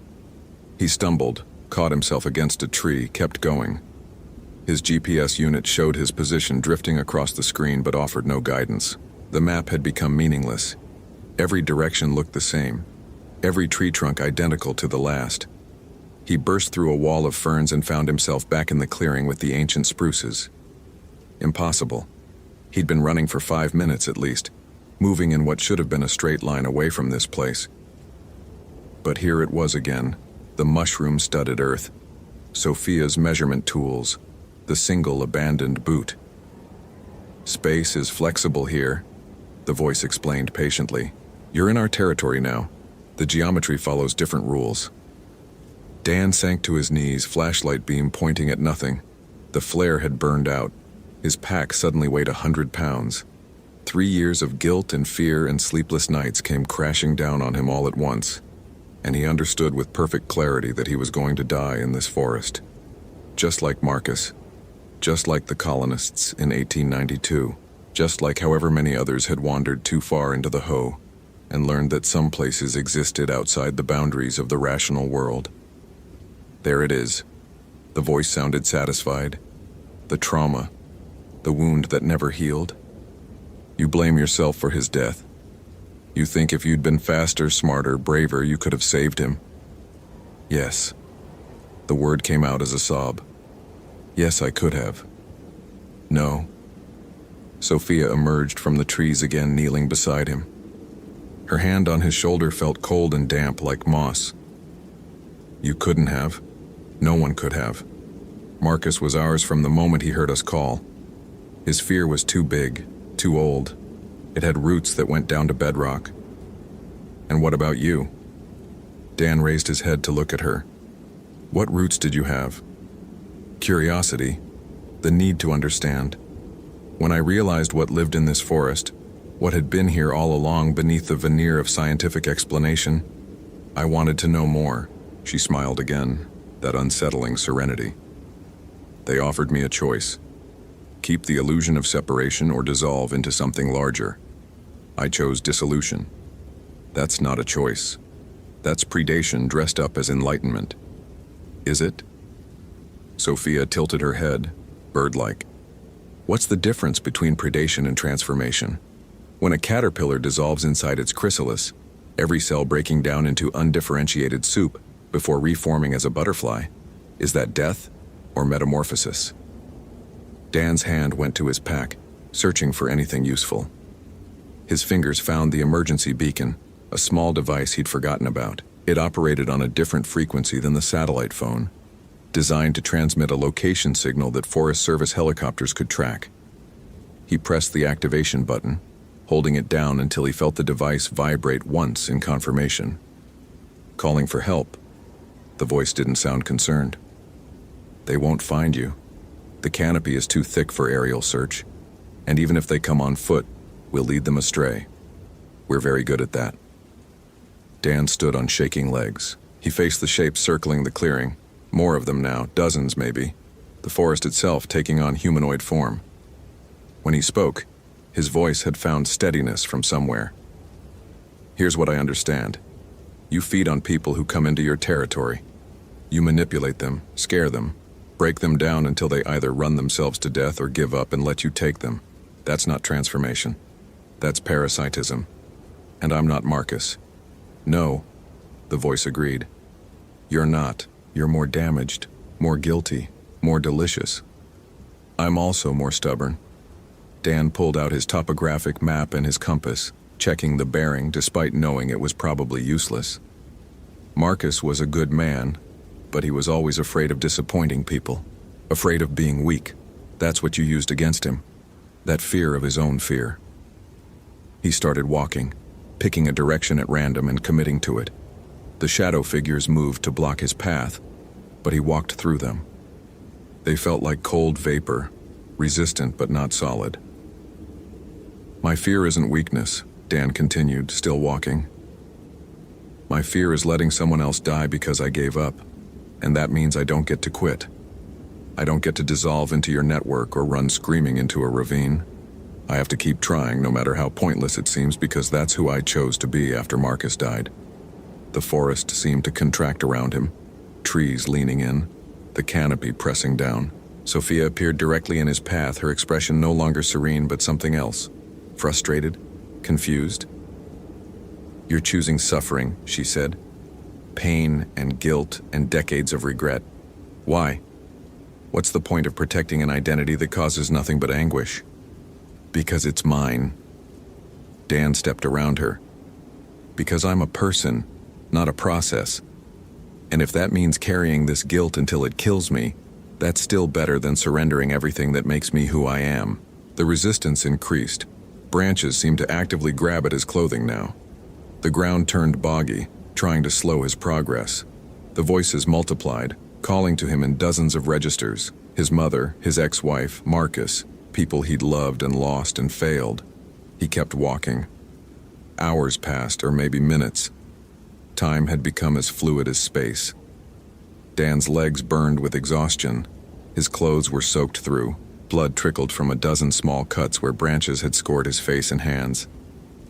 He stumbled, caught himself against a tree, kept going. His GPS unit showed his position drifting across the screen but offered no guidance. The map had become meaningless. Every direction looked the same. Every tree trunk identical to the last. He burst through a wall of ferns and found himself back in the clearing with the ancient spruces. Impossible. He'd been running for 5 minutes at least, moving in what should have been a straight line away from this place. But here it was again, the mushroom-studded earth. Sophia's measurement tools, the single abandoned boot. Space is flexible here, the voice explained patiently. You're in our territory now. The geometry follows different rules. Dan sank to his knees, flashlight beam pointing at nothing. The flare had burned out. His pack suddenly weighed 100 pounds. 3 years of guilt and fear and sleepless nights came crashing down on him all at once, and he understood with perfect clarity that he was going to die in this forest. Just like Marcus, just like the colonists in 1892, just like however many others had wandered too far into the Ho and learned that some places existed outside the boundaries of the rational world. There it is. The voice sounded satisfied. The trauma, the wound that never healed. You blame yourself for his death. You think if you'd been faster, smarter, braver, you could have saved him. Yes. The word came out as a sob. Yes, I could have. No. Sophia emerged from the trees again, kneeling beside him. Her hand on his shoulder felt cold and damp like moss. You couldn't have. No one could have. Marcus was ours from the moment he heard us call. His fear was too big, too old. It had roots that went down to bedrock. And what about you? Dan raised his head to look at her. What roots did you have? Curiosity, the need to understand. When I realized what lived in this forest, what had been here all along beneath the veneer of scientific explanation, I wanted to know more. She smiled again, that unsettling serenity. They offered me a choice. Keep the illusion of separation or dissolve into something larger. I chose dissolution. That's not a choice. That's predation dressed up as enlightenment. Is it? Sophia tilted her head, bird-like. What's the difference between predation and transformation? When a caterpillar dissolves inside its chrysalis, every cell breaking down into undifferentiated soup before reforming as a butterfly, is that death or metamorphosis? Dan's hand went to his pack, searching for anything useful. His fingers found the emergency beacon, a small device he'd forgotten about. It operated on a different frequency than the satellite phone, designed to transmit a location signal that Forest Service helicopters could track. He pressed the activation button, holding it down until he felt the device vibrate once in confirmation. Calling for help. The voice didn't sound concerned. They won't find you. The canopy is too thick for aerial search, and even if they come on foot, we'll lead them astray. We're very good at that. Dan stood on shaking legs. He faced the shapes circling the clearing, more of them now, dozens maybe, the forest itself taking on humanoid form. When he spoke, his voice had found steadiness from somewhere. Here's what I understand. You feed on people who come into your territory. You manipulate them, scare them, break them down until they either run themselves to death or give up and let you take them. That's not transformation. That's parasitism. And I'm not Marcus. No, the voice agreed. You're not. You're more damaged, more guilty, more delicious. I'm also more stubborn. Dan pulled out his topographic map and his compass, checking the bearing despite knowing it was probably useless. Marcus was a good man, but he was always afraid of disappointing people, afraid of being weak. That's what you used against him, that fear of his own fear. He started walking, picking a direction at random and committing to it. The shadow figures moved to block his path, but he walked through them. They felt like cold vapor, resistant but not solid. My fear isn't weakness, Dan continued, still walking. My fear is letting someone else die because I gave up, and that means I don't get to quit. I don't get to dissolve into your network or run screaming into a ravine. I have to keep trying, no matter how pointless it seems, because that's who I chose to be after Marcus died. The forest seemed to contract around him, trees leaning in, the canopy pressing down. Sophia appeared directly in his path, her expression no longer serene but something else. Frustrated, confused. You're choosing suffering, she said. Pain and guilt and decades of regret. Why? What's the point of protecting an identity that causes nothing but anguish? Because it's mine. Dan stepped around her. Because I'm a person, not a process. And if that means carrying this guilt until it kills me, that's still better than surrendering everything that makes me who I am. The resistance increased. Branches seemed to actively grab at his clothing now. The ground turned boggy, trying to slow his progress. The voices multiplied, calling to him in dozens of registers. His mother, his ex-wife, Marcus, people he'd loved and lost and failed. He kept walking. Hours passed, or maybe minutes. Time had become as fluid as space. Dan's legs burned with exhaustion. His clothes were soaked through. Blood trickled from a dozen small cuts where branches had scored his face and hands.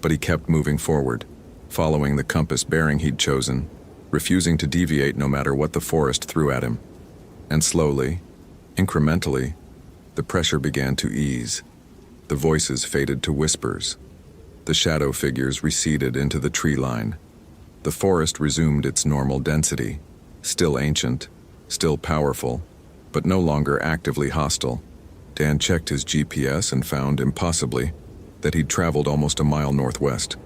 But he kept moving forward, following the compass bearing he'd chosen, refusing to deviate no matter what the forest threw at him. And slowly, incrementally, the pressure began to ease. The voices faded to whispers. The shadow figures receded into the tree line. The forest resumed its normal density, still ancient, still powerful, but no longer actively hostile. Dan checked his GPS and found, impossibly, that he'd traveled almost a mile northwest,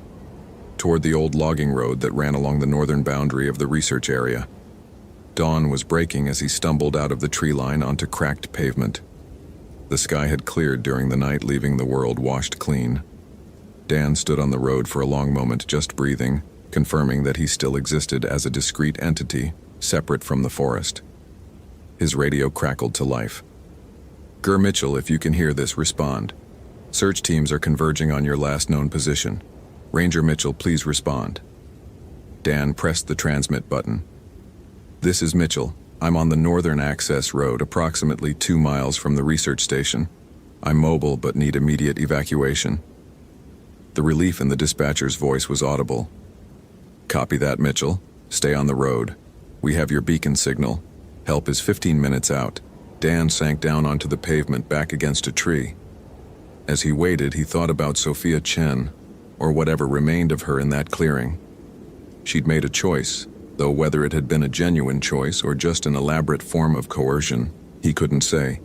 toward the old logging road that ran along the northern boundary of the research area. Dawn was breaking as he stumbled out of the tree line onto cracked pavement. The sky had cleared during the night, leaving the world washed clean. Dan stood on the road for a long moment, just breathing, confirming that he still existed as a discrete entity, separate from the forest. His radio crackled to life. "Gur Mitchell, if you can hear this, respond. Search teams are converging on your last known position. Ranger Mitchell, please respond." Dan pressed the transmit button. "This is Mitchell. I'm on the northern access road, approximately 2 miles from the research station. I'm mobile but need immediate evacuation." The relief in the dispatcher's voice was audible. "Copy that, Mitchell. Stay on the road. We have your beacon signal. Help is 15 minutes out." Dan sank down onto the pavement back against a tree. As he waited, he thought about Sophia Chen, or whatever remained of her in that clearing. She'd made a choice, though whether it had been a genuine choice or just an elaborate form of coercion, he couldn't say.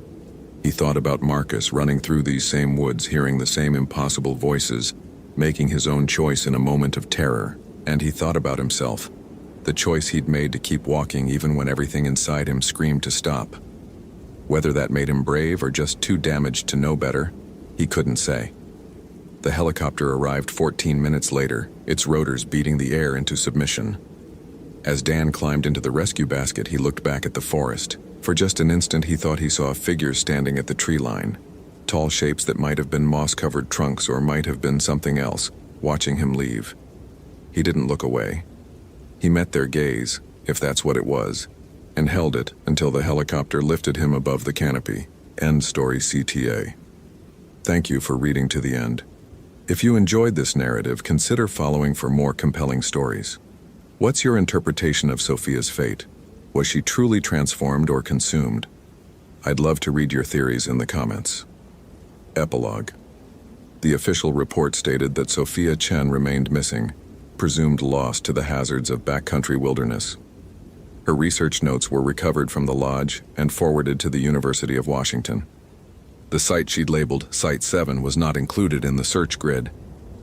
He thought about Marcus running through these same woods, hearing the same impossible voices, making his own choice in a moment of terror. And he thought about himself, the choice he'd made to keep walking even when everything inside him screamed to stop. Whether that made him brave or just too damaged to know better, he couldn't say. The helicopter arrived 14 minutes later, its rotors beating the air into submission. As Dan climbed into the rescue basket, he looked back at the forest. For just an instant, he thought he saw figures standing at the tree line. Tall shapes that might have been moss-covered trunks or might have been something else, watching him leave. He didn't look away. He met their gaze, if that's what it was, and held it until the helicopter lifted him above the canopy. End story, CTA. Thank you for reading to the end. If you enjoyed this narrative, consider following for more compelling stories. What's your interpretation of Sophia's fate? Was she truly transformed or consumed? I'd love to read your theories in the comments. Epilogue. The official report stated that Sophia Chen remained missing, presumed lost to the hazards of backcountry wilderness. Her research notes were recovered from the lodge and forwarded to the University of Washington. The site she'd labeled Site 7 was not included in the search grid.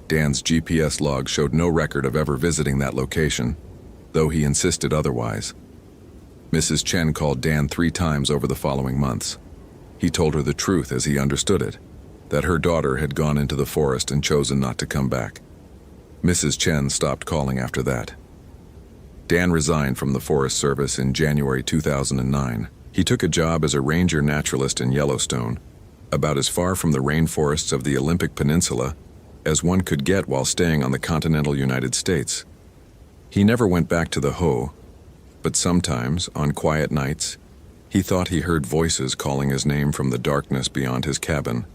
Dan's GPS log showed no record of ever visiting that location, though he insisted otherwise. Mrs. Chen called Dan 3 times over the following months. He told her the truth as he understood it, that her daughter had gone into the forest and chosen not to come back. Mrs. Chen stopped calling after that. Dan resigned from the Forest Service in January 2009. He took a job as a ranger naturalist in Yellowstone, about as far from the rainforests of the Olympic Peninsula as one could get while staying on the continental United States. He never went back to the Ho, but sometimes, on quiet nights, he thought he heard voices calling his name from the darkness beyond his cabin.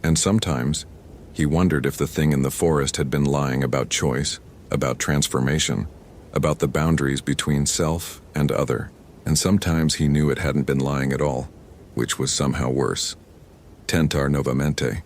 And sometimes, he wondered if the thing in the forest had been lying about choice, about transformation, about the boundaries between self and other. And sometimes he knew it hadn't been lying at all, which was somehow worse. Tentar novamente.